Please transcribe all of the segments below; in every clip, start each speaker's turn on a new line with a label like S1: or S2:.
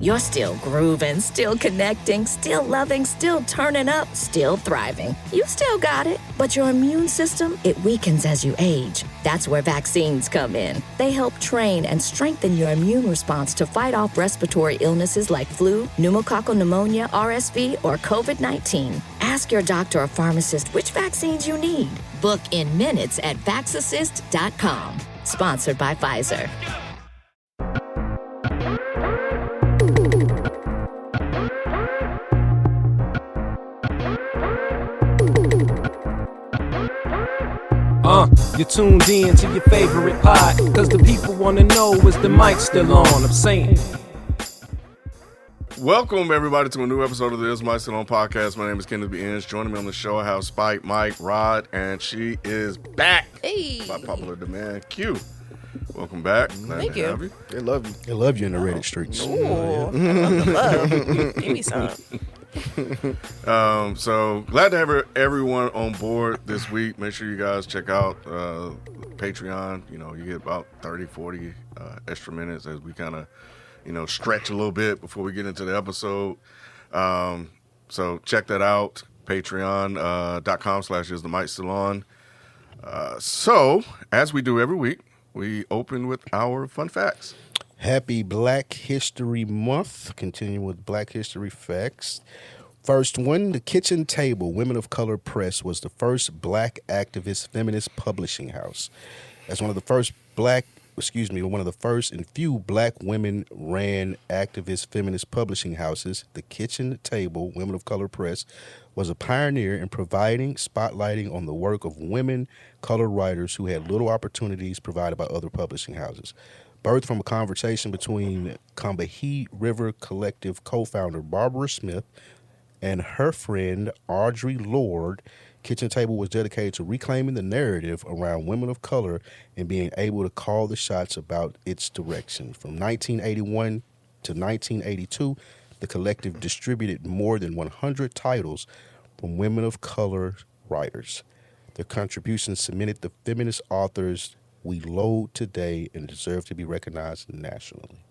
S1: You're still grooving, still connecting, still loving, still turning up, still thriving. You still got it, but your immune system, it weakens as you age. That's where vaccines come in. They help train and strengthen your immune response to fight off respiratory illnesses like flu, pneumococcal pneumonia, RSV, or COVID-19. Ask your doctor or pharmacist which vaccines you need. Book in minutes at vaxassist.com. Sponsored by Pfizer.
S2: You're tuned in to your favorite pod, cause the people wanna know, is the mic still on? I'm saying.
S3: Welcome, everybody, to a new episode of the Is Mic Still On podcast. My name is Kenneth B. Inch. Joining me on the show, I have Spike, Mike, Rod, and she is back.
S4: Hey.
S3: By popular demand. Q. Welcome back. Glad
S4: Thank
S3: to
S4: you.
S3: have you.
S5: They love you.
S6: They love you in the Reddit streets.
S4: Ooh, I love the love. Give me some.
S3: So glad to have everyone on board this week. Make sure you guys check out Patreon. You know, you get about 30, 40 extra minutes as we kind of, stretch a little bit before we get into the episode. So check that out. Patreon.com/Is the Mic Still On. So as we do every week, we open with our fun facts.
S6: Happy Black History Month. Continuing with Black History Facts. First one, the Kitchen Table Women of Color Press was the first black activist feminist publishing house. As one of the first and few black women ran activist feminist publishing houses, the Kitchen Table Women of Color Press was a pioneer in providing spotlighting on the work of women colored writers who had little opportunities provided by other publishing houses. Birthed from a conversation between Combahee River Collective co-founder Barbara Smith and her friend Audre Lorde, Kitchen Table was dedicated to reclaiming the narrative around women of color and being able to call the shots about its direction. From 1981 to 1982, the collective distributed more than 100 titles from women of color writers. Their contributions cemented the feminist authors we load today and deserve to be recognized nationally.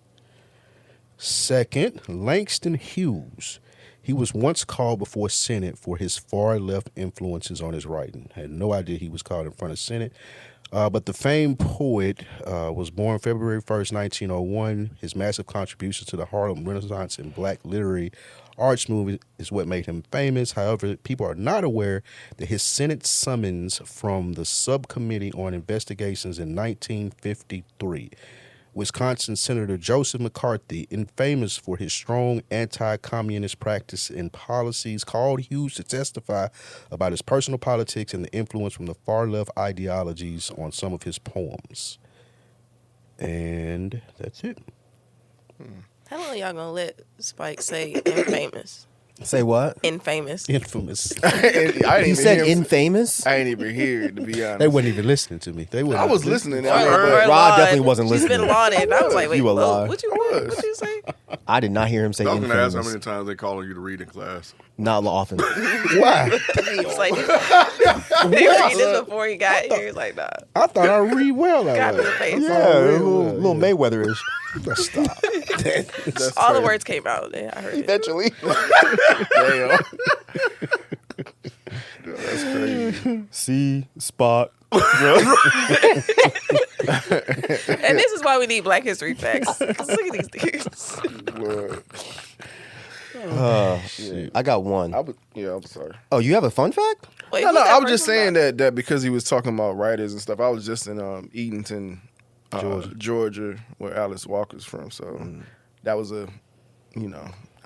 S6: Second, Langston Hughes. He was once called before Senate for his far-left influences on his writing. I had no idea he was called in front of Senate. But the famed poet was born February 1st, 1901. His massive contributions to the Harlem Renaissance and black literary arts movement is what made him famous. However, people are not aware that his Senate summons from the Subcommittee on Investigations in 1953. Wisconsin Senator Joseph McCarthy, infamous for his strong anti-communist practice and policies, called Hughes to testify about his personal politics and the influence from the far-left ideologies on some of his poems. And that's it.
S4: How long y'all gonna let Spike say infamous?
S5: Say what?
S4: Infamous.
S6: Infamous.
S5: He said infamous?
S7: I ain't even here, to be honest.
S6: They weren't even listening to me.
S7: I was listening.
S4: Or
S5: Rod definitely wasn't
S4: He's
S5: listening.
S4: been lauded. I was like, wait,
S5: You a lie.
S4: what you say?
S5: I did not hear him say
S3: I was going to ask how
S5: infamous.
S3: many times they calling you to read in class.
S5: Not often.
S6: Why?
S4: It's like, they read this before he got here. He's like, nah.
S6: I thought I read well.
S4: Copy and paste.
S5: Yeah, a little Mayweather-ish.
S6: Stop.
S7: That's
S4: All the
S7: crazy.
S4: words came out. Yeah, I heard it.
S5: Eventually.
S7: Damn. That's crazy.
S5: See, spot.
S4: And this is why we need Black History Facts. 'Cause look at these dudes.
S7: Word.
S5: I got one.
S7: I'm sorry.
S5: Oh, you have a fun fact?
S4: Wait,
S7: No,
S4: who's that
S7: I was just
S4: person
S7: saying
S4: about?
S7: that because he was talking about writers and stuff. I was just in Eatonton, Georgia, where Alice Walker's from. So that was I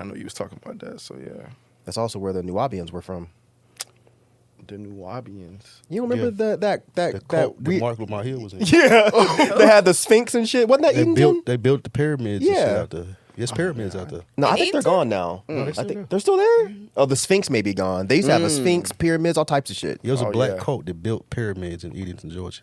S7: know you was talking about that. So yeah,
S5: That's also where the Nubians were from.
S7: the Nubians.
S5: You don't remember
S6: The cult that Mark Lamar Hill was in.
S5: Yeah, they had the Sphinx and shit. Wasn't that Eatonton?
S6: They built the pyramids and shit
S5: Yeah.
S6: out there. There's pyramids out there.
S5: No, I think they're
S4: Eatonton?
S5: gone now.
S6: they
S5: I
S6: still
S5: think
S6: there.
S5: they're still there. Oh, the Sphinx may be gone. They used to have a Sphinx, pyramids, all types of shit.
S6: It was a
S7: Oh,
S6: black
S7: yeah.
S6: cult that built pyramids in Edenton, Georgia.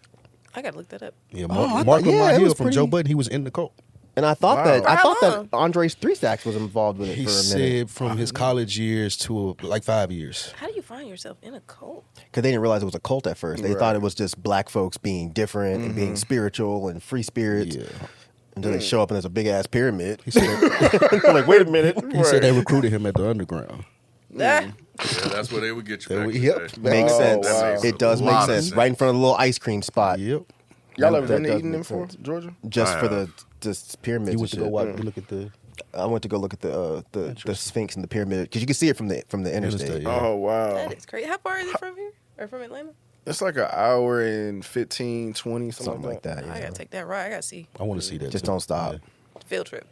S4: I gotta look that up.
S6: Yeah,
S5: Oh, I
S6: Mark
S5: thought- yeah,
S6: Lamar
S5: it
S6: Hill
S5: was
S6: from Joe
S5: pretty-
S6: Budden, he was in the cult.
S5: And I thought
S7: Wow.
S5: that Andres Three Stacks was involved with it
S6: He
S5: for a minute
S6: said from his college years to like 5 years.
S4: How do you find yourself in a cult?
S5: because they didn't realize it was a cult at first. They
S7: Right.
S5: thought it was just black folks being different and being spiritual and free spirits.
S6: Yeah.
S5: until they show up and there's a big ass pyramid.
S6: He said
S5: I'm like, wait a minute.
S6: he said they recruited him at the underground.
S3: Yeah, that's where they would get you back.
S6: Yep.
S3: today.
S5: Makes sense.
S7: wow.
S3: That makes
S5: It
S3: a
S5: does make
S3: lot of
S5: sense. Right in front of the little ice cream spot.
S6: Yep.
S7: Y'all ever
S5: That
S7: been to
S5: does
S7: eating
S5: make
S7: them for
S5: sense.
S7: Georgia?
S5: Just
S3: I
S5: for
S3: have.
S5: the pyramids.
S6: You
S5: and
S6: went to go
S5: shit.
S6: watch, look at the
S5: I went to go look at the Sphinx and the pyramid because you can see it from the interstate.
S6: interstate. Yeah.
S7: Oh wow,
S4: That is crazy. How far is it from here? Or from Atlanta?
S7: it's like an hour and 15, 20,
S5: Something like that.
S4: I
S5: Yeah.
S4: gotta take that ride. I gotta see.
S6: I want to see that.
S5: Just
S6: too.
S5: don't stop.
S4: Field trip.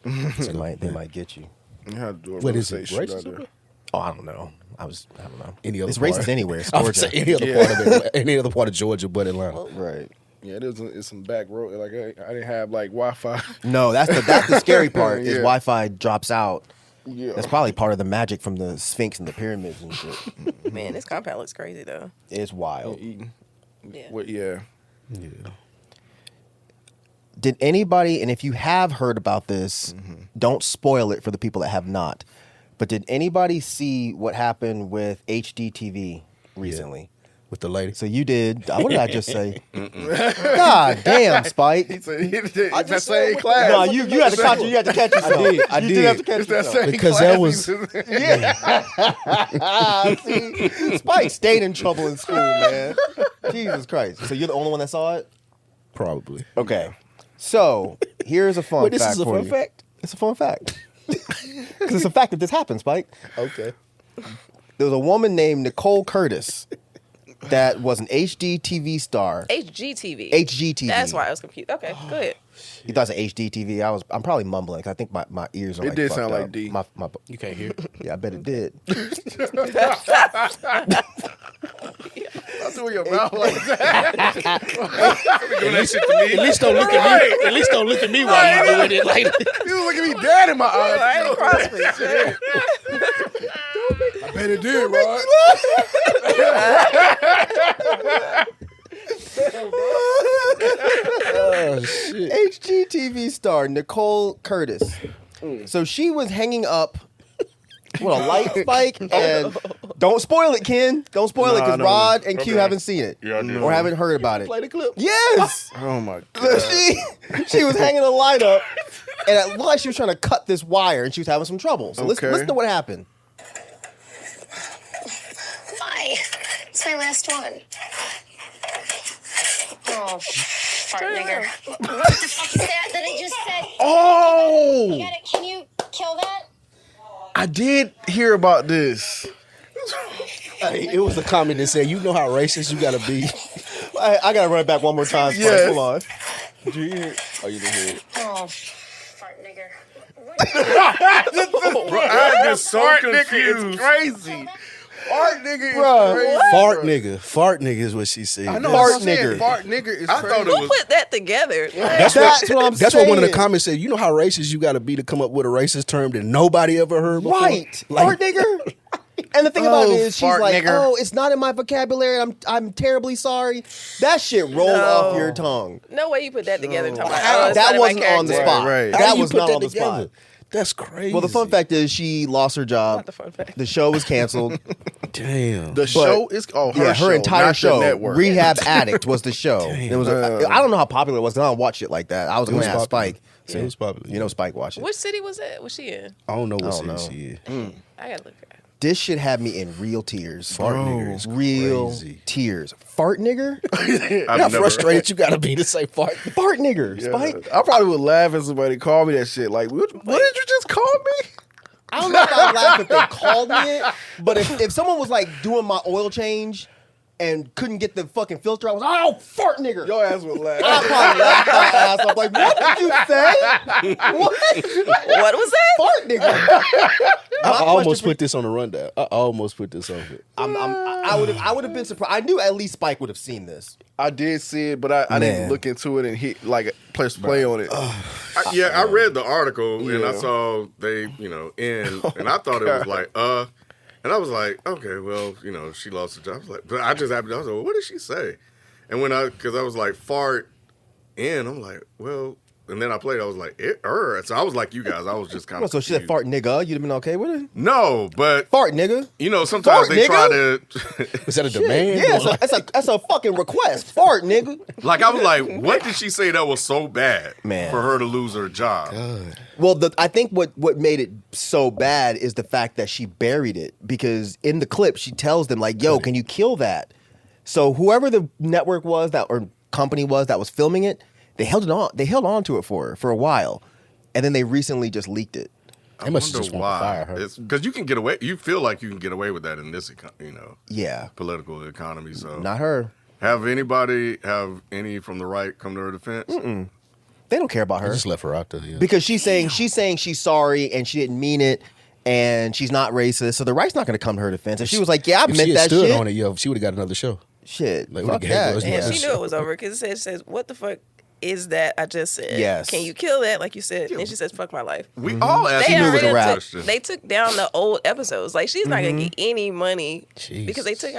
S5: They might get you.
S7: You had to do a
S6: What
S7: real
S6: is it?
S7: estate shit out
S6: Racist?
S7: there.
S5: Oh, I don't know. I don't know.
S6: Any other
S5: it's
S6: part?
S5: racist anywhere. It's
S6: I would
S5: Georgia.
S6: say any other
S7: Yeah.
S6: part of it, any other part of Georgia but Atlanta.
S5: Right.
S7: Yeah, it's some back road. Like I didn't have like Wi-Fi.
S5: No, that's the scary part. Is
S7: Yeah.
S5: Wi-Fi drops out.
S7: Yeah,
S5: That's probably part of the magic from the Sphinx and the pyramids and shit.
S4: Man, this compound looks crazy though.
S5: It's wild.
S7: eating.
S4: Yeah.
S7: Well, yeah.
S6: Yeah.
S5: Did anybody, and if you have heard about this, don't spoil it for the people that have not, but did anybody see what happened with HDTV recently?
S6: With the lady.
S5: So you did. What did I just say? God damn, Spike.
S7: It's that
S5: just
S7: same
S5: said-
S7: class.
S5: No, you had to catch. You had to catch yourself.
S6: I
S5: You
S6: did.
S5: have to catch
S7: It's that
S5: yourself.
S7: same
S6: Because
S7: class.
S6: that was-
S5: See, Spike stayed in trouble in school, man. Jesus Christ. So you're the only one that saw it?
S6: Probably.
S5: Okay. So here's a fun
S6: Wait, this
S5: fact
S6: is a
S5: for
S6: fun
S5: you.
S6: fact?
S5: It's a fun fact. Because it's a fact that this happened, Spike.
S6: Okay.
S5: There was a woman named Nicole Curtis that was an HGTV star.
S4: HGTV.
S5: HGTV.
S4: That's why I was confused. Okay, go ahead.
S5: You thought it was HDTV? I'm probably mumbling 'cause I think my ears are
S7: It
S5: like
S7: did
S5: fucked
S7: sound like
S5: up.
S7: D.
S6: You can't hear.
S5: Yeah, I bet it did.
S7: Don't do your mouth like that.
S6: At least don't look at me. At least don't look at me while you're doing it. Like,
S7: You was looking me dead in my eyes.
S4: I ain't cross me. Shit.
S7: I bet it did, Rod.
S6: oh shit.
S5: HGTV star Nicole Curtis. So she was hanging up with a light spike, and don't spoil it, Ken. Don't spoil it because
S7: No.
S5: Rod and Q
S3: Okay.
S5: haven't seen it
S3: Yeah, I did.
S5: or haven't heard about it.
S6: Play the clip.
S5: Yes,
S7: Oh my god.
S5: she was hanging a light up, and it looked like she was trying to cut this wire, and she was having some trouble. So
S7: Okay.
S5: listen to what happened.
S8: Bye. It's my last one. Oh, fart nigger. What the fuck is that I just said?
S7: Oh,
S8: Can you kill that?
S7: I did hear about this.
S6: It was a comment that said, "You know how racist you gotta be."
S5: I gotta run it back one more time. Spike.
S7: Yes.
S5: Hold on.
S6: Did you hear it? Oh, you didn't hear it.
S8: Oh, fart nigger.
S3: I'm just so
S7: Fart
S3: confused.
S7: nigga is crazy. Fart nigga is
S5: Bruh.
S7: crazy.
S6: Fart nigga. Fart nigga is what she said.
S7: I know.
S5: Fart
S7: Fart nigga.
S5: nigger.
S7: Fart nigger is
S3: I
S7: crazy.
S3: thought it
S4: Who
S3: was.
S4: put that together?
S5: That's what I'm saying.
S6: That's what one of the comments said. You know how racist you got to be to come up with a racist term that nobody ever heard before?
S5: Right,
S6: Like,
S5: fart nigger. And the thing about it is, she's
S7: fart
S5: like,
S7: nigger.
S5: "Oh, it's not in my vocabulary. I'm terribly sorry." That shit rolled off your tongue.
S4: No way you put that together. Talking about, oh, it's
S5: That
S4: not in my
S5: wasn't on the
S4: character.
S5: spot.
S7: Right.
S6: how
S5: That
S6: do you
S5: was
S6: put
S5: not
S6: that
S5: on the
S6: together?
S5: spot.
S6: That's crazy.
S5: Well, the fun fact is, she lost her job.
S4: Not the fun fact.
S5: The show was canceled.
S6: Damn.
S7: The show is her
S5: Yeah, her
S7: show,
S5: entire
S7: not the
S5: show,
S7: network.
S5: Rehab Addict, was the show.
S6: Damn.
S5: It was. I don't know how popular it was. 'Cause I don't watch shit like that. I was
S6: It
S5: going
S6: was
S5: to ask
S6: popular.
S5: Spike.
S6: It was popular.
S5: You know, Spike watched it.
S4: Which city was that? Was she in?
S6: I don't know what
S5: I don't
S6: city
S5: know.
S6: she is.
S4: I gotta look her up.
S5: This shit had me in real tears.
S6: Fart nigger is
S5: Real
S6: crazy.
S5: tears. Fart nigger.
S3: I've
S6: How
S3: never-
S6: frustrated you got to be to say fart?
S5: Fart nigger.
S7: Yeah.
S5: Spike.
S7: I probably would laugh if somebody called me that shit. Like, what did you just call me?
S5: I don't know if I'd laugh if they called me it, but if someone was like doing my oil change and couldn't get the fucking filter, I was fart nigger.
S7: Your ass would laugh.
S5: I probably laughed my ass off. Like, what did you say? What?
S4: What was that?
S5: Fart nigger.
S6: I almost put this on the rundown. I almost put this on it.
S5: I would have been surprised. I knew at least Spike would have seen this.
S7: I did see it, but I
S5: Man.
S7: didn't look into it and hit like press play on it.
S3: I read the article and I
S7: Yeah.
S3: saw they, end, and I thought it was like, and I was like, okay, well, she lost her job. I was like, but I was like, well, what did she say? And because I was like, fart in, I'm like, well, and then I played. I was like, so I was like you guys. I was just kind of.
S5: So she said, "Fart, nigga." You'd have been okay with it.
S3: No, but
S5: Fart, nigga.
S3: You know, sometimes
S5: Fart,
S3: they
S5: nigga?
S3: try to.
S6: Is that a demand?
S5: Yeah, that's a fucking request. Fart, nigga.
S3: Like I was like, what did she say that was so bad
S5: Man.
S3: for her to lose her job?
S6: God.
S5: Well, I think what made it so bad is the fact that she buried it, because in the clip she tells them like, "Yo, can you kill that?" So whoever the network was or company was that was filming it, they held on to it for a while, and then they recently just leaked it.
S6: They must have just want to fire her.
S3: It's because you can get away. You feel like you can get away with that in this,
S5: Yeah,
S3: political economy. So
S5: not her.
S3: Have any from the right come to her defense?
S5: Mm-mm. They don't care about her.
S6: They just left her out there. Yeah.
S5: Because she's saying she's sorry and she didn't mean it and she's not racist. So the right's not going to come to her defense. If she was like, "Yeah, I meant that
S6: stood
S5: shit,"
S6: on it, she would have got another show.
S5: Shit,
S6: Like,
S5: fuck
S6: we
S5: that.
S6: gave
S4: And
S6: us
S4: she knew it was over because it says, "What the fuck is that I just said?
S5: Yes.
S4: Can you kill that?" Like you said. And she says, "Fuck my life."
S3: We all asked
S5: She knew it was a wrap.
S4: They took down the old episodes. Like she's not gonna get any money because they took.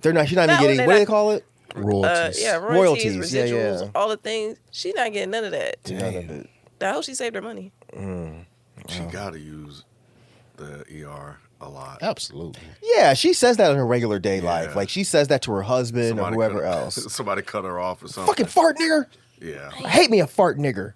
S5: She's not even
S4: Not
S5: getting.
S4: only
S5: What do
S4: that-
S5: they call it?
S6: Royalties.
S4: Royalties,
S5: Royalties, yeah,
S4: residuals,
S5: yeah.
S4: all the things. She's not getting none of that.
S5: None of it.
S4: I hope she saved her money.
S3: She got to use the ER a lot.
S6: Absolutely.
S5: Yeah, she says that in her regular day
S3: Yeah.
S5: life. Like she says that to her husband or whoever else.
S3: Somebody cut her off or something.
S5: Fucking fart nigger.
S3: Yeah,
S5: I hate me a fart nigger.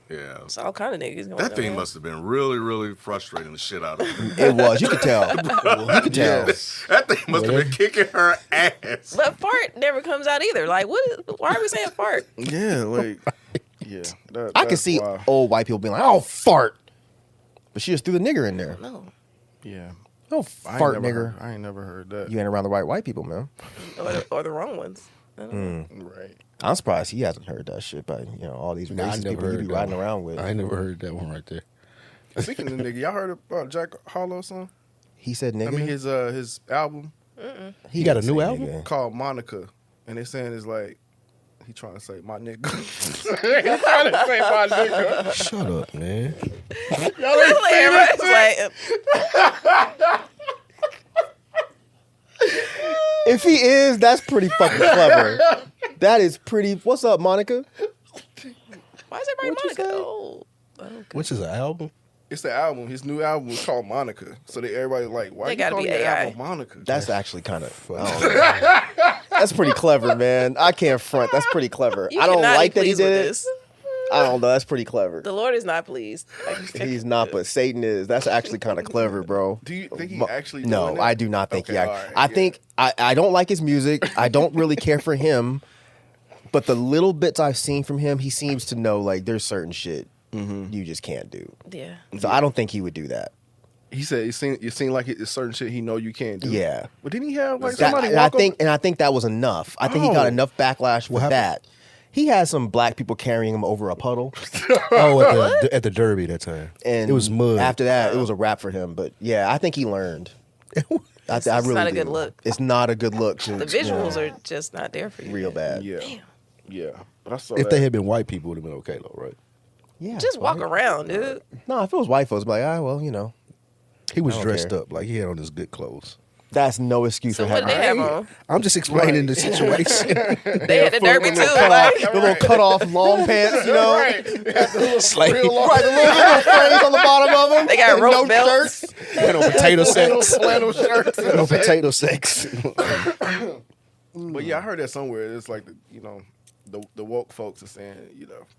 S3: yeah.
S4: It's all kind of niggas going
S3: That thing
S4: on.
S3: must have been really, really frustrating the shit out of her.
S5: It was. You could tell. You could tell.
S3: That thing must have been kicking her ass.
S4: But fart never comes out either. Like, why are we saying fart?
S7: Yeah, like, yeah.
S5: I can see old white people being like, "Oh, fart," but she just threw the nigger in there.
S4: No.
S7: Yeah.
S5: Oh, fart nigger.
S7: I ain't never heard that.
S5: You ain't around the right white people, man.
S4: Or the wrong ones. I don't know.
S7: Right.
S5: I'm surprised he hasn't heard that shit by all these
S6: Nah, I
S5: racist
S6: never
S5: people you
S6: heard
S5: be
S6: that
S5: riding
S6: one.
S5: around with.
S6: I ain't never heard that one right there.
S7: Speaking of nigga, y'all heard about Jack Harlow's song?
S5: He said nigga.
S7: I mean his album
S6: He got a
S5: didn't
S6: new
S5: say
S6: album?
S5: nigga.
S7: called Monica, and they saying it's like he trying to say my nigga. He trying to say my nigga.
S6: Shut up, man.
S5: If he is, that's pretty fucking clever. That is pretty. What's up, Monica?
S4: Why is everybody
S5: What'd you
S4: Monica?
S5: say?
S4: Oh, okay.
S6: Which is an album?
S7: It's the album. His new album is called Monica. So everybody like, why
S4: They
S7: you
S4: gotta
S7: calling
S4: be
S7: your
S4: AI.
S7: album Monica?
S5: That's actually kind of. That's pretty clever, man. I can't front. That's pretty clever.
S4: You
S5: I don't
S4: cannot
S5: like
S4: be
S5: that he
S4: pleased with
S5: did it.
S4: this.
S5: I don't know. That's pretty clever.
S4: The Lord is not pleased.
S5: He's not, but Satan is. That's actually kind of clever, bro.
S7: Do you think he actually
S5: No,
S7: doing it?
S5: I do not think
S7: Okay,
S5: he.
S7: all right,
S5: I
S7: yeah.
S5: think I don't like his music. I don't really care for him. But the little bits I've seen from him, he seems to know like there's certain shit you just can't do.
S4: Yeah.
S5: So I don't think he would do that.
S7: He said it seemed like it's certain shit he know you can't do.
S5: Yeah.
S7: But didn't he have like
S5: That-
S7: somebody
S5: and I
S7: walk
S5: think that was enough. I think he got
S7: Oh.
S5: enough backlash for that. He had some black people carrying him over a puddle,
S6: Oh, at the Derby that time.
S5: and
S6: It was mud.
S5: After that, it was a wrap for him. But yeah, I think he learned. I really
S4: not a
S5: do.
S4: good look.
S5: It's not a good look.
S4: The visuals are just not there for you.
S5: real bad.
S7: Yeah. Yeah. But I saw
S6: If
S7: that.
S6: they had been white people, it would have been okay, though, right?
S5: Yeah,
S4: Just walk around, dude.
S5: No, if it was white folks, I'd be like, well,
S6: He was
S5: I don't
S6: dressed
S5: care.
S6: up. Like, he had on his good clothes.
S5: that's no excuse
S4: So
S5: for
S4: what
S5: having.
S4: they have on?
S6: I'm just explaining the situation.
S4: They had the derby too.
S5: Cut
S4: Like,
S5: off, the little cut off long pants,
S6: Slave.
S5: Right, the little frames on the bottom of them.
S4: They got rope
S5: no
S4: belts.
S5: shirts.
S6: And on potato sex.
S7: flannel shirts.
S6: No potato sex.
S7: But yeah, I heard that somewhere. It's like the woke folks are saying,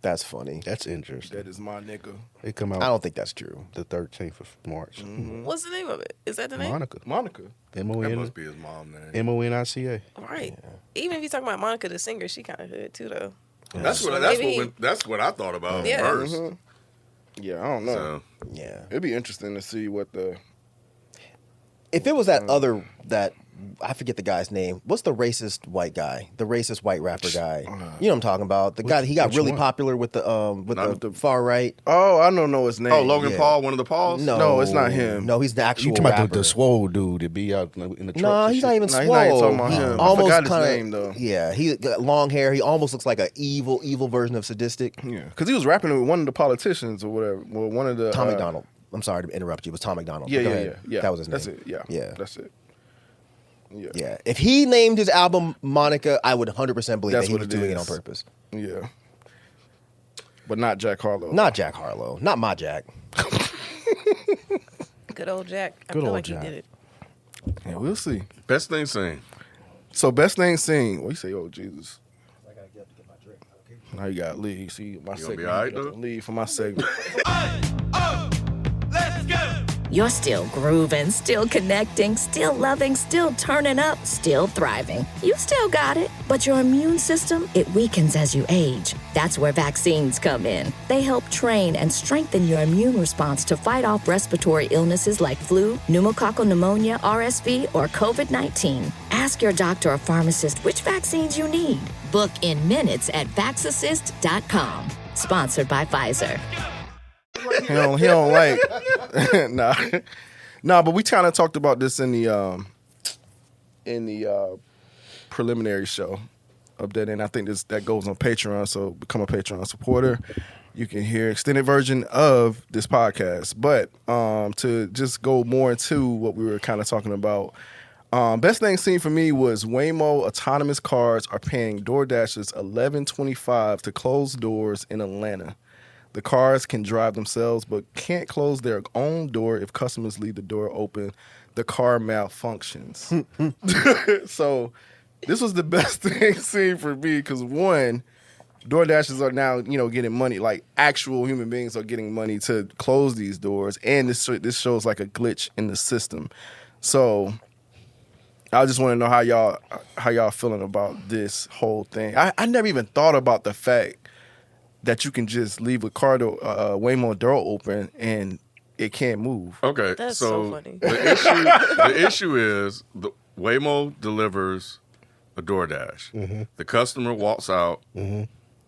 S5: That's funny.
S6: That's interesting.
S7: that is my nigga.
S6: They come out
S5: I don't think that's true.
S6: the 13th of March.
S4: what's the name of it? Is that the name?
S6: Monica.
S7: Monica.
S3: That must be his mom name.
S6: M-O-N-I-C-A.
S4: Right. Even if you're talking about Monica the singer, she kind of hood too, though.
S3: That's what I thought about
S4: Yeah.
S3: first.
S7: Yeah, I don't know.
S3: So
S5: Yeah.
S7: It'd be interesting to see what the
S5: If it was that I forget the guy's name. What's the racist white guy? The racist white rapper guy. You know what I'm talking about? The guy he got
S6: which
S5: really
S6: one?
S5: popular with the far right.
S7: Oh, I don't know his name.
S3: Oh, Logan
S5: Yeah.
S3: Paul, one of the Pauls?
S7: No, it's not him.
S5: No, he's the actual
S6: You talking about
S5: rapper.
S6: the swole dude that be out in the truck?
S5: No, he's not even
S7: No,
S5: swole.
S7: he's not even talking about
S5: He
S7: him. I
S5: almost
S7: forgot his
S5: kinda,
S7: name, though.
S5: Yeah, he got long hair. He almost looks like an evil version of Sadistic.
S7: Yeah, because he was rapping with one of the politicians or whatever. Well, one of the
S5: Tom McDonald. I'm sorry to interrupt you. It was Tom McDonald.
S7: Yeah,
S5: Go
S7: yeah,
S5: ahead.
S7: yeah.
S5: That was his name.
S7: That's it. Yeah,
S5: Yeah.
S7: that's it. Yeah,
S5: Yeah. If he named his album Monica, I would 100% believe
S7: That's
S5: that he
S7: what
S5: was
S7: it
S5: doing it on
S7: is.
S5: purpose.
S7: yeah. But not Jack Harlow.
S5: Not Jack Harlow. Not my Jack.
S4: Good old Jack. I
S6: Good
S4: feel
S6: old
S4: like
S6: Jack.
S4: he did it.
S7: Yeah, we'll see.
S3: Best thing seen.
S7: So best thing seen. What you say? Oh Jesus. Now you got to leave. See my
S3: You gonna
S7: segment.
S3: be all right,
S7: You got to
S3: though?
S7: leave for my segment.
S1: You're still grooving, still connecting, still loving, still turning up, still thriving. You still got it, but your immune system, it weakens as you age. That's where vaccines come in. They help train and strengthen your immune response to fight off respiratory illnesses like flu, pneumococcal pneumonia, RSV, or COVID-19. Ask your doctor or pharmacist which vaccines you need. Book in minutes at vaxassist.com. Sponsored by Pfizer.
S7: He don't like. Nah, but we kind of talked about this in the preliminary show of that, and I think that goes on Patreon. So become a Patreon supporter. You can hear extended version of this podcast. But to just go more into what we were kind of talking about, best thing seen for me was Waymo autonomous cars are paying DoorDashers $11.25 to close doors in Atlanta. The cars can drive themselves, but can't close their own door if customers leave the door open. The car malfunctions. So this was the best thing seen for me because, one, DoorDashers are now, getting money. Like, actual human beings are getting money to close these doors, and this shows like a glitch in the system. So I just want to know how y'all feeling about this whole thing. I never even thought about the fact that you can just leave a car door, Waymo door open and it can't move.
S3: Okay,
S4: That's so funny.
S3: The issue is the Waymo delivers a DoorDash.
S6: Mm-hmm.
S3: The customer walks out,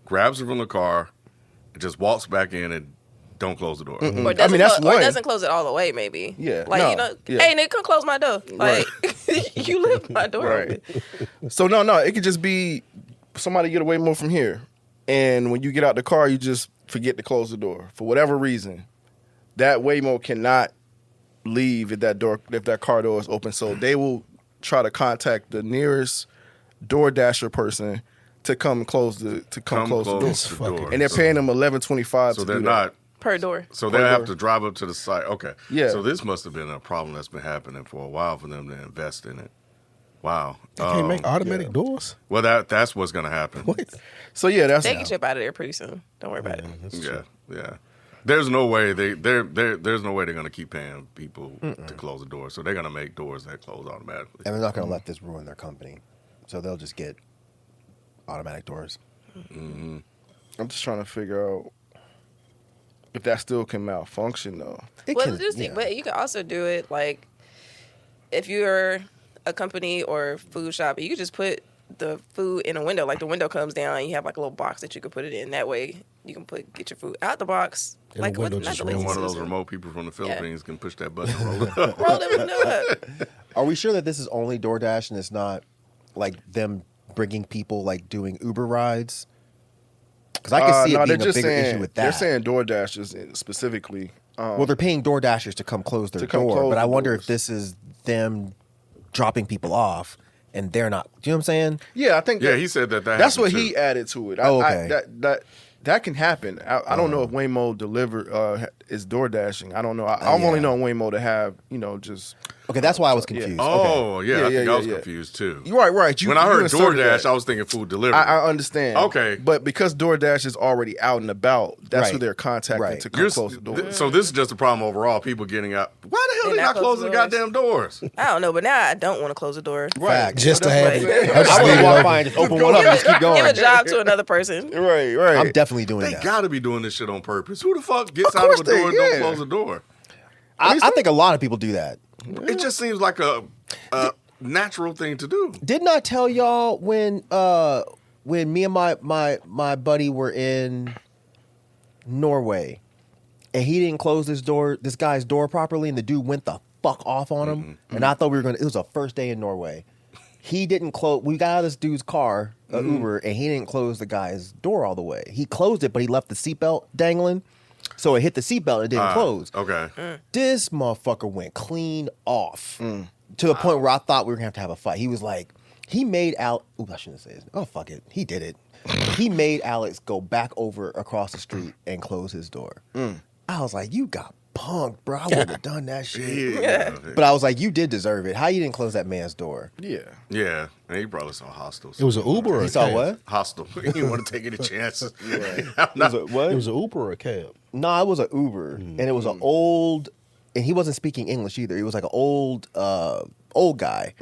S3: grabs it from the car, and just walks back in and don't close the door.
S4: Or
S7: I
S4: doesn't,
S7: mean, that's
S4: or
S7: one.
S4: doesn't close it all the way, maybe.
S7: Yeah,
S4: Like,
S7: no, yeah.
S4: hey, nigga, come close my door. Like, you leave my door
S7: Right.
S4: open.
S7: So no, it could just be somebody get away more from here, and when you get out the car, you just forget to close the door for whatever reason. That Waymo cannot leave if that car door is open. So they will try to contact the nearest DoorDasher person to come close the door. And they're paying them $11.25.
S3: So
S7: to
S3: they're
S7: do
S3: not.
S4: Per door.
S3: So they have to drive up to the site. Okay.
S7: Yeah.
S3: So this must have been a problem that's been happening for a while for them to invest in it. Wow.
S6: They can't make automatic doors.
S3: Well, that's what's going to happen.
S6: What?
S7: So yeah, that's
S4: They can ship out of there pretty soon. Don't worry about it.
S3: Yeah. There's no way there's no way they're going to keep paying people to close the door. So they're going to make doors that close automatically.
S5: And they're not going to let this ruin their company. So they'll just get automatic doors.
S3: Mm-hmm.
S7: I'm just trying to figure out if that still can malfunction though.
S4: But you can also do it like if you're a company or food shop, you can just put the food in a window. Like the window comes down, and you have like a little box that you can put it in. That way, you can get your food out the box.
S6: And
S4: like
S6: the window just
S3: And one of those remote people from the Philippines can push that button and roll it up.
S4: roll the window up.
S5: Are we sure that this is only DoorDash and it's not like them bringing people like doing Uber rides? Because I can see it being a bigger issue with that.
S7: They're saying DoorDashers specifically.
S5: Well, they're paying DoorDashers to come close their door, but I wonder if this is them dropping people off and they're not. Do you know what I'm saying?
S7: Yeah, I think.
S3: Yeah, he said that.
S7: That's what
S3: happened,
S7: he
S3: too.
S7: added to it.
S5: Oh, okay.
S7: That can happen. I don't know if Waymo is door dashing. I don't know. I've only known Waymo to have just.
S5: Okay, that's why I was confused.
S3: Oh,
S5: Okay.
S3: yeah. I think I was confused too.
S7: Right.
S3: When I heard DoorDash, I was thinking food delivery.
S7: I understand.
S3: Okay.
S7: But because DoorDash is already out and about, that's who they're contacting to come close the door.
S3: So this is just a problem overall. People getting out. Why the hell they not closing the goddamn doors?
S4: I don't know, but now I don't want to close the door.
S7: Right.
S6: Just to have it.
S5: I would walk by and just open one up and just keep going.
S4: Give a job to another person.
S7: Right.
S5: I'm definitely doing
S3: They
S5: that.
S3: got to be doing this shit on purpose. Who the fuck gets out of a door and don't close the door?
S5: I think a lot of people do that.
S3: It just seems like a natural thing to do.
S5: Didn't I tell y'all when me and my buddy were in Norway and he didn't close this guy's door properly, and the dude went the fuck off on him, and I thought it was a first day in Norway. He didn't close. We got out of this dude's car, Uber, and he didn't close the guy's door all the way. He closed it, but he left the seatbelt dangling. So it hit the seatbelt and it didn't close.
S3: Okay.
S5: This motherfucker went clean off to the point where I thought we were going to have a fight. He was like, he made out. Ooh, I shouldn't say this. Oh, fuck it. He did it. He made Alex go back over across the street and close his door. I was like, you got punked, bro. I wouldn't have done that shit.
S3: Yeah.
S5: But I was like, you did deserve it. How you didn't close that man's door?
S7: Yeah.
S3: Yeah. And he probably saw hostile.
S6: It was an Uber or
S5: He
S6: a
S5: saw
S6: cab?
S5: what?
S3: Hostile. He didn't want to take any chances.
S5: It was a, what?
S6: It was an Uber or a cab?
S5: No, it was an Uber, and it was an old, and he wasn't speaking English either. He was like an old guy.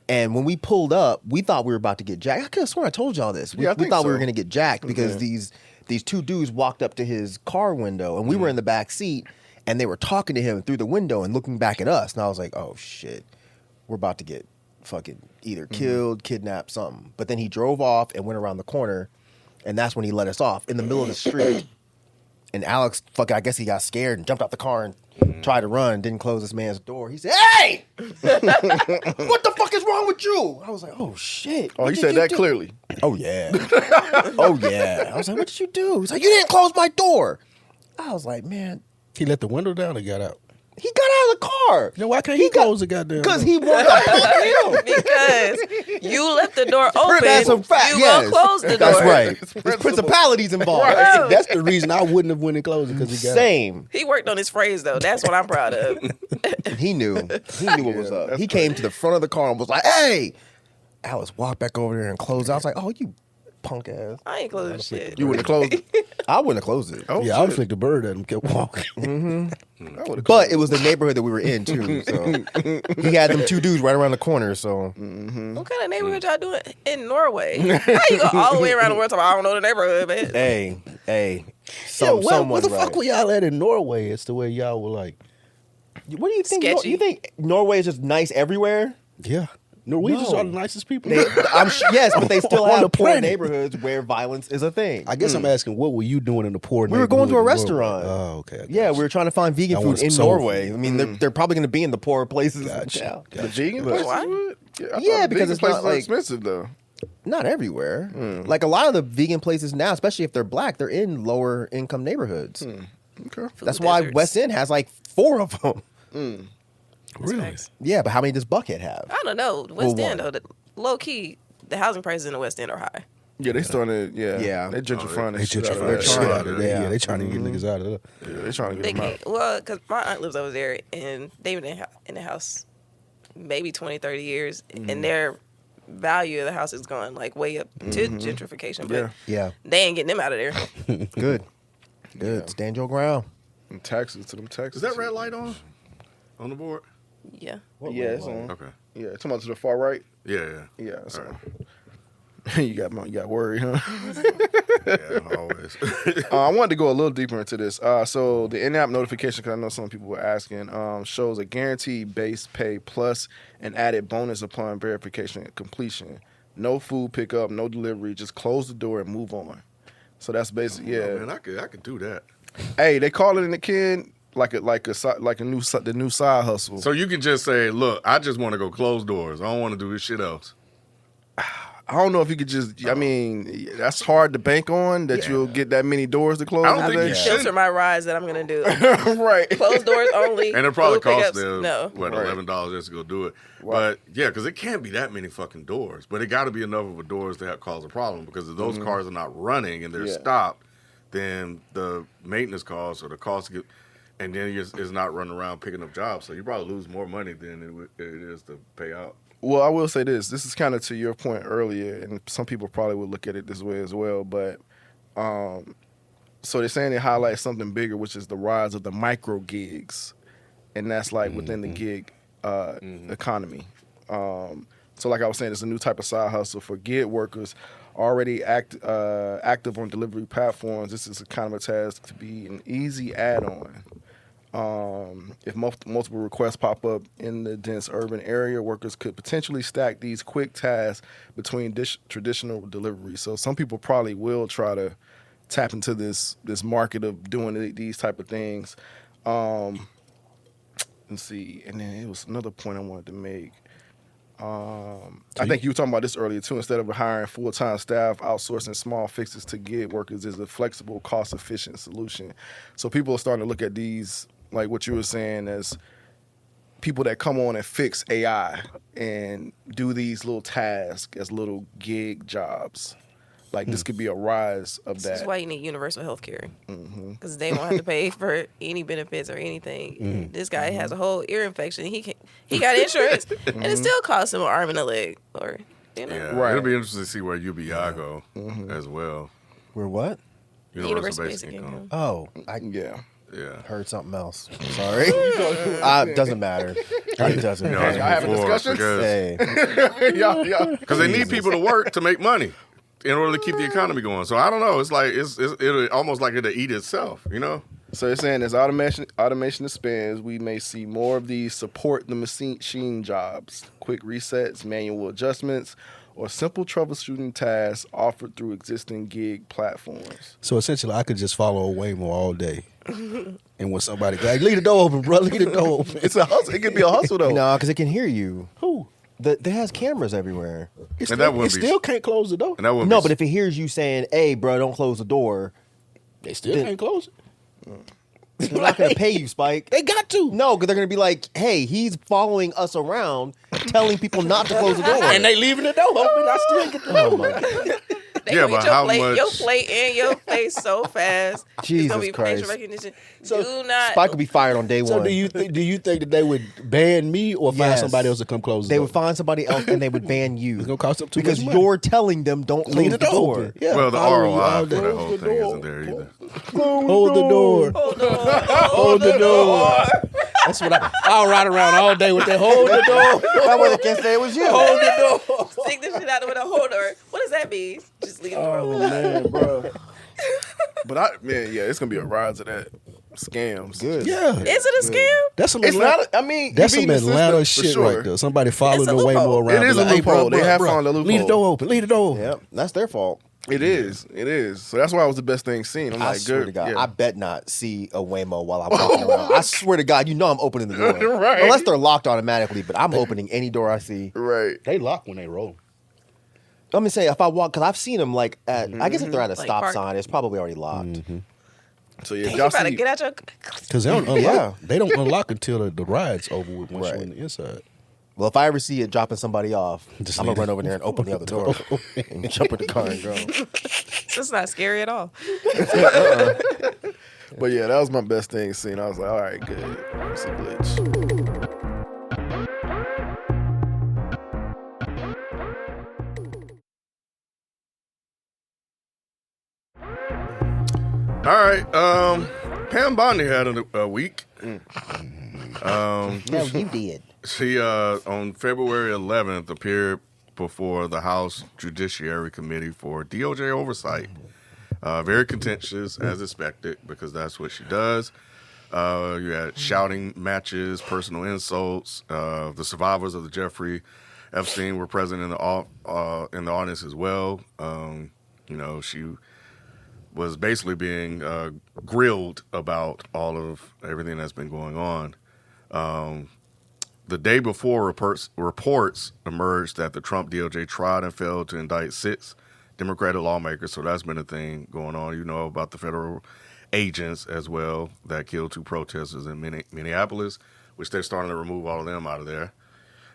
S5: And when we pulled up, we thought we were about to get jacked. I could have sworn I told y'all this. We,
S7: Yeah, I
S5: we
S7: think
S5: thought we
S7: so.
S5: were going to get jacked because these two dudes walked up to his car window, and we were in the back seat, and they were talking to him through the window and looking back at us. And I was like, oh shit, we're about to get fucking either killed, kidnapped, something. But then he drove off and went around the corner, and that's when he let us off in the middle of the street. And Alex, I guess he got scared and jumped out the car and tried to run, didn't close this man's door. He said, hey! What the fuck is wrong with you? I was like, oh shit.
S7: Oh,
S5: What
S7: he
S5: did
S7: said
S5: you
S7: that
S5: do?
S7: clearly.
S5: Oh yeah. Oh yeah. I was like, what did you do? He's like, you didn't close my door. I was like, man,
S6: He let the window down and got out.
S5: he got out of the car.
S6: Then why can't he close the goddamn
S5: Because
S6: door?
S5: he wanted to punk him.
S4: Because you left the door open.
S5: That's a fact.
S4: You
S5: Yes.
S4: gonna close the door.
S5: That's right. There's principalities involved.
S4: Right.
S6: That's the reason I wouldn't have went and closed it because he got out.
S5: Same.
S4: He worked on his phrase though. That's what I'm proud of.
S5: He knew. He knew what was up. He came to the front of the car and was like, hey. Alice walked back over there and closed. I was like, oh, you punk ass.
S4: I ain't closing shit.
S7: You wouldn't have closed it.
S5: I wouldn't have closed it.
S7: Oh,
S6: Yeah, I would have flicked the bird at him, kept walking.
S5: But it was the neighborhood that we were in too. So he had them two dudes right around the corner. So
S4: What kind of neighborhood y'all doing in Norway? How you go all the way around the world talking about, I don't know the neighborhood, man?
S5: hey,
S6: Where
S5: someone's
S6: the fuck
S5: right.
S6: were y'all at in Norway as to where y'all were like,
S5: What do you think?
S4: Sketchy.
S5: You think Norway is just nice everywhere?
S6: yeah, Norwegians
S5: No.
S6: are the nicest people?
S5: Yes, but they still
S6: On the
S5: have poor
S6: planet.
S5: neighborhoods where violence is a thing.
S6: I guess I'm asking, what were you doing in the poor
S5: We were going to a
S6: neighborhood in Norway?
S5: restaurant.
S6: Oh, okay. I
S5: Yeah,
S6: got
S5: we
S6: you.
S5: were trying to find vegan
S6: I
S5: food
S6: want some
S5: in
S6: soul
S5: Norway.
S6: food.
S5: I mean, they're probably going to be in the poorer places.
S6: Gotcha.
S7: The vegan
S4: Why?
S7: places would? Yeah, I thought
S5: Yeah,
S7: the
S5: because
S7: vegan
S5: it's not
S7: places are
S5: like-
S7: expensive though.
S5: Not everywhere. Like a lot of the vegan places now, especially if they're black, they're in lower income neighborhoods.
S7: Okay.
S5: That's why
S4: deserts.
S5: West End has like 4 of them.
S6: Really?
S5: Yeah, but how many does Buckhead have?
S4: I don't know. West
S5: Well,
S4: End though, low key, the housing prices in the West End are high.
S7: Yeah, they starting to.
S5: Yeah.
S7: They gentrifying.
S6: They
S7: that shit out of
S6: gentrifying
S7: that
S6: the
S7: shit.
S6: shit out of that.
S5: Yeah.
S6: Yeah, they trying to get niggas out of there.
S7: Yeah, they trying to
S4: They
S7: get them out.
S4: can't, well, because my aunt lives over there, and they've been in the house maybe 20, 30 years, and their value of the house is going like way up to gentrification. But
S7: Yeah.
S5: Yeah,
S4: they ain't getting them out of there.
S5: good. Good. Stand your ground.
S7: And taxes to them taxes.
S3: Is that red light on the board?
S4: Yeah.
S7: Yeah, it's on.
S3: Okay.
S7: Yeah, talking about to the far right.
S3: Yeah.
S7: Yeah, it's
S3: All
S7: on. you got worried, huh?
S3: Yeah, always.
S7: I wanted to go a little deeper into this. So the in-app notification, because I know some people were asking, shows a guaranteed base pay plus an added bonus upon verification and completion. No food pickup, no delivery. Just close the door and move on. So that's basically
S3: Oh, man, I could do that.
S7: Hey, they call it in the kid like a new side hustle.
S3: So you can just say, look, I just want to go close doors. I don't want to do this shit else.
S7: I don't know if you could just. I mean, that's hard to bank on that you'll get that many doors to close.
S3: I don't
S7: in a
S3: think
S7: day.
S3: you should.
S4: Those are my rides that I'm going to do.
S7: Right.
S4: Closed doors only.
S3: And it probably
S4: food pickups,
S3: costs them,
S4: no.
S3: what,
S7: Right.
S3: $11 just to go do it. But, yeah, because it can't be that many fucking doors. But it got to be enough of a doors to cause a problem. Because if those cars are not running and they're stopped, then the maintenance costs or the cost get, and then it's not running around picking up jobs. So you probably lose more money than it is to pay out.
S7: Well, I will say this. This is kind of to your point earlier, and some people probably would look at it this way as well. But so they're saying it highlights something bigger, which is the rise of the micro gigs, and that's like within the gig economy. So like I was saying, it's a new type of side hustle for gig workers already active on delivery platforms. This is a kind of a task to be an easy add-on. If multiple requests pop up in the dense urban area, workers could potentially stack these quick tasks between traditional deliveries. So some people probably will try to tap into this market of doing these type of things. Let's see. And then it was another point I wanted to make. I think you were talking about this earlier too. Instead of hiring full-time staff, outsourcing small fixes to gig workers is a flexible, cost-efficient solution. So people are starting to look at these, like what you were saying, as people that come on and fix AI and do these little tasks as little gig jobs. like this could be a rise of
S4: This
S7: that.
S4: is why you need universal health care. Because they won't have to pay for any benefits or anything. This guy has a whole ear infection. He got insurance, and it still costs him an arm and a leg. Or, you know.
S3: Yeah,
S7: Right.
S3: it'll be interesting to see where UBI go as well.
S5: We're what?
S4: Universal basic income.
S5: Oh, I
S7: Yeah.
S3: Yeah.
S5: heard something else. Sorry. Doesn't matter. It doesn't
S3: You know,
S5: matter.
S7: Y'all having discussions?
S5: Hey,
S3: Because they need people to work to make money in order to keep the economy going. So I don't know. It's like it'll almost like it'll eat itself. You know.
S7: So it's saying as automation expands, we may see more of these support the machine jobs, quick resets, manual adjustments, or simple troubleshooting tasks offered through existing gig platforms.
S6: So essentially, I could just follow Waymo all day. And when somebody like, leave the door open, bro, leave the door open.
S7: It's a hustle. It could be a hustle though.
S5: no, because it can hear you.
S6: Who?
S5: There has cameras everywhere.
S6: It
S3: And that
S6: still,
S3: wouldn't
S6: it
S3: be-
S6: still can't close the door.
S3: And that wouldn't
S5: No,
S3: be,
S5: but if it hears you saying, "Hey, bro, don't close the door,"
S6: They still
S5: Then-
S6: can't close it.
S5: they're not going to pay you, Spike.
S6: They got to.
S5: No, because they're going to be like, "Hey, he's following us around, telling people not to close the door."
S6: And they leaving the door open. I still get the
S5: oh
S6: door.
S5: my God.
S4: They
S3: Yeah,
S4: gonna
S3: but
S4: eat your
S3: how
S4: plate,
S3: much-
S4: your plate and your face so fast. It's
S5: Jesus
S4: gonna be
S5: Christ.
S4: facial recognition.
S6: So
S4: do not.
S5: Spike will be fired on day
S6: So
S5: one.
S6: do you think that they would ban me or find
S5: Yes.
S6: somebody else to come close the
S5: They
S6: door?
S5: would find somebody else and they would ban you.
S6: It's gonna cost them too
S5: because
S6: much money.
S5: you're telling them don't close
S6: Leave
S5: the
S6: the door
S5: door.
S6: open. Yeah,
S3: well, the
S6: following you
S3: ROI
S6: all
S3: for
S6: day.
S3: that whole thing isn't there either.
S6: Hold the door. Hold the door. That's what I'll ride around all day with that. Hold the door.
S5: That way they can't say it was you.
S6: Hold the door.
S4: Stick this shit out the window. Hold her. What does that mean? Just leave the door
S6: Oh
S4: open.
S6: man, bro.
S7: But it's gonna be a rise of that scams.
S5: Good.
S6: Yeah,
S4: Is it a scam?
S6: that's some
S7: It's
S6: Atlanta.
S7: not. I mean,
S6: That's
S7: you
S6: some
S7: beat the
S6: Atlanta
S7: system for
S6: shit
S7: sure.
S6: right there. Somebody following
S4: It's a
S6: the Waymo
S4: loophole.
S6: around.
S7: It is
S6: be
S7: a
S6: like, hey, bro,
S7: loophole. They
S6: bro,
S7: have
S6: bro,
S7: found a
S6: Leave the
S7: loophole.
S6: door open. Leave the door open.
S5: Yep, that's their fault.
S7: It is. It is. So that's why it was the best thing seen. I'm
S5: I
S7: like,
S5: swear
S7: good.
S5: to God,
S7: yeah.
S5: I bet not see a Waymo while I'm walking around. I swear to God, I'm opening the door.
S7: Right.
S5: Unless they're locked automatically, but I'm opening any door I see.
S7: Right.
S6: They lock when they roll.
S5: Let me say, if I walk, because I've seen them like at, I guess if they're at a
S4: Like
S5: stop
S4: park.
S5: sign, it's probably already locked.
S6: Mm-hmm.
S7: So yeah, if
S4: You
S7: y'all
S4: better
S7: see,
S4: get out your.
S6: Because they don't unlock.
S5: Yeah.
S6: They don't unlock until the ride's over with once
S5: Right.
S6: you're in the inside.
S5: Well, if I ever see it dropping somebody off,
S6: Just
S5: I'm
S6: leave
S5: gonna run
S6: it.
S5: over there and open the other door and jump in the car and go.
S4: It's not scary at all.
S7: but yeah, that was my best thing seen. I was like, all right, good. It's a glitch.
S3: All right. Pam Bondi had a week.
S5: No, you did.
S3: She on February 11th appeared before the House Judiciary Committee for DOJ oversight. Very contentious, as expected, because that's what she does. You had shouting matches, personal insults. The survivors of the Jeffrey Epstein were present in the audience as well. She was basically being grilled about all of everything that's been going on. The day before, reports emerged that the Trump DOJ tried and failed to indict 6 Democratic lawmakers. So that's been a thing going on. You know about the federal agents as well that killed 2 protesters in Minneapolis, which they're starting to remove all of them out of there.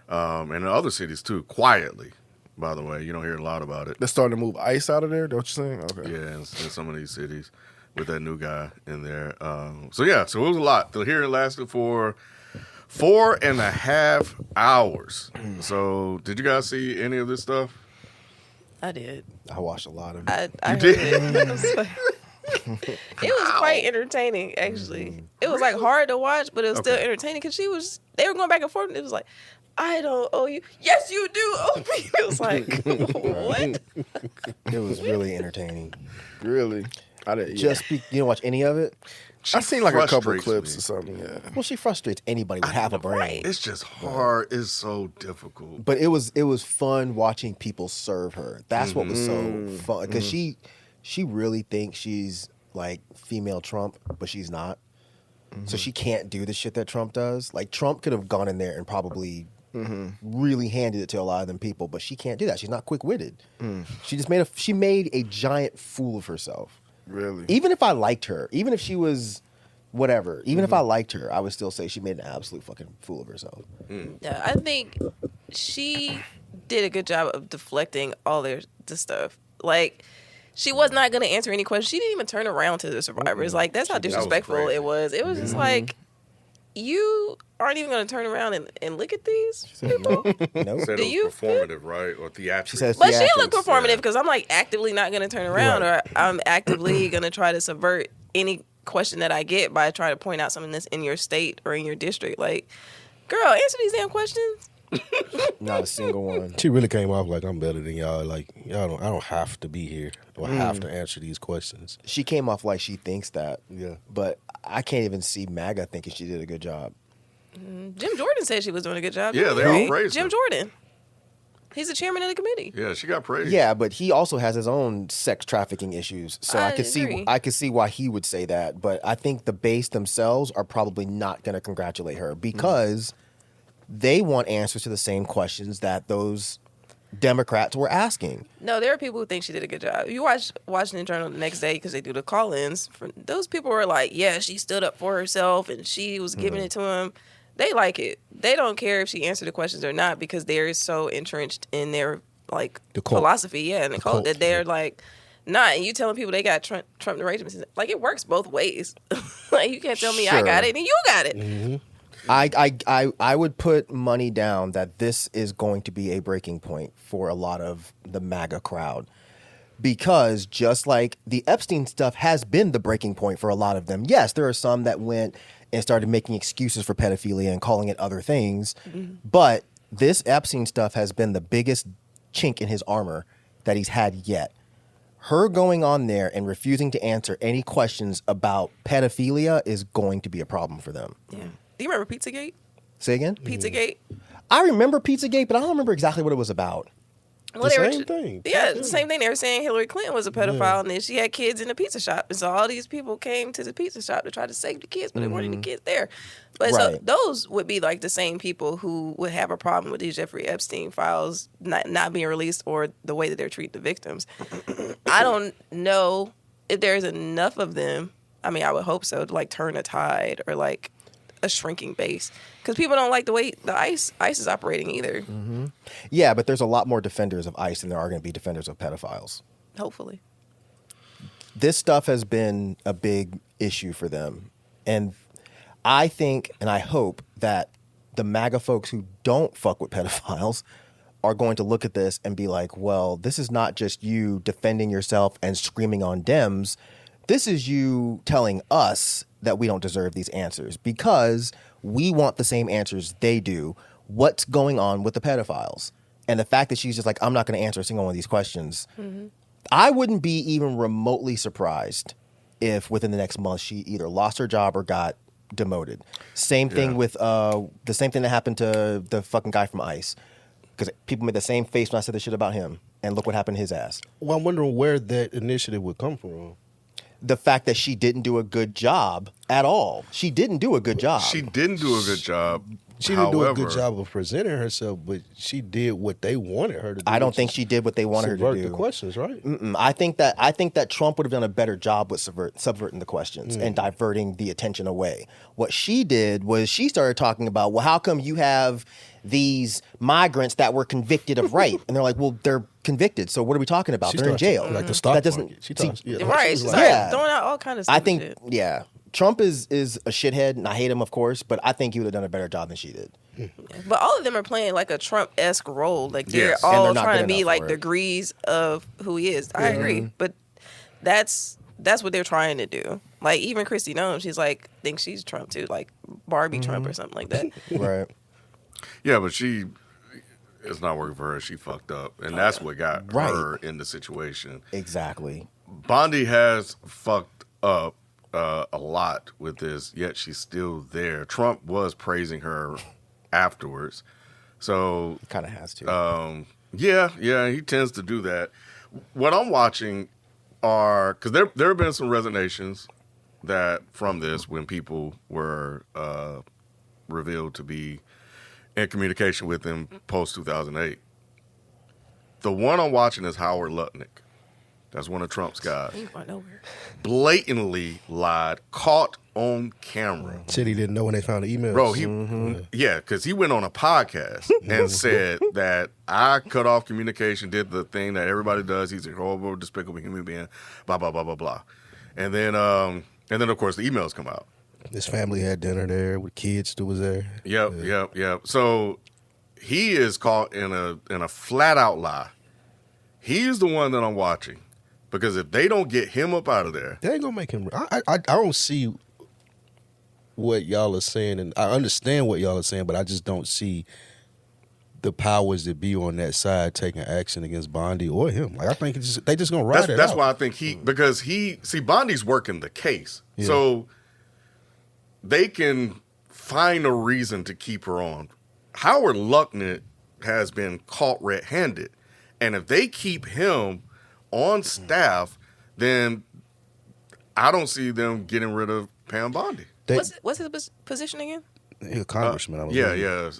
S3: And in other cities, too, quietly, by the way. You don't hear a lot about it.
S7: They're starting to move ICE out of there. Don't you saying? Okay.
S3: Yeah, in some of these cities with that new guy in there. So it was a lot. The hearing lasted for 4.5 hours. So did you guys see any of this stuff?
S4: I did.
S5: I watched a lot of it.
S4: I
S3: You did?
S4: It was quite entertaining, actually. It was like hard to watch, but it was still
S3: Okay.
S4: entertaining because they were going back and forth, and it was like, I don't owe you. Yes, you do owe me. It was like, what?
S5: It was really entertaining.
S7: Really? I didn't.
S5: You don't watch any of it?
S7: I seen like a couple
S3: frustrates
S7: clips
S3: me.
S7: or something. Yeah.
S5: Well, she frustrates anybody with half a brain.
S3: It's just hard. It's so difficult.
S5: But it was fun watching people serve her. That's what was so fun because she really thinks she's like female Trump, but she's not. So she can't do the shit that Trump does. Like Trump could have gone in there and probably really handed it to a lot of them people, but she can't do that. She's not quick witted. She just made a giant fool of herself.
S7: Really?
S5: Even if I liked her, even if she was whatever, even if I liked her, I would still say she made an absolute fucking fool of herself.
S4: Yeah, I think she did a good job of deflecting all the stuff. Like, she was not going to answer any questions. She didn't even turn around to the survivors. Like, that's how disrespectful
S3: crazy.
S4: it was. It was just like, you aren't even going to turn around and look at these people?
S5: No.
S3: Said
S4: Do
S3: it
S4: you
S3: was performative, right? Or theatrical.
S5: She says
S4: But she looked
S5: theatrics.
S4: performative because I'm like actively not going to turn around or I'm actively going to try to subvert any question that I get by trying to point out something that's in your state or in your district. Like, girl, answer these damn questions.
S5: Not a single one.
S6: She really came off like I'm better than y'all. Like I don't have to be here or have to answer these questions.
S5: She came off like she thinks that.
S6: Yeah.
S5: But I can't even see MAGA thinking she did a good job.
S4: Jim Jordan said she was doing a good job.
S3: Yeah, they all praised
S4: Jim
S3: her.
S4: Jordan. He's the chairman of the committee.
S3: Yeah, she got praised.
S5: Yeah, but he also has his own sex trafficking issues. So I could see why he would say that. But I think the base themselves are probably not going to congratulate her because they want answers to the same questions that those Democrats were asking.
S4: No, there are people who think she did a good job. You watch Washington Journal the next day because they do the call-ins. Those people were like, yeah, she stood up for herself and she was giving it to him. They like it. They don't care if she answered the questions or not because they're so entrenched in their like
S6: The cult.
S4: philosophy, and the cult
S6: cult,
S4: that they're like, nah. And you telling people they got Trump arrangements, like it works both ways. Like you can't tell me I got it and you got it.
S5: I would put money down that this is going to be a breaking point for a lot of the MAGA crowd. Because just like the Epstein stuff has been the breaking point for a lot of them. Yes, there are some that went and started making excuses for pedophilia and calling it other things. But this Epstein stuff has been the biggest chink in his armor that he's had yet. Her going on there and refusing to answer any questions about pedophilia is going to be a problem for them.
S4: Yeah. Do you remember Pizzagate?
S5: Say again?
S4: Pizzagate.
S5: I remember Pizzagate, but I don't remember exactly what it was about.
S4: Well,
S6: The
S4: they were
S6: same thing.
S4: Yeah, the same thing. They were saying Hillary Clinton was a pedophile, and then she had kids in the pizza shop, and so all these people came to the pizza shop to try to save the kids, but there weren't any kids there. But so
S5: Right.
S4: those would be like the same people who would have a problem with these Jeffrey Epstein files not being released or the way that they're treating the victims. I don't know if there's enough of them. I mean, I would hope so to like turn a tide or like a shrinking base because people don't like the way the ICE is operating either.
S5: Yeah, but there's a lot more defenders of ICE than there are going to be defenders of pedophiles.
S4: Hopefully.
S5: This stuff has been a big issue for them. And I think and I hope that the MAGA folks who don't fuck with pedophiles are going to look at this and be like, well, this is not just you defending yourself and screaming on Dems. This is you telling us that we don't deserve these answers because we want the same answers they do. What's going on with the pedophiles? And the fact that she's just like, I'm not going to answer a single one of these questions. I wouldn't be even remotely surprised if within the next month she either lost her job or got demoted. Same thing with the same thing that happened to the fucking guy from ICE. Because people made the same face when I said this shit about him. And look what happened to his ass.
S6: Well, I'm wondering where that initiative would come from.
S5: The fact that she didn't do a good job at all. She didn't do a good job.
S3: She didn't do a good job.
S6: She didn't do a good
S3: However,
S6: job of presenting herself, but she did what they wanted her to do.
S5: I don't
S6: which
S5: think
S6: is
S5: she did what they wanted her to
S6: subvert
S5: do.
S6: the questions, right?
S5: I think that Trump would have done a better job with subverting the questions and diverting the attention away. What she did was she started talking about, well, how come you have these migrants that were convicted of rape? And they're like, well, they're convicted. So what are we talking about?
S6: She
S5: They're in
S6: started
S5: jail.
S6: like the stock
S5: That doesn't.
S6: market. She
S5: see,
S6: talks, yeah,
S4: Right.
S6: she
S4: She's
S6: was
S4: like
S5: Yeah.
S4: throwing out all kinds of
S5: I
S4: stupid
S5: think,
S4: shit.
S5: yeah, Trump is a shithead, and I hate him, of course. But I think he would have done a better job than she did.
S4: But all of them are playing like a Trump-esque role. Like they're
S3: Yes.
S5: And
S4: all
S5: they're not
S4: trying to
S5: good
S4: be
S5: enough
S4: like
S5: for it.
S4: degrees of who he is. I agree, but that's what they're trying to do. Like even Christy Nome, she's like thinks she's Trump too, like Barbie Trump or something like that.
S5: Right.
S3: Yeah, but it's not working for her. She fucked up, and that's what got
S5: Right.
S3: her in the situation.
S5: Exactly.
S3: Bondi has fucked up a lot with this, yet she's still there. Trump was praising her afterwards, so
S5: Kind of has to.
S3: yeah, he tends to do that. What I'm watching are because there have been some resignations that from this when people were revealed to be in communication with him post 2008. The one I'm watching is Howard Lutnick. That's one of Trump's guys.
S4: He ain't going nowhere.
S3: Blatantly lied, caught on camera.
S6: Said he didn't know when they found the emails.
S3: Bro, because he went on a podcast and said that I cut off communication, did the thing that everybody does. He's a horrible, despicable human being, blah, blah, blah, blah, blah. And then of course, the emails come out.
S6: His family had dinner there with kids that was there.
S3: Yep. So he is caught in a flat out lie. He's the one that I'm watching. Because if they don't get him up out of there,
S6: they ain't gonna make him. I don't see what y'all are saying, and I understand what y'all are saying, but I just don't see the powers that be on that side taking action against Bondi or him. Like I think they just gonna ride it.
S3: That's
S6: out.
S3: why I think because Bondi's working the case, so they can find a reason to keep her on. Howard Lucknett has been caught red-handed, and if they keep him on staff, then I don't see them getting rid of Pam Bondi.
S4: What's his position again?
S6: He's a congressman.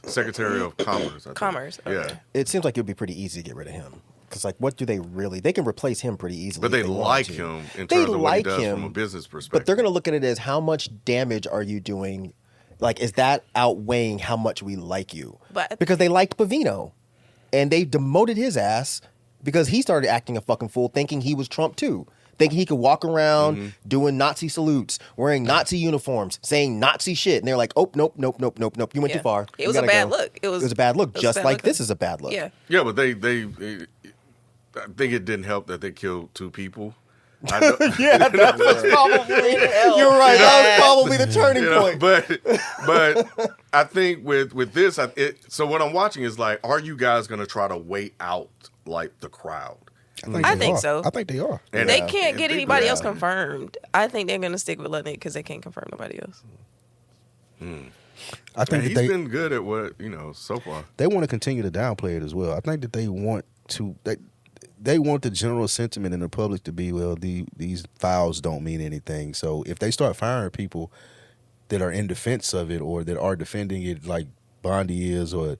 S3: Secretary of Commerce.
S4: Commerce. Okay.
S3: Yeah.
S5: It seems like it would be pretty easy to get rid of him. Because, like, what do they really... They can replace him pretty easily.
S3: But they like him in terms of what he does from a business perspective.
S5: But they're going to look at it as how much damage are you doing? Like, is that outweighing how much we like you? Because they liked Pavino. And they demoted his ass because he started acting a fucking fool, thinking he was Trump too. Thinking he could walk around doing Nazi salutes, wearing Nazi uniforms, saying Nazi shit. And they're like, oh, nope. You went too far.
S4: It was a bad look. It was
S5: a bad look, just like this is a bad look.
S4: Yeah.
S3: Yeah, but they I think it didn't help that they killed 2 people. I know,
S5: yeah, that was probably you're right. That was probably the turning point.
S3: But I think with this, so what I'm watching is like, are you guys going to try to wait out like the crowd?
S4: I think so.
S6: I think they are.
S3: And
S4: they can't get anybody else confirmed. I think they're going to stick with Lucknett because they can't confirm nobody else.
S6: I think
S3: he's been good at what so far.
S6: They want to continue to downplay it as well. I think that they want to. They want the general sentiment in the public to be, well, these files don't mean anything. So if they start firing people that are in defense of it or that are defending it like Bondi is, or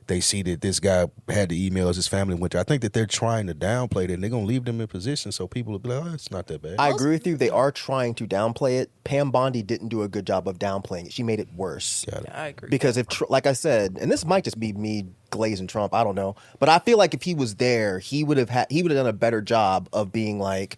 S6: they see that this guy had the emails, his family went to, I think that they're trying to downplay it and they're going to leave them in position so people will be like, oh, it's not that bad.
S5: I agree with you. They are trying to downplay it. Pam Bondi didn't do a good job of downplaying it. She made it worse.
S4: Yeah, I agree.
S5: Because like I said, and this might just be me glazing Trump, I don't know, but I feel like if he was there, he would have done a better job of being like,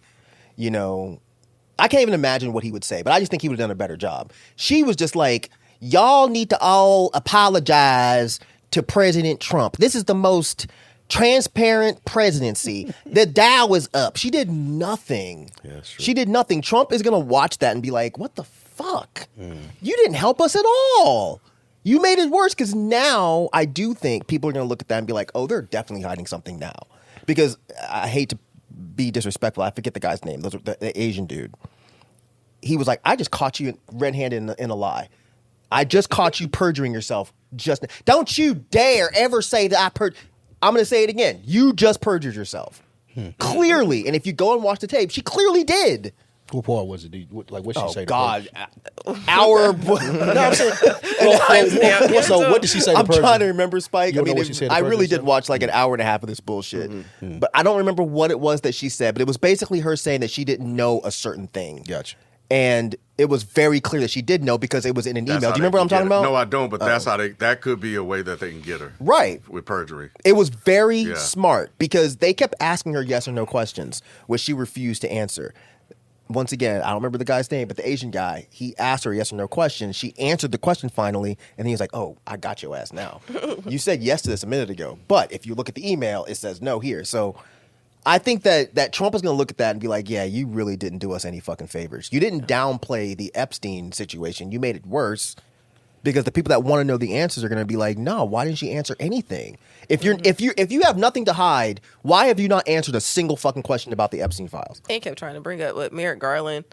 S5: I can't even imagine what he would say, but I just think he would have done a better job. She was just like, y'all need to all apologize to President Trump. This is the most transparent presidency. The dial is up. She did nothing.
S6: Yeah, sure.
S5: She did nothing. Trump is going to watch that and be like, what the fuck? You didn't help us at all. You made it worse, because now I do think people are going to look at that and be like, oh, they're definitely hiding something now. Because I hate to be disrespectful. I forget the guy's name. The Asian dude. He was like, I just caught you red-handed in a lie. I just caught you perjuring yourself. Don't you dare ever say that I'm going to say it again. You just perjured yourself. Clearly. And if you go and watch the tape, she clearly did.
S6: What part was it? Like, what she say?
S5: God. Hour. No, I'm saying.
S6: So what did she say?
S5: I'm trying to remember, Spike.
S6: I mean,
S5: I really did watch like an hour and a half of this bullshit. But I don't remember what it was that she said. But it was basically her saying that she didn't know a certain thing.
S6: Gotcha.
S5: And it was very clear that she did know because it was in an email. Do you remember what I'm talking about?
S3: No, I don't, but that's how that could be a way that they can get her.
S5: Right.
S3: With perjury.
S5: It was very smart because they kept asking her yes or no questions, which she refused to answer. Once again, I don't remember the guy's name, but the Asian guy, he asked her a yes or no question. She answered the question finally, and then he was like, oh, I got your ass now. You said yes to this a minute ago, but if you look at the email, it says no here. So I think that Trump is going to look at that and be like, yeah, you really didn't do us any fucking favors. You didn't downplay the Epstein situation. You made it worse because the people that want to know the answers are going to be like, no, why didn't you answer anything? If you have nothing to hide, why have you not answered a single fucking question about the Epstein files?
S4: And kept trying to bring up what Merrick Garland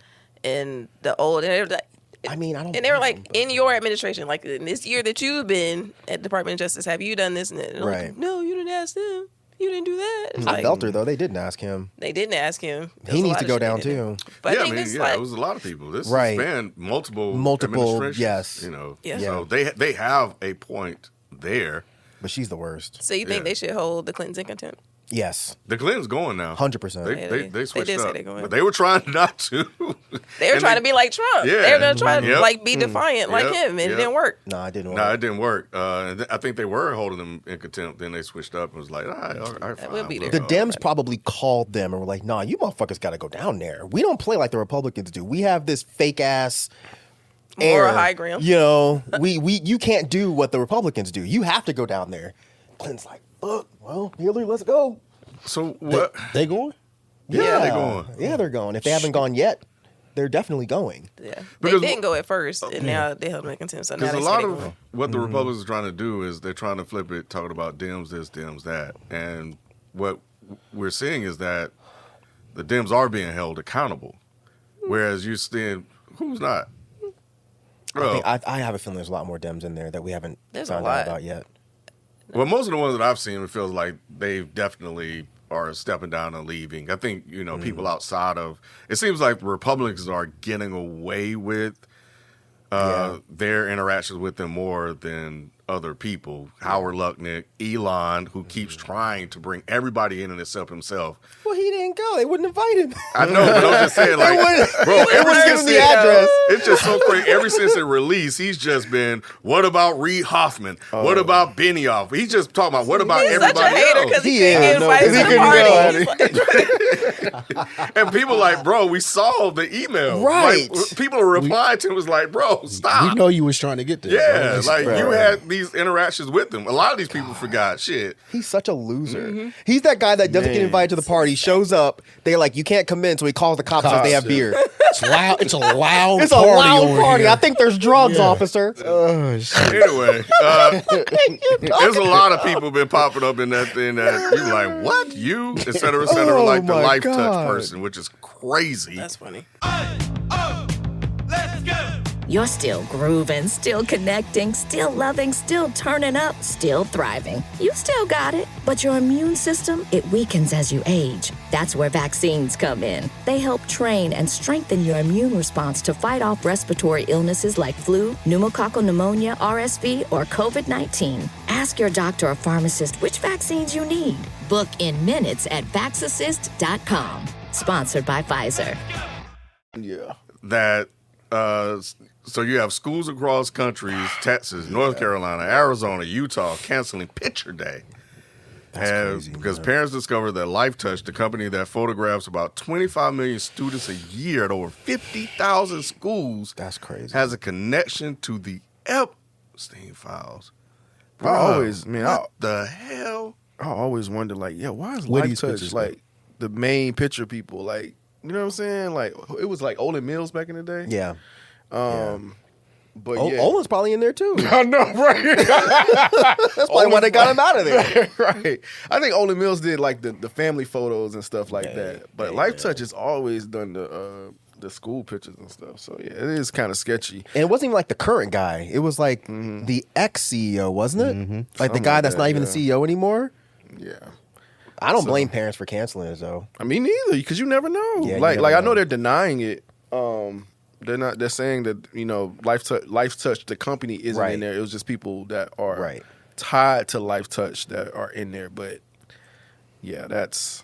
S4: and the old. And they were like,
S5: I mean, I don't.
S4: And they were like, in your administration, like in this year that you've been at Department of Justice, have you done this and that? And
S5: right.
S4: Like, no, you didn't ask them. You didn't do that. It's
S5: I
S4: like,
S5: felt her though. They didn't ask him.
S4: They didn't ask him.
S5: He needs to go down too.
S4: But
S3: yeah, it was a lot of people. This
S5: right.
S3: spanned multiple administrations.
S5: Yes.
S4: Yeah.
S3: So they have a point there.
S5: But she's the worst.
S4: So you think they should hold the Clintons in contempt?
S5: Yes.
S3: The Clinton's going now.
S5: 100%.
S3: They switched
S4: did say
S3: up,
S4: they're going.
S3: but they were trying not to.
S4: They were trying to be like Trump.
S3: Yeah.
S4: They were going to try to
S3: Yep.
S4: like be defiant like
S3: Yep.
S4: him, and it
S3: Yep.
S4: didn't work.
S5: No, it didn't work.
S3: No, it didn't work. I think they were holding them in contempt. Then they switched up and was like, all right, fine.
S4: We'll be there.
S5: The Dems probably called them and were like, nah, you motherfuckers got to go down there. We don't play like the Republicans do. We have this fake ass air.
S4: Moral high ground.
S5: You know, you can't do what the Republicans do. You have to go down there. Clinton's like, fuck, well, Hillary, let's go.
S3: So what?
S6: They going?
S3: Yeah, they're going.
S5: Yeah, they're going. If they haven't gone yet, they're definitely going.
S4: Yeah,
S3: Because-
S4: they didn't go at first, and now they held them in contempt. So now
S3: Because
S4: they
S3: a
S4: say
S3: lot
S4: they
S3: of
S4: going.
S3: what the Republicans are trying to do is they're trying to flip it, talking about Dems this, Dems that. And what we're seeing is that the Dems are being held accountable. Whereas you're seeing, who's not? Bro,
S5: I have a feeling there's a lot more Dems in there that we haven't
S4: There's a
S5: found
S4: lot.
S5: out about yet.
S3: well, most of the ones that I've seen, it feels like they definitely are stepping down and leaving. I think, people outside of, it seems like Republicans are getting away with their interactions with them more than other people. Howard Lucknick, Elon, who keeps trying to bring everybody in and except himself.
S5: Well, he didn't go. They wouldn't invite him.
S3: I know, but I'm just saying, like, bro, ever
S5: wouldn't give
S3: since
S5: him the address.
S3: it's just so crazy. Ever since it released, he's just been, what about Reed Hoffman? What about Benioff? He's just talking about, what about
S4: He's such
S3: everybody
S4: a hater
S3: else?
S4: because he
S5: He
S4: can't
S5: is.
S4: get
S5: No,
S4: invited
S5: he
S4: to the
S5: couldn't
S4: party.
S5: go.
S3: And people like, bro, we saw the email.
S5: Right.
S3: Like, people are replying to him was like, bro, stop.
S6: We know you was trying to get there.
S3: Yeah,
S6: bro.
S3: like
S5: Right.
S3: you had these interactions with them. A lot of these people forgot shit.
S5: He's such a loser. He's that guy that doesn't get invited to the party, shows up, they're like, you can't come in, so he calls the cops as they have beer.
S6: It's loud. It's a loud.
S5: It's a
S6: party
S5: loud
S6: over
S5: party.
S6: here.
S5: I think there's drugs,
S6: Yeah.
S5: officer.
S6: Oh, shit.
S3: Anyway, there's a lot of people been popping up in that thing that you like, what? You? Et cetera,
S5: Oh,
S3: like the
S5: my
S3: Lifetouch
S5: God.
S3: person, which is crazy.
S4: That's funny.
S1: You're still grooving, still connecting, still loving, still turning up, still thriving. You still got it, but your immune system, it weakens as you age. That's where vaccines come in. They help train and strengthen your immune response to fight off respiratory illnesses like flu, pneumococcal pneumonia, RSV, or COVID-19. Ask your doctor or pharmacist which vaccines you need. Book in minutes at vaxassist.com. Sponsored by Pfizer.
S7: Yeah.
S3: That so you have schools across countries, Texas, North Carolina, Arizona, Utah, canceling picture day.
S5: That's crazy,
S3: because
S5: man.
S3: parents discovered that Lifetouch, the company that photographs about 25 million students a year at over 50,000 schools,
S5: That's crazy.
S3: has a connection to the Epstein files.
S7: I always,
S3: what the hell?
S7: I always wonder, like, yeah, why is
S6: Where these
S7: Lifetouch
S6: pictures
S7: like the main picture people? Like, you know what I'm saying? Like, it was like Olin Mills back in the day.
S5: Yeah.
S7: But yeah.
S5: Olin's probably in there too.
S7: I know, right?
S5: That's probably why they got him out of there.
S7: Right. I think Olin Mills did like the family photos and stuff like that. But Lifetouch has always done the school pictures and stuff. So yeah, it is kind of sketchy.
S5: And it wasn't even like the current guy. It was like the ex-CEO, wasn't it? Like the
S7: Something
S5: guy
S7: like
S5: that's
S7: that,
S5: not even
S7: yeah.
S5: the CEO anymore.
S7: Yeah.
S5: I don't blame parents for canceling it though.
S7: I mean, neither, because you never know.
S5: Yeah, you
S7: like
S5: never
S7: I know
S5: know.
S7: they're denying it. They're not. They're saying that Lifetouch, the company, isn't
S5: Right.
S7: in there. It was just people that are
S5: Right.
S7: tied to Lifetouch that are in there. But yeah, that's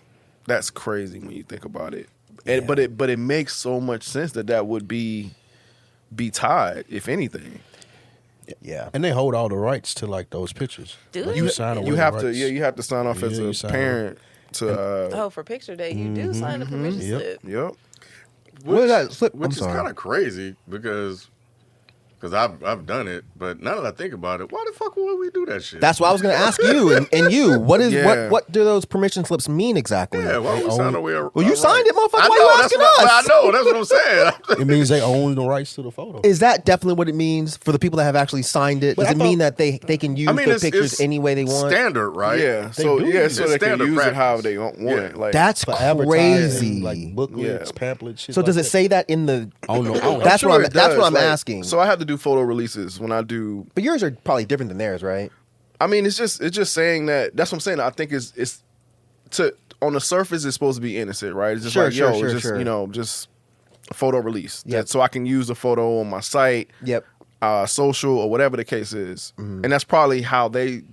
S7: crazy when you think about it. And
S5: Yeah.
S7: but it makes so much sense that would be tied, if anything.
S5: Yeah.
S6: And they hold all the rights to like those pictures.
S4: Do
S6: Like,
S4: they?
S6: sign away
S7: You
S6: the
S7: have to.
S6: rights.
S7: Yeah, you have to sign off as
S6: Yeah, you
S7: a
S6: sign
S7: parent to.
S4: Oh, for picture day, you do sign the permission
S6: Yep.
S4: slip.
S7: Yep.
S5: What is that slip? I'm
S3: Which is
S5: sorry.
S3: kind of crazy because I've done it, but now that I think about it, why the fuck would we do that shit?
S5: That's what I was going to ask you and you. What is
S7: Yeah.
S5: what do those permission slips mean exactly?
S3: yeah. Why would we sign away?
S5: Well, you signed it, motherfucker.
S3: I
S5: Why
S3: know.
S5: you
S3: That's
S5: asking
S3: what,
S5: us?
S3: I know. That's what I'm saying.
S6: It means they own the rights to the photo.
S5: Is that definitely what it means for the people that have actually signed it?
S6: But
S5: Does
S6: I
S5: it mean
S6: thought-
S5: that they can use
S3: I mean,
S5: the
S3: it's
S5: pictures any way they want?
S3: Standard, right?
S7: Yeah.
S6: They
S7: So
S6: do
S7: yeah,
S6: use
S7: so
S3: it.
S7: they can
S3: Standard
S7: use it however
S3: practice.
S7: they want.
S3: Yeah.
S7: Like
S5: That's
S6: For advertising,
S5: crazy.
S6: like booklets,
S7: Yeah.
S6: pamphlets. Shit
S5: So
S6: like
S5: does it
S6: that.
S5: say that in the?
S6: Oh no,
S5: That's what I'm.
S7: it
S5: That's
S7: does.
S5: what I'm
S7: Like,
S5: asking.
S7: So I have to do photo releases when I do.
S5: But yours are probably different than theirs, right?
S7: I mean, it's just saying that. That's what I'm saying. I think it's to on the surface it's supposed to be innocent, right? It's just
S5: Sure,
S7: like
S5: sure,
S7: yo,
S5: sure,
S7: just
S5: sure.
S7: just a photo release.
S5: Yep.
S7: So I can use the photo on my site,
S5: Yep.
S7: social or whatever the case is, and that's probably how they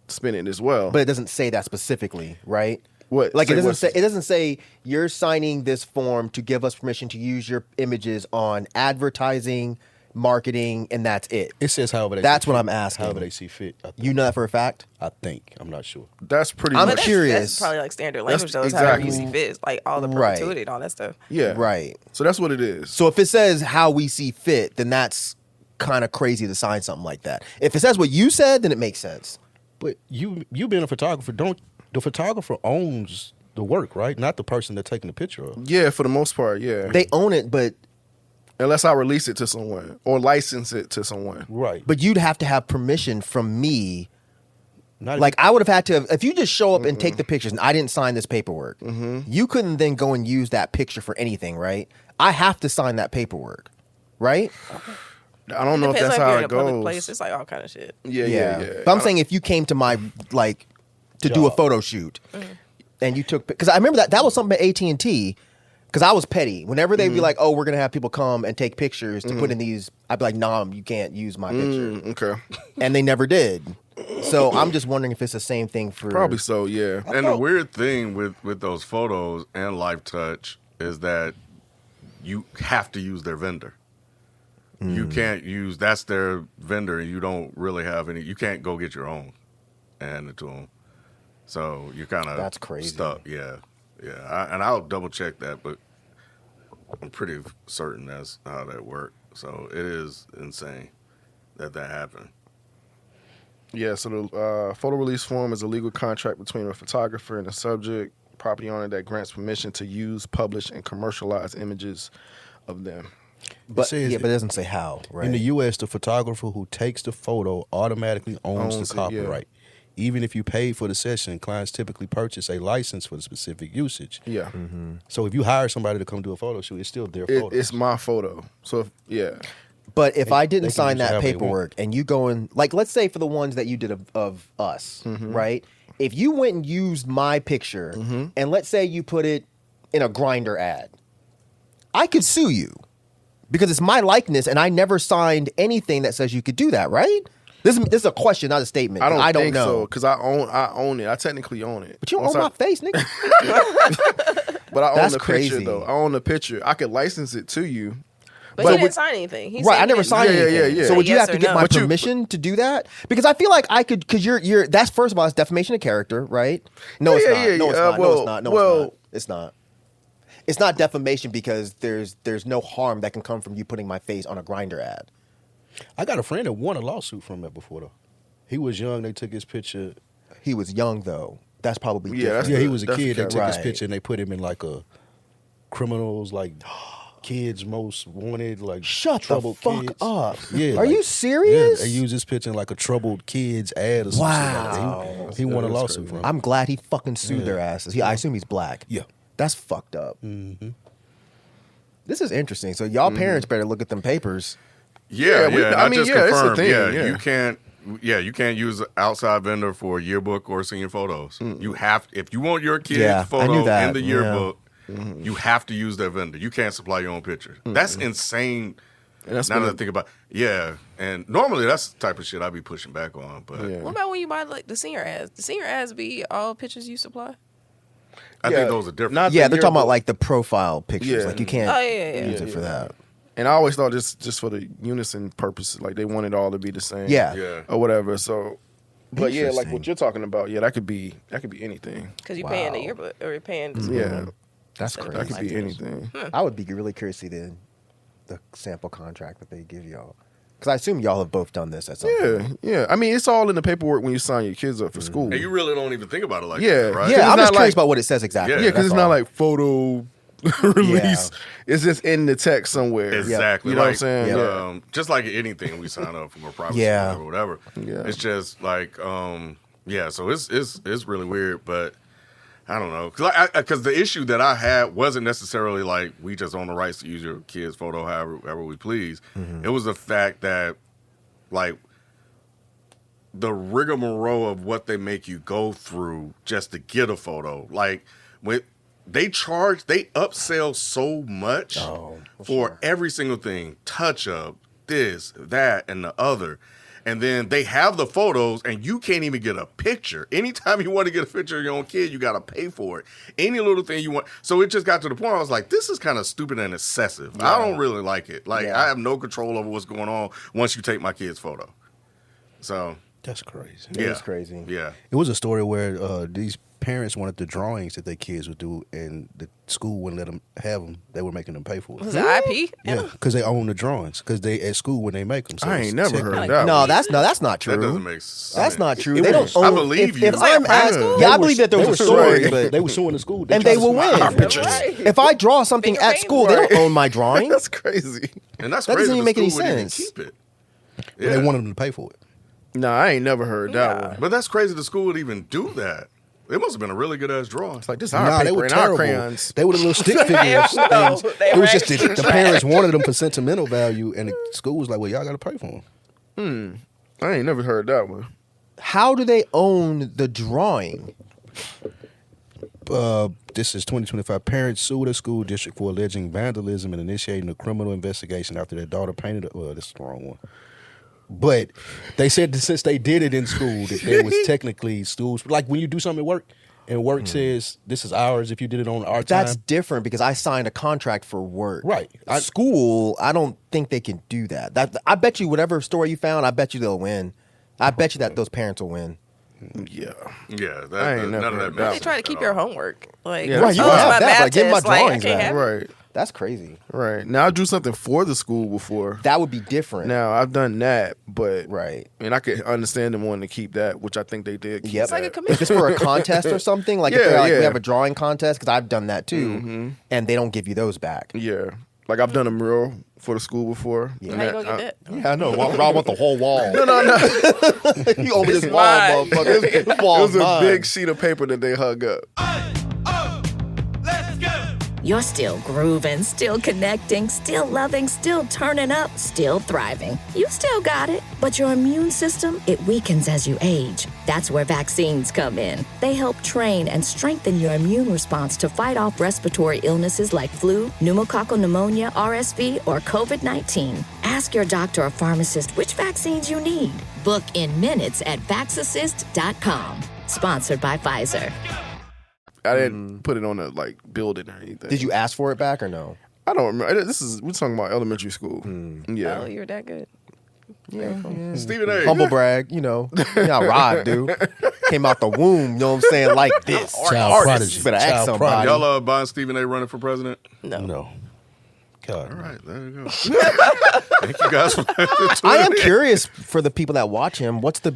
S7: spin it as well.
S5: But it doesn't say that specifically, right?
S7: What?
S5: Like
S7: Say
S5: it
S7: what's-
S5: doesn't say you're signing this form to give us permission to use your images on advertising, marketing, and that's it.
S6: It says however they
S5: That's
S6: see
S5: what
S6: fit.
S5: I'm asking.
S6: However they see fit. I think.
S5: You know that for a fact?
S6: I think. I'm not sure.
S7: That's pretty
S5: I'm
S7: much.
S5: curious.
S4: That's probably like standard language, though. It's
S7: exactly-
S4: however you see fit. It's like all the
S5: Right.
S4: perpetuity and all that stuff.
S7: Yeah.
S5: Right.
S7: So that's what it is.
S5: So if it says how we see fit, then that's kind of crazy to sign something like that. If it says what you said, then it makes sense.
S6: But you being a photographer, the photographer owns the work, right? Not the person they're taking the picture of.
S7: Yeah, for the most part, yeah.
S5: They own it, but
S7: Unless I release it to someone or license it to someone.
S6: Right.
S5: you'd have to have permission from me.
S6: Not
S5: Like I would have had to, if you just show up and take the pictures and I didn't sign this paperwork, you couldn't then go and use that picture for anything, right? I have to sign that paperwork, right?
S7: I don't know if
S4: Depends
S7: that's
S4: on if
S7: how
S4: you're in
S7: it
S4: a public
S7: goes.
S4: place. It's like all kind of shit.
S7: Yeah.
S5: But I'm saying if you came to my to do a photo shoot, and you took because I remember that was something at AT&T. Because I was petty. Whenever they'd be like, "Oh, we're gonna have people come and take pictures to put in these," I'd be like, "Nah, you can't use my picture,"
S7: Okay.
S5: and they never did. So I'm just wondering if it's the same thing for
S7: Probably so, yeah.
S3: And the weird thing with those photos and Lifetouch is that you have to use their vendor. You can't use that's their vendor, and you don't really have any. You can't go get your own and hand it to them. So you're kind of
S5: That's crazy.
S3: stuck. Yeah. And I'll double check that, but I'm pretty certain that's how that worked. So it is insane that happened.
S7: Yeah, so the photo release form is a legal contract between a photographer and the subject property owner that grants permission to use, publish, and commercialize images of them.
S5: But
S6: says
S5: yeah, but it doesn't say how. Right?
S6: In the U.S., the photographer who takes the photo automatically owns
S7: Owns
S6: the
S7: it, yeah.
S6: copyright. Even if you paid for the session, clients typically purchase a license for the specific usage.
S7: Yeah.
S6: So if you hire somebody to come do a photo shoot, it's still their photo.
S7: It's my photo. So, yeah.
S5: But if I didn't
S6: they can
S5: sign
S6: use it
S5: that
S6: however they want.
S5: paperwork and you go and like, let's say for the ones that you did of us, right? If you went and used my picture and let's say you put it in a Grindr ad, I could sue you because it's my likeness and I never signed anything that says you could do that, right? This is a question, not a statement.
S7: I don't think
S5: know.
S7: so because I own it. I technically own it.
S5: But you don't
S7: Once
S5: own
S7: I-
S5: my face, nigga.
S7: But I own
S5: That's
S7: the
S5: crazy.
S7: picture, though. I own the picture. I could license it to you.
S4: But he didn't sign anything. He
S5: Right,
S4: said
S5: I never
S4: he
S5: signed
S7: Yeah,
S5: anything.
S7: yeah, yeah.
S5: So would you
S4: Yes
S5: have to
S4: or
S5: get
S4: no?
S5: my
S7: But you-
S5: permission to do that? Because I feel like I could. Because you're. That's first of all, it's defamation of character, right? No, it's
S7: Yeah,
S5: not.
S7: yeah,
S5: No, it's
S7: yeah.
S5: not. No,
S7: Well,
S5: it's not. No,
S7: well-
S5: it's not. It's not defamation because there's no harm that can come from you putting my face on a Grindr ad.
S6: I got a friend that won a lawsuit from that before, though. He was young. They took his picture.
S5: He was young though. That's probably
S7: Yeah,
S5: different.
S6: Yeah,
S7: the-
S6: he was a
S7: that's the
S6: kid. They took his
S5: right.
S6: picture and they put him in like a criminals, like kids most wanted, like
S5: Shut the
S6: troubled
S5: fuck
S6: kids.
S5: up.
S6: Yeah,
S5: Are you serious?
S6: Yeah, they used his picture in like a troubled kids ad or something.
S5: Wow.
S6: He won a
S7: That's
S6: lawsuit
S7: crazy.
S6: from.
S5: I'm glad he fucking sued
S6: Yeah.
S5: their asses. I assume he's black.
S6: Yeah.
S5: That's fucked up. This is interesting. So y'all parents better look at them papers.
S3: Yeah,
S7: Yeah,
S3: yeah.
S7: I
S3: I
S7: mean,
S3: just
S7: yeah, it's a
S3: confirmed.
S7: thing,
S3: Yeah,
S7: yeah.
S3: you can't. Yeah, you can't use an outside vendor for a yearbook or senior photos. You have, if you want your kid's
S5: Yeah, I
S3: photo
S5: knew that,
S3: in the
S5: yeah.
S3: yearbook, you have to use their vendor. You can't supply your own picture. That's insane.
S7: And that's
S3: now
S7: been
S3: that
S7: a-
S3: I think about, yeah, and normally that's the type of shit I'd be pushing back on. But
S7: Yeah.
S4: What about when you buy like the senior ads? The senior ads be all pictures you supply.
S3: I
S7: Yeah,
S3: think those are different.
S7: not
S5: Yeah,
S7: the
S5: they're talking about
S7: yearbook.
S5: like the profile pictures.
S7: Yeah.
S5: Like you can't
S4: Oh yeah.
S5: use it for that.
S7: And I always thought just for the unison purposes, like they want it all to be the same.
S5: Yeah.
S3: Yeah.
S7: Or whatever. So, but yeah, like
S5: Interesting.
S7: what you're talking about, yeah, that could be anything.
S4: Because you're paying the
S5: Wow.
S4: yearbook or you're paying.
S7: Yeah,
S5: That's
S4: That
S7: that
S5: crazy.
S7: could be anything.
S5: I would be really curious to see the sample contract that they give y'all. Because I assume y'all have both done this at some
S7: Yeah,
S5: point.
S7: yeah. I mean, it's all in the paperwork when you sign your kids up for school.
S3: and you really don't even think about it like
S7: Yeah.
S3: that, right?
S7: It's
S5: Yeah, I'm
S7: not
S5: just curious
S7: like-
S5: about what it says exactly.
S3: Yeah.
S7: Yeah, because
S5: That's
S7: it's not
S5: all.
S7: like photo release. It's just in the text somewhere.
S3: Exactly.
S7: You know what I'm
S3: Like,
S7: saying?
S5: Yeah.
S7: Yeah.
S3: Just like anything we sign up for, privacy
S5: Yeah.
S3: or whatever.
S7: Yeah.
S3: It's just like, yeah. So it's really weird, but I don't know, because the issue that I had wasn't necessarily like we just own the rights to use your kid's photo however we please. It was the fact that like the rigmarole of what they make you go through just to get a photo, like when they upsell so much for every single thing, touch up, this, that, and the other. And then they have the photos, and you can't even get a picture. Anytime you want to get a picture of your own kid, you got to pay for it. Any little thing you want. So it just got to the point I was like, this is kind of stupid and excessive. I don't really like it. Like, I have no control over what's going on once you take my kid's photo. So
S6: That's crazy.
S5: It is crazy.
S3: Yeah.
S6: It was a story where these parents wanted the drawings that their kids would do, and the school wouldn't let them have them. They were making them pay for it.
S4: Was it IP?
S6: Yeah, because they own the drawings. Because they at school when they make them. So
S7: I
S6: it's
S7: ain't never
S6: technically-
S7: heard that.
S5: No,
S7: one.
S5: that's not true.
S3: That doesn't make sense.
S5: That's not true.
S6: It
S5: They don't
S6: was.
S5: own.
S3: I believe you.
S5: If
S3: It's like
S5: I'm
S3: a private
S5: asked,
S3: school.
S5: yeah, I believe that there
S6: They
S5: was
S6: were
S5: a story,
S6: suing.
S5: but
S6: They were suing the school.
S5: and they
S6: tried to
S5: will
S6: sue
S5: win.
S6: pictures.
S4: Right.
S5: If I draw something
S4: Finger
S5: at school, they
S4: paint.
S5: don't own my drawing.
S7: That's crazy.
S3: And that's
S5: That
S3: crazy.
S5: doesn't even
S3: the
S5: make any
S3: school would even
S5: sense.
S3: Keep it.
S6: But
S3: Yeah.
S6: they wanted them to pay for it.
S7: No, I ain't never heard that one.
S3: But that's crazy the school would even do that. It must have been a really good ass drawing.
S7: It's like this our
S6: Nah,
S7: paper
S6: they were
S7: and our
S6: terrible.
S7: crayons.
S6: They were the little stick figures.
S4: No,
S6: and
S4: they
S6: it
S4: were
S6: was just the
S4: actually
S6: parents wanted them for sentimental value, and the school was like, "Well, y'all got to pay for them."
S7: I ain't never heard that one.
S5: How do they own the drawing?
S6: This is 2025. Parents sued a school district for alleging vandalism and initiating a criminal investigation after their daughter painted. This is the wrong one. But they said that since they did it in school, that there was technically schools like when you do something at work, and work says this is ours. If you did it on our time,
S5: That's different because I signed a contract for work.
S6: Right.
S5: School, I don't think they can do that. I bet you whatever story you found, I bet you they'll win. I bet you that those parents will win.
S7: Yeah.
S3: Yeah,
S7: I ain't
S3: none
S7: never
S3: of that
S7: heard
S3: makes
S7: that.
S4: They try to
S3: sense
S4: keep
S3: at
S4: your
S3: all.
S4: homework. Like,
S7: Yeah,
S5: Right, you
S4: oh,
S5: can
S4: it's
S5: have
S4: my
S5: that,
S4: math
S5: but give my
S4: test. Like, I
S5: drawings
S4: can't
S5: back.
S4: have it.
S7: Right.
S5: That's crazy.
S7: Right. Now I drew something for the school before.
S5: That would be different.
S7: Now I've done that, but
S5: Right.
S7: and I could understand them wanting to keep that, which I think they did. Keep
S5: Yep.
S4: It's like a
S5: If
S4: commission.
S5: it's for a contest or something, like if
S7: Yeah,
S5: they're like,
S7: yeah.
S5: we have a drawing contest, because I've done that too, and they don't give you those back.
S7: Yeah, like I've done a mural for the school before.
S5: Yeah.
S7: and
S4: How you gonna get that?
S5: Yeah, I know. Rob want the whole wall.
S7: No.
S5: You over this wall,
S4: mine.
S5: motherfucker. This
S7: It
S5: wall's
S7: was a
S5: mine.
S7: big sheet of paper that they hung up.
S1: You're still grooving, still connecting, still loving, still turning up, still thriving. You still got it, but your immune system, it weakens as you age. That's where vaccines come in. They help train and strengthen your immune response to fight off respiratory illnesses like flu, pneumococcal pneumonia, RSV, or COVID-19. Ask your doctor or pharmacist which vaccines you need. Book in minutes at vaxassist.com. Sponsored by Pfizer.
S7: I didn't put it on a like building or anything.
S5: Did you ask for it back or no?
S7: I don't remember. We're talking about elementary school. Yeah.
S4: Oh, you're that good.
S3: Stephen A.
S5: Humble brag, you know how Rod do. Came out the womb, you know what I'm saying, like this.
S6: Child prodigy.
S5: You better ask
S6: Child
S5: somebody.
S6: prodigy.
S3: Y'all buying Stephen A. running for president?
S6: No. God.
S3: All right, there you go. Thank you guys for
S5: I am curious for the people that watch him. What's the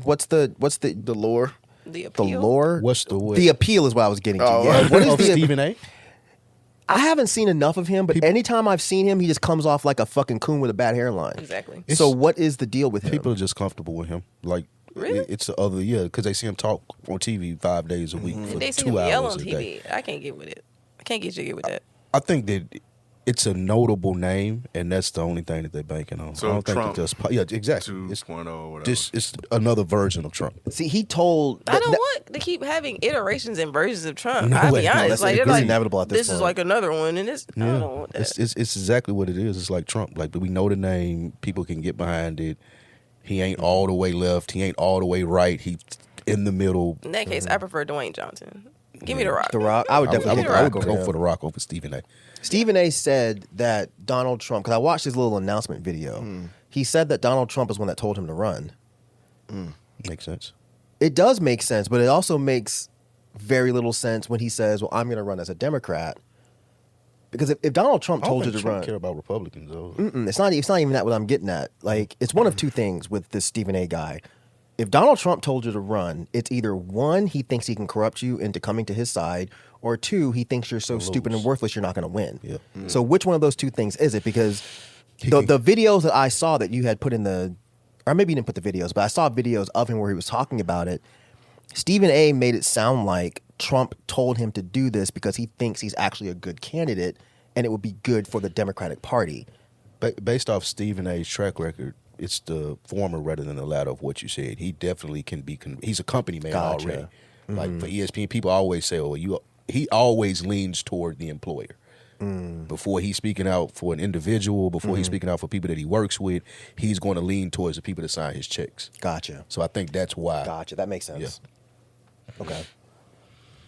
S7: lore.
S4: The
S5: the
S4: appeal.
S5: lore?
S6: What's the what?
S5: The appeal is what I was getting to.
S7: Oh,
S5: Yeah. What is
S6: of
S5: the
S6: Stephen A?
S5: I haven't seen enough of him, but anytime I've seen him, he just comes off like a fucking coon with a bad hairline.
S4: Exactly.
S5: So what is the deal with him?
S6: People are just comfortable with him. Like,
S4: Really?
S6: it's the other, because they see him talk on TV 5 days a week for
S4: They see
S6: 2
S4: him yell
S6: hours
S4: on
S6: a day.
S4: TV. I can't get with it. I can't get jiggy with that.
S6: I think that it's a notable name, and that's the only thing that they're banking on.
S3: So
S6: I don't
S3: Trump
S6: think that yeah, exactly.
S3: 2.0 or whatever.
S6: It's another version of Trump.
S5: See, he told.
S4: I don't want to keep having iterations and versions of Trump.
S6: No
S4: I'll
S6: way.
S4: be
S6: No,
S4: honest.
S5: that's-
S4: Like, they're
S5: it's
S4: like,
S5: inevitable at this
S4: this is
S5: point.
S4: like another one, and I don't want that.
S6: It's exactly what it is. It's like Trump. Like, we know the name. People can get behind it. He ain't all the way left. He ain't all the way right. He's in the middle.
S4: In that case, I prefer Dwayne Johnson. Give me the Rock.
S5: The Rock. I would definitely
S6: I would
S5: go
S6: go
S5: for
S6: for The Rock over Stephen A.
S5: Stephen A. said that Donald Trump, because I watched his little announcement video, he said that Donald Trump is one that told him to run.
S6: Makes sense.
S5: It does make sense, but it also makes very little sense when he says, well, I'm going to run as a Democrat. Because if Donald Trump
S6: I don't
S5: told you
S6: think
S5: to
S6: Trump
S5: run,
S6: care about Republicans though.
S5: it's not even that what I'm getting at. Like, it's one of two things with this Stephen A. guy. If Donald Trump told you to run, it's either one, he thinks he can corrupt you into coming to his side, or two, he thinks you're so stupid and worthless you're not going to win.
S6: Yeah.
S5: So which one of those two things is it? Because the videos that I saw that you had put in the, or maybe you didn't put the videos, but I saw videos of him where he was talking about it. Stephen A. made it sound like Trump told him to do this because he thinks he's actually a good candidate and it would be good for the Democratic Party.
S6: Based off Stephen A.'s track record, it's the former rather than the latter of what you said. He definitely can be. He's a company man
S5: Gotcha.
S6: already. Like for ESPN, people always say, "Oh, he always leans toward the employer." Before he's speaking out for an individual, before he's speaking out for people that he works with, he's going to lean towards the people that sign his checks.
S5: Gotcha.
S6: So I think that's why.
S5: Gotcha. That makes sense. Okay.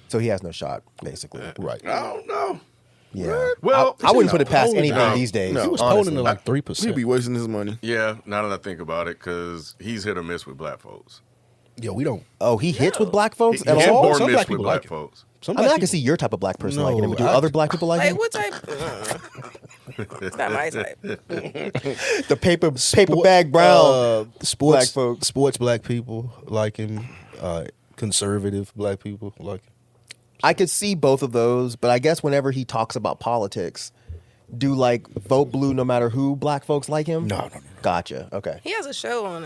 S5: So he has no shot, basically.
S6: Right.
S3: I don't know.
S5: Yeah.
S3: Well,
S5: I wouldn't put it past
S6: No,
S5: anybody
S3: no.
S5: these days.
S7: No.
S6: He was
S5: honestly.
S6: polling to like 3%.
S7: He'd be wasting his money.
S3: Yeah, now that I think about it, because he's hit or miss with black folks.
S6: Yeah, we don't.
S5: Oh, he hits with black folks
S3: He
S5: at
S3: hit
S5: all?
S3: or
S6: Some
S3: miss
S6: black
S3: with
S6: people
S3: black
S6: like it.
S3: folks.
S6: Some
S5: I mean,
S6: black
S5: I can
S6: people-
S5: see your type of black person
S6: No,
S5: liking him. Do
S6: I-
S5: other black people like
S4: Like
S5: him?
S4: what type? It's not my type.
S5: The paper bag brown.
S6: sports
S5: black folks.
S6: Sports black people like him. Conservative black people like him.
S5: I could see both of those, but I guess whenever he talks about politics, do like vote blue no matter who black folks like him?
S6: No.
S5: Gotcha. Okay.
S4: He has a show on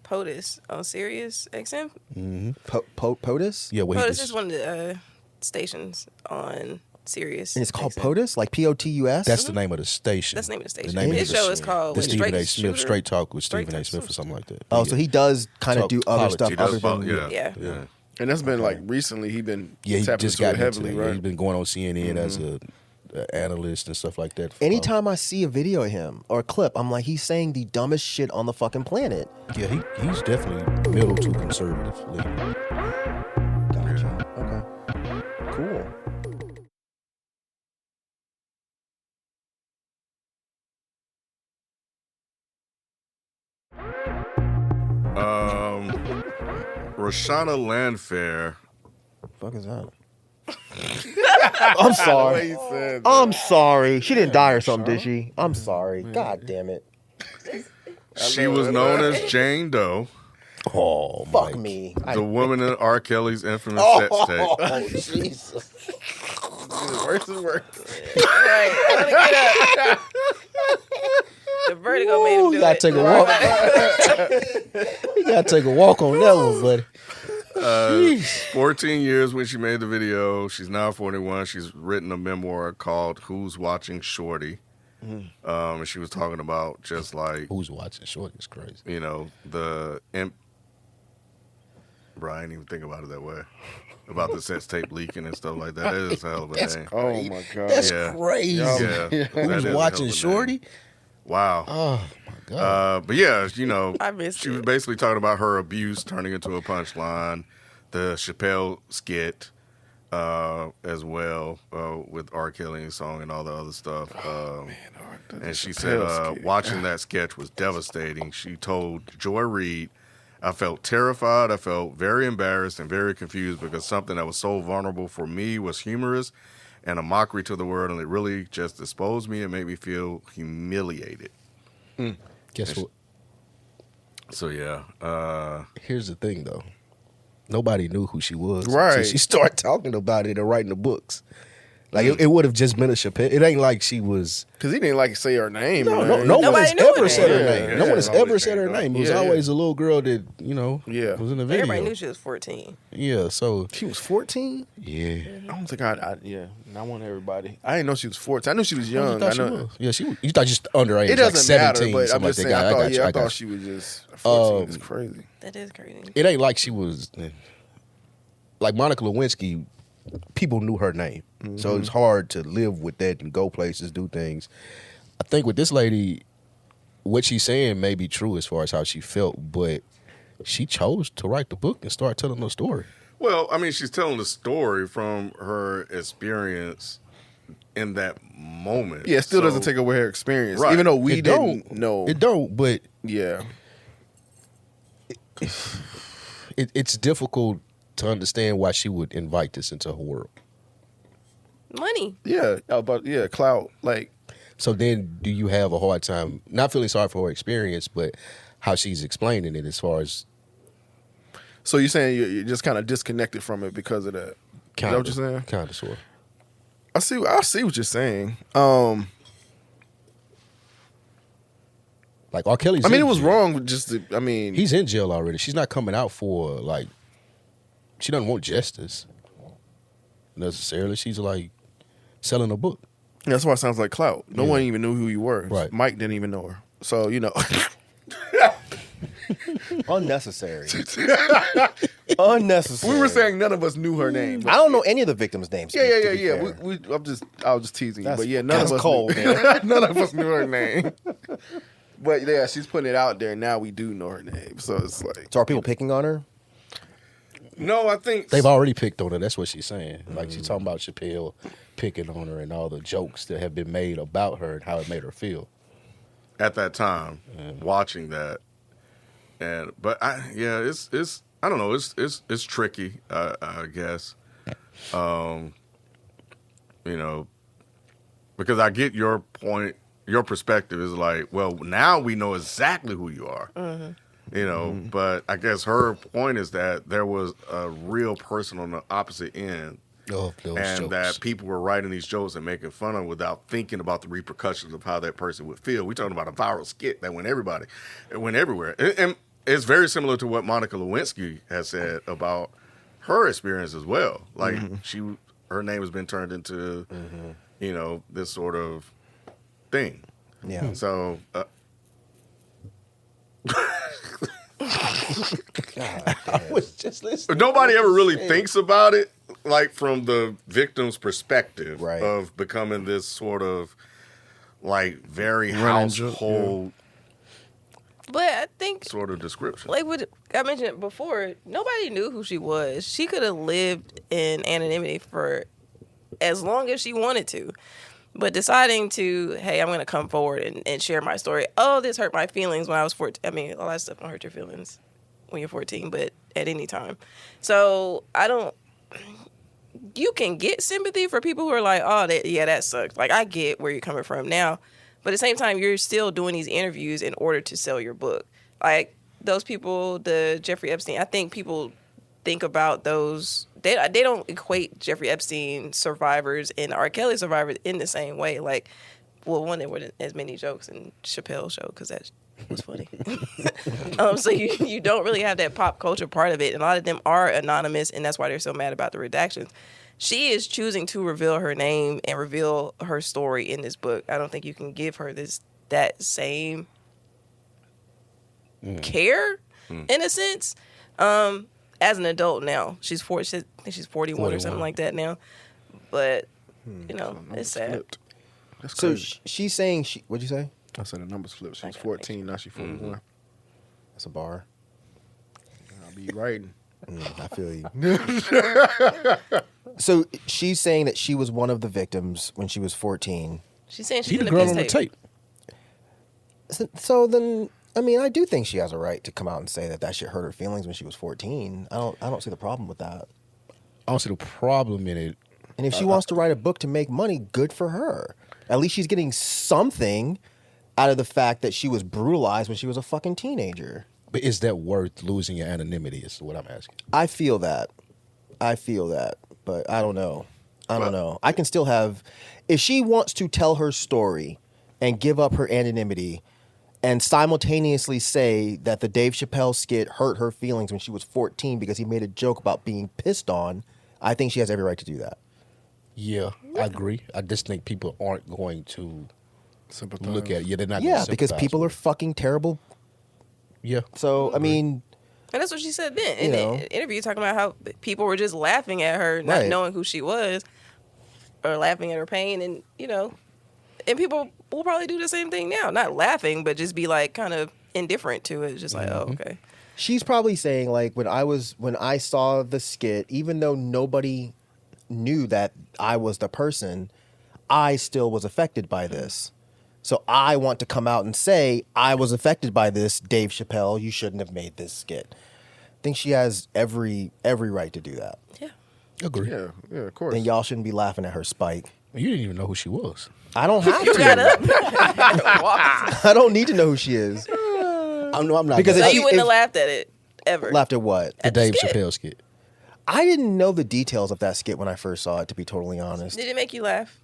S4: POTUS on Sirius XM.
S5: POTUS?
S6: Yeah, well, he
S4: POTUS
S6: just-
S4: is one of the stations on Sirius.
S5: And it's called
S4: XM.
S5: POTUS? Like POTUS?
S6: That's the name of the station.
S4: That's the name of the station.
S6: name
S4: His
S6: of
S4: show is called
S6: the
S4: what,
S6: Stephen
S4: Straight
S6: A. Smith
S4: Shooter?
S6: Straight Talk with
S4: Straight
S6: Stephen A.
S4: Talk,
S6: Smith or something like that.
S5: Oh, so he does kind of
S6: Talk
S5: do other
S6: politics.
S5: stuff
S3: He
S5: other
S3: does,
S5: than...
S4: Yeah.
S7: And that's been like recently. He been
S6: Yeah, he
S7: tapping
S6: just
S7: into
S6: got
S7: it heavily,
S6: into it.
S7: right?
S6: He's been going on CNN as a analyst and stuff like that.
S5: Anytime I see a video of him or a clip, I'm like, he's saying the dumbest shit on the fucking planet.
S6: Yeah, he's definitely middle to conservative leaning.
S5: Gotcha. Okay. Cool.
S3: Rashana Landfair.
S5: Fuck is that? I'm sorry.
S7: He said
S5: I'm sorry. She didn't die or something, did she? I'm sorry. God damn it.
S3: She was known as Jane Doe,
S6: Oh,
S5: Fuck
S6: Mike.
S5: me.
S3: the woman in R. Kelly's infamous sex tape.
S5: Oh, Jesus.
S7: worse is worse.
S4: Right. I wanna get up. The vertigo made him do
S6: You gotta
S4: it.
S6: take a walk. You gotta take a walk on that one, buddy.
S3: 14 years when she made the video. She's now 41. She's written a memoir called Who's Watching Shorty. And she was talking about just like,
S6: Who's watching Shorty is crazy.
S3: you know, Brian didn't even think about it that way. About the sex tape leaking and stuff like that. That is a hell of a name.
S7: Oh my god.
S6: That's
S3: Yeah.
S6: crazy.
S3: Yeah. That is
S6: Who's
S3: a hell of
S6: watching
S3: a
S6: Shorty?
S3: name. Wow.
S6: Oh my god.
S3: But yeah, you know,
S4: I missed
S3: she was
S4: it.
S3: basically talking about her abuse turning into a punchline, the Chappelle skit as well with R. Kelly's song and all the other stuff. And she said
S7: Chappelle skit.
S3: watching that sketch was devastating. She told Joy Reid, I felt terrified, I felt very embarrassed and very confused because something that was so vulnerable for me was humorous and a mockery to the world, and it really just exposed me and made me feel humiliated.
S6: Guess what?
S3: So yeah,
S6: Here's the thing, though. Nobody knew who she was.
S7: Right.
S6: So she started talking about it and writing the books. Like, it would have just been a Chappelle. It ain't like she was...
S7: Because he didn't like say her name.
S6: No
S7: man.
S6: one
S4: Nobody
S6: has
S4: knew
S6: ever
S4: it.
S6: said her
S7: Yeah,
S6: name.
S7: yeah.
S6: No one has
S3: Always
S6: ever said her
S3: Jane Doe.
S6: name. It was
S7: Yeah,
S6: always a little girl that,
S7: Yeah.
S6: was in the video.
S4: Everybody knew she was 14.
S6: Yeah, so...
S7: She was 14?
S6: Yeah.
S7: I don't think not one everybody. I didn't know she was 14. I knew she was young.
S6: You
S7: I
S6: thought she
S7: know.
S6: was. Yeah, you thought just underage,
S7: It
S6: like
S7: doesn't
S6: 17,
S7: matter, but I'm
S6: something like
S7: just
S6: that.
S7: saying,
S6: I got you.
S7: I
S6: I got
S7: thought
S6: you.
S7: she was just 14. It's crazy.
S4: That is crazy.
S6: It ain't like she was... Like Monica Lewinsky, people knew her name. So it's hard to live with that and go places, do things. I think with this lady, what she's saying may be true as far as how she felt, but she chose to write the book and start telling her story.
S3: well, I mean, she's telling the story from her experience in that moment.
S7: Yeah, it still
S3: So-
S7: doesn't take away her experience.
S3: Right.
S7: Even though we
S6: It
S7: didn't
S6: don't.
S7: know.
S6: It don't, but
S7: Yeah.
S6: it's difficult to understand why she would invite this into her world.
S4: Money.
S7: Yeah. Clout. Like,
S6: So then do you have a hard time, not feeling sorry for her experience, but how she's explaining it as far as
S7: so you're saying you're just kind of disconnected from it because of that. Is that what you're saying?
S6: Kind of, sort of.
S7: I see what you're saying.
S6: Like R. Kelly's
S7: I mean,
S6: in
S7: it was
S6: jail.
S7: wrong with just the, I mean,
S6: He's in jail already. She's not coming out for, like, she doesn't want justice necessarily. She's like selling a book.
S7: that's why it sounds like clout. No
S6: Yeah.
S7: one even knew who you were.
S6: Right.
S7: Mike didn't even know her. So,
S5: Unnecessary. Unnecessary.
S7: We were saying none of us knew her name.
S5: I don't know any of the victims' names. to be
S7: Yeah.
S5: fair.
S7: I was just teasing you,
S5: That's-
S7: but yeah, none
S5: that's
S7: of us
S5: cold,
S7: knew. None of us knew her name. But yeah, she's putting it out there. Now we do know her name, so it's like.
S5: So are people picking on her?
S3: No, I think
S6: They've already picked on her. That's what she's saying. Like she's talking about Chappelle picking on her and all the jokes that have been made about her and how it made her feel.
S3: at that time watching that, but it's I don't know, it's tricky, I guess, because I get your point. Your perspective is like, well, now we know exactly who you are. But I guess her point is that there was a real person on the opposite end,
S6: Of those
S3: and
S6: jokes.
S3: that people were writing these jokes and making fun of without thinking about the repercussions of how that person would feel. We're talking about a viral skit that went everywhere. And it's very similar to what Monica Lewinsky has said about her experience as well. Like her name has been turned into, this sort of thing.
S5: Yeah.
S3: So
S6: I was just listening.
S3: nobody ever really thinks about it, like from the victim's perspective
S5: Right.
S3: of becoming this sort of like very
S7: Running joke,
S3: household
S4: But I think,
S3: sort of description.
S4: like what I mentioned before, nobody knew who she was. She could have lived in anonymity for as long as she wanted to. But deciding to, hey, I'm going to come forward and share my story. Oh, this hurt my feelings when I was 14. I mean, a lot of stuff don't hurt your feelings when you're 14, but at any time. So you can get sympathy for people who are like, oh, that sucks. Like, I get where you're coming from now. But at the same time, you're still doing these interviews in order to sell your book. Like, those people, the Jeffrey Epstein, I think people think about those. They don't equate Jeffrey Epstein survivors and R. Kelly survivors in the same way. Like, well, one, there weren't as many jokes in Chappelle's show because that was funny. So you don't really have that pop culture part of it. And a lot of them are anonymous, and that's why they're so mad about the redactions. She is choosing to reveal her name and reveal her story in this book. I don't think you can give her that same care, in a sense. As an adult now, she's 40. I think she's 41 or something like that now. But it's sad.
S7: Flipped. That's
S5: So
S7: crazy.
S5: she's saying what'd you say?
S7: I said the numbers flipped. She was
S4: I gotta
S7: 14, now she's 41.
S5: That's a bar.
S7: I'll be writing.
S5: I feel you. So she's saying that she was one of the victims when she was 14.
S4: She's saying she's
S6: She
S4: in
S6: the
S4: the
S6: girl
S4: piss
S6: on the
S4: tape.
S6: tape.
S5: So then, I mean, I do think she has a right to come out and say that shit hurt her feelings when she was 14. I don't see the problem with that.
S6: I don't see the problem in it.
S5: And if she wants to write a book to make money, good for her. At least she's getting something out of the fact that she was brutalized when she was a fucking teenager.
S6: But is that worth losing your anonymity is what I'm asking.
S5: I feel that. But I don't know. I can still have, if she wants to tell her story and give up her anonymity and simultaneously say that the Dave Chappelle skit hurt her feelings when she was 14 because he made a joke about being pissed on, I think she has every right to do that.
S6: Yeah, I agree. I just think people aren't going to
S7: Sympathize.
S6: look at it. Yeah, they're not going
S5: Yeah,
S6: to
S5: because people are fucking terrible.
S6: Yeah.
S5: So, I mean,
S4: And that's what she said then in
S5: know.
S4: the interview, talking about how people were just laughing at her, not
S5: Right.
S4: knowing who she was, or laughing at her pain. And, and people will probably do the same thing now. Not laughing, but just be like kind of indifferent to it. Just like, oh, okay.
S5: she's probably saying, like, when I saw the skit, even though nobody knew that I was the person, I still was affected by this. So I want to come out and say, I was affected by this, Dave Chappelle. You shouldn't have made this skit. I think she has every right to do that.
S4: Yeah.
S6: Agree.
S7: Yeah, of course.
S5: And y'all shouldn't be laughing at her spike.
S6: You didn't even know who she was.
S5: I don't have
S4: You got
S5: to.
S4: up. Walked.
S5: I don't need to know who she is.
S6: I'm not.
S5: Because
S4: So
S5: if
S4: you
S5: she-
S4: wouldn't have
S5: if-
S4: laughed at it ever.
S5: Laughed at what?
S6: the
S4: at the
S6: Dave
S4: skit.
S6: Chappelle skit.
S5: I didn't know the details of that skit when I first saw it, to be totally honest.
S4: Did it make you laugh?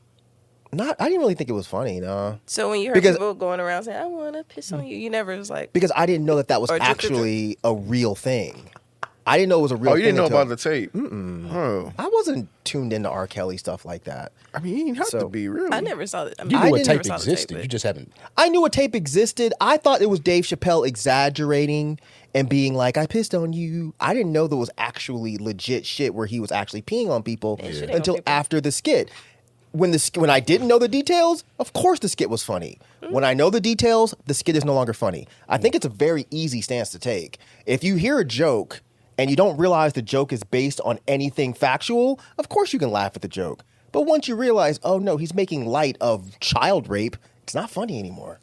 S5: I didn't really think it was funny, no.
S4: So when you heard
S5: Because-
S4: people going around saying, I want to piss on you, you never was like,
S5: Because I didn't know that was
S4: Or drip, drip, drip.
S5: actually a real thing. I didn't know it was a real
S7: Oh,
S5: thing.
S7: you didn't know
S5: until-
S7: about the tape? Oh,
S5: I wasn't tuned into R. Kelly stuff like that.
S7: I mean, you didn't have
S5: So-
S7: to be, really.
S4: I never saw it. I mean,
S6: You
S5: I
S6: knew a
S5: didn't-
S6: tape
S4: never saw the tape,
S6: existed.
S4: but-
S6: You just haven't.
S5: I knew a tape existed. I thought it was Dave Chappelle exaggerating and being like, I pissed on you. I didn't know there was actually legit shit where he was actually peeing on people
S4: shitting on
S5: until
S4: people.
S5: after the skit. When I didn't know the details, of course the skit was funny. When I know the details, the skit is no longer funny. I think it's a very easy stance to take. If you hear a joke and you don't realize the joke is based on anything factual, of course you can laugh at the joke. But once you realize, oh no, he's making light of child rape, it's not funny anymore.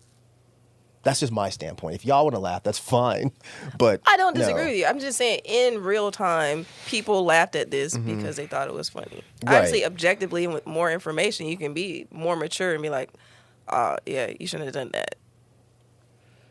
S5: That's just my standpoint. If y'all want to laugh, that's fine. But
S4: I don't disagree
S5: no.
S4: with you. I'm just saying, in real time, people laughed at this because they thought it was funny.
S5: Right.
S4: Obviously, objectively, and with more information, you can be more mature and be like, yeah, you shouldn't have done that.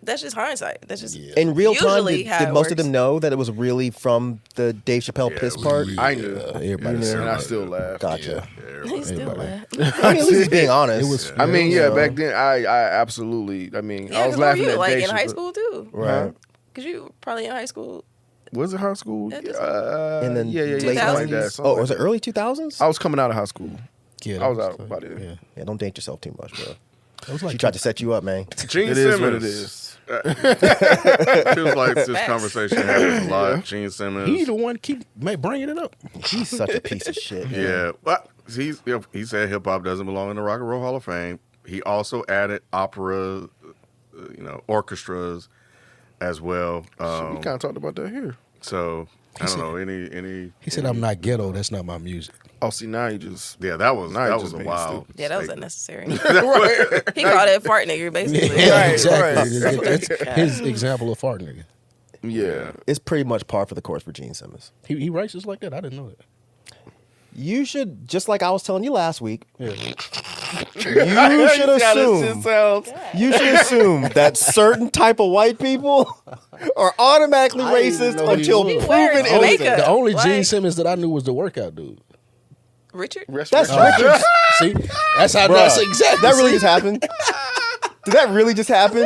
S4: That's just hindsight. That's just
S5: In real time,
S4: usually how
S5: did
S4: it
S5: most of
S4: works.
S5: them know that it was really from the Dave Chappelle piss part?
S7: I knew.
S6: Everybody
S7: And I still laughed.
S5: Gotcha.
S4: He still laughed.
S5: I mean, at least he's being honest.
S6: It was.
S7: I mean, yeah,
S5: So-
S7: back then, I absolutely. I mean,
S4: Yeah,
S7: I was
S4: because
S7: laughing
S4: you
S7: at
S4: like
S7: Dave
S4: in high
S7: Chappelle.
S4: school too,
S5: Right.
S4: Because you were probably in high school.
S7: Was it high school?
S4: At this
S5: And then
S7: yeah,
S5: late
S7: something like
S4: 2000s?
S7: that. something
S5: Oh,
S7: like
S5: was it
S7: that.
S5: early 2000s?
S7: I was coming out of high school.
S6: Yeah,
S7: I was out about it.
S6: Yeah,
S5: Yeah, don't date yourself too much, bro.
S6: it was like
S5: She tried to set you up, man.
S3: Gene
S7: It is
S3: Simmons.
S7: what it is.
S3: Feels like this conversation happens a lot. Gene Simmons.
S6: he the one keep bringing it up.
S5: He's such a piece of shit.
S3: Yeah, but he said hip hop doesn't belong in the Rock and Roll Hall of Fame. He also added opera, orchestras as well.
S7: We kind of talked about that here.
S3: So I don't know any.
S6: He said, "I'm not ghetto. That's not my music."
S7: Oh, see, now you just.
S3: Yeah, that was
S7: Now you
S3: that
S7: just
S3: was a
S7: being
S3: wild.
S7: stupid.
S4: Yeah, that was
S3: mistake.
S4: unnecessary.
S7: Right.
S4: He called it fart nigger, basically.
S6: Yeah,
S7: Right,
S6: exactly.
S7: right.
S6: That's his example of fart nigga.
S7: Yeah.
S5: It's pretty much par for the course for Gene Simmons.
S6: He racist like that? I didn't know that.
S5: You should, just like I was telling you last week,
S6: Yeah.
S5: you should assume that certain type of white people are automatically
S6: I didn't even
S5: racist
S6: know he
S5: until
S6: was.
S5: proven
S4: Wearing
S5: innocent.
S4: makeup.
S6: The only Gene
S4: Like-
S6: Simmons that I knew was the workout dude.
S4: Richard?
S5: That's
S7: Restaurant.
S5: Richard.
S6: See, that's how.
S5: Bruh,
S6: That's exactly.
S5: That really
S6: see?
S5: just happened? Did that really just happen?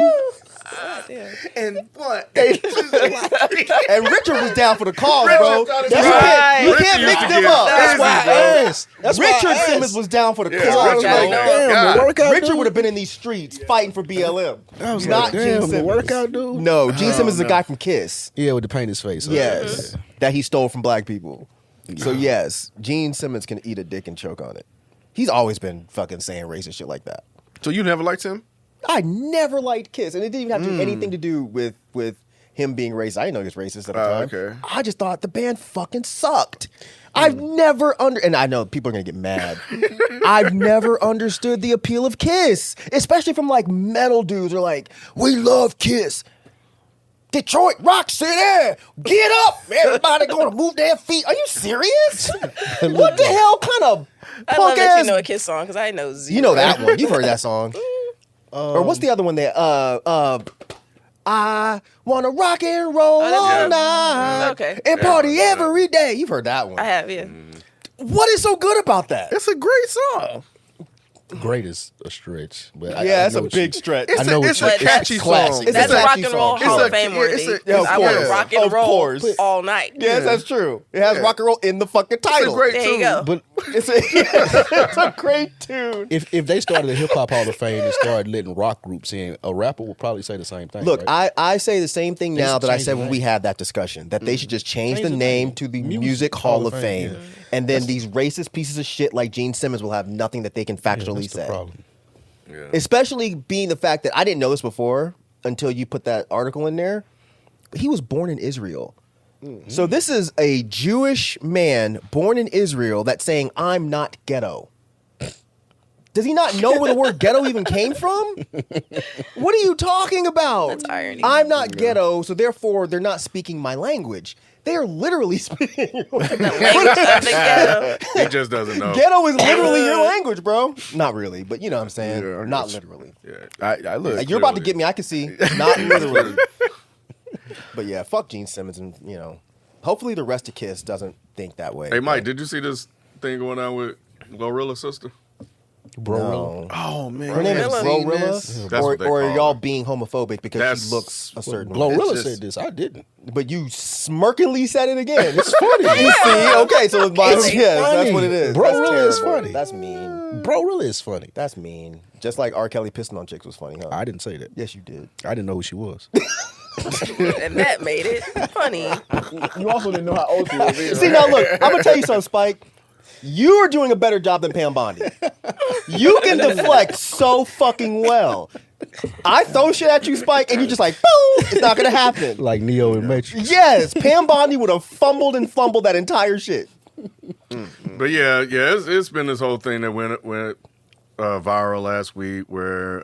S4: Yeah.
S3: And what?
S5: And Richard was down for the cause, bro.
S3: Richard
S5: That's
S4: right.
S5: You can't
S3: Richard
S5: mix
S3: used to
S5: them
S3: get
S5: up.
S3: busy,
S5: That's why
S3: bro.
S5: I asked.
S6: That's why
S5: Richard
S6: I asked.
S5: Simmons was down for the
S3: Yeah,
S5: cause.
S3: Richard
S5: Like,
S3: was like,
S6: Damn,
S3: God.
S6: the workout
S5: Richard
S6: dude?
S5: would have been in these streets fighting for BLM.
S6: I was
S5: Not
S6: like,
S5: Gene
S6: damn, the
S5: Simmons.
S6: workout dude.
S5: No, Gene Simmons is a guy from Kiss.
S6: Yeah, with the paint his face. Okay.
S5: Yes, that he stole from black people. So yes, Gene Simmons can eat a dick and choke on it. He's always been fucking saying racist shit like that.
S7: So you never liked him?
S5: I never liked Kiss, and it didn't even have anything to do with him being racist. I didn't know he was racist at the time.
S7: Okay.
S5: I just thought the band fucking sucked. I've never and I know people are gonna get mad. I've never understood the appeal of Kiss, especially from like metal dudes. Are like, we love Kiss. Detroit Rock City, get up! Everybody gonna move their feet. Are you serious? What the hell kind of
S4: I love
S5: punk
S4: that you
S5: ass?
S4: know a Kiss song because I know zero.
S5: You know that one. You've heard that song. Or what's the other one there? I wanna rock and roll
S4: that's
S5: all
S4: good.
S5: night
S4: Okay.
S5: and party every day. You've heard that one.
S4: I have, yeah.
S5: What is so good about that?
S7: It's a great song.
S6: Great is a stretch, but I
S5: Yeah, it's
S6: know
S5: a
S6: what
S5: big
S6: you-
S5: stretch.
S6: I know
S7: It's
S6: what
S7: a
S6: you-
S7: catchy
S5: classic.
S7: song.
S5: It's a
S4: That's
S5: catchy
S4: rock and roll
S5: song.
S4: Hall
S7: It's
S4: of
S7: a-
S4: Fame
S7: yeah,
S4: worthy.
S7: it's a-
S5: Yeah, of
S4: I want to
S5: course.
S4: rock and
S5: Of
S4: roll
S5: course.
S4: all night.
S5: Yes, that's true. It has rock and roll in the fucking
S7: It's
S5: title.
S7: a great
S4: There you
S7: tune.
S4: go.
S6: But
S5: It's a great tune.
S6: if they started a hip hop Hall of Fame and started letting rock groups in, a rapper would probably say the same thing.
S5: Look,
S6: right?
S5: I say the same thing
S6: They
S5: now
S6: should
S5: that I
S6: change
S5: said
S6: the
S5: when
S6: name.
S5: we had that discussion, that they should just change
S6: Change
S5: the
S6: the
S5: name
S6: name.
S5: to the
S6: Music
S5: Music Hall of Fame.
S6: yeah.
S5: And then these racist pieces of shit like Gene Simmons will have nothing that they can factually
S6: That's the
S5: say.
S6: problem.
S3: Yeah.
S5: Especially being the fact that I didn't know this before until you put that article in there. He was born in Israel. So this is a Jewish man born in Israel that's saying, I'm not ghetto. Does he not know where the word ghetto even came from? What are you talking about?
S4: That's irony.
S5: I'm not ghetto, so therefore they're not speaking my language. They are literally speaking your language.
S4: The language of the ghetto.
S3: He just doesn't know.
S5: Ghetto is literally your language, bro. Not really, but you know what I'm saying.
S7: Yeah, I
S5: Not
S7: guess.
S5: literally.
S3: Yeah.
S7: I look.
S5: Like, you're about to
S3: clearly.
S5: get me. I can see. Not literally. But yeah, fuck Gene Simmons, and hopefully the rest of Kiss doesn't think that way.
S3: Hey, Mike, did you see this thing going on with GloRilla's sister?
S6: Bro,
S5: No.
S7: Oh man,
S5: Her name is
S4: Really?
S5: GloRilla,
S3: That's what they
S5: or are
S3: call
S5: y'all
S3: her.
S5: being homophobic because
S3: That's
S5: she looks a certain way?
S6: GloRilla
S7: It's just-
S6: said this. I didn't.
S5: But you smirkingly said it again. It's funny. You see? Okay, so it's
S6: It's
S5: yes, that's
S6: funny.
S5: what it is.
S6: Bro,
S5: That's
S6: really is
S5: terrible.
S6: funny.
S5: That's mean.
S6: GloRilla is funny.
S5: That's mean. Just like R. Kelly pissing on chicks was funny, huh?
S6: I didn't say that.
S5: Yes, you did.
S6: I didn't know who she was.
S4: And that made it funny.
S7: You also didn't know how old she was either.
S5: See, now look, I'm gonna tell you something, Spike. You are doing a better job than Pam Bondi. You can deflect so fucking well. I throw shit at you, Spike, and you're just like, boom, it's not gonna happen.
S6: Like Neo in Matrix.
S5: Yes, Pam Bondi would have fumbled and fumbled that entire shit.
S3: But yeah, it's been this whole thing that went viral last week where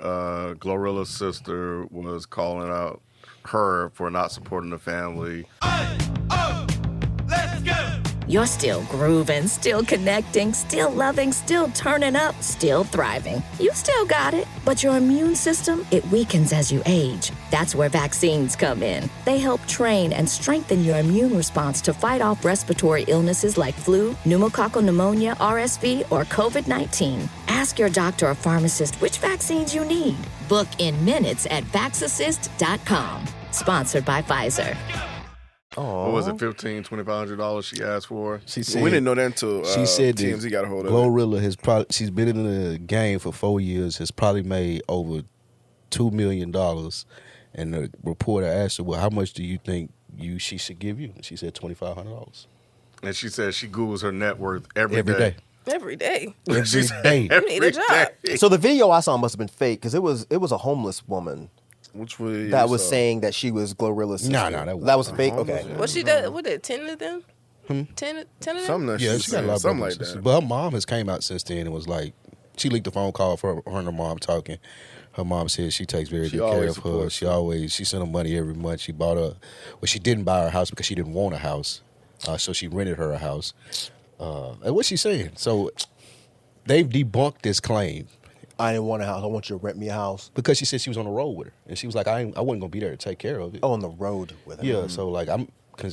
S3: GloRilla's sister was calling out her for not supporting the family.
S1: You're still grooving, still connecting, still loving, still turning up, still thriving. You still got it, but your immune system, it weakens as you age. That's where vaccines come in. They help train and strengthen your immune response to fight off respiratory illnesses like flu, pneumococcal pneumonia, RSV, or COVID-19. Ask your doctor or pharmacist which vaccines you need. Book in minutes at vaxassist.com. Sponsored by Pfizer.
S3: What was it, $1,500-$2,500 she asked for?
S6: She said,
S7: We didn't know that until
S6: she said
S7: TMZ got a hold of it.
S6: GloRilla has probably, she's been in the game for 4 years, has probably made over $2 million. And the reporter asked her, well, how much do you think she should give you? And she said $2,500.
S3: And she said she Googles her net worth every
S6: Every day.
S4: Every day.
S6: Every day.
S4: You need a job.
S5: So the video I saw must have been fake because it was a homeless woman
S7: Which was
S5: that was saying that she was GloRilla's sister.
S6: No,
S5: that was fake. Okay.
S4: What she did? What did 10 of them? 10 of them?
S7: something that
S6: Yeah,
S7: she
S6: she got a
S7: said,
S6: lot of
S7: something
S6: brothers
S7: like
S6: and
S7: that.
S6: sisters. But her mom has came out since then and was like, she leaked a phone call for her and her mom talking. Her mom said she takes very good care
S7: always
S6: of her.
S7: supports
S6: She sent her money every month. She bought her, well, she didn't buy her a house because she didn't want a house. So she rented her a house. And what's she saying? So they've debunked this claim.
S5: I didn't want a house. I want you to rent me a house.
S6: Because she said she was on the road with her. And she was like, I wasn't going to be there to take care of it.
S5: Oh, on the road with her.
S6: Yeah, so like I'm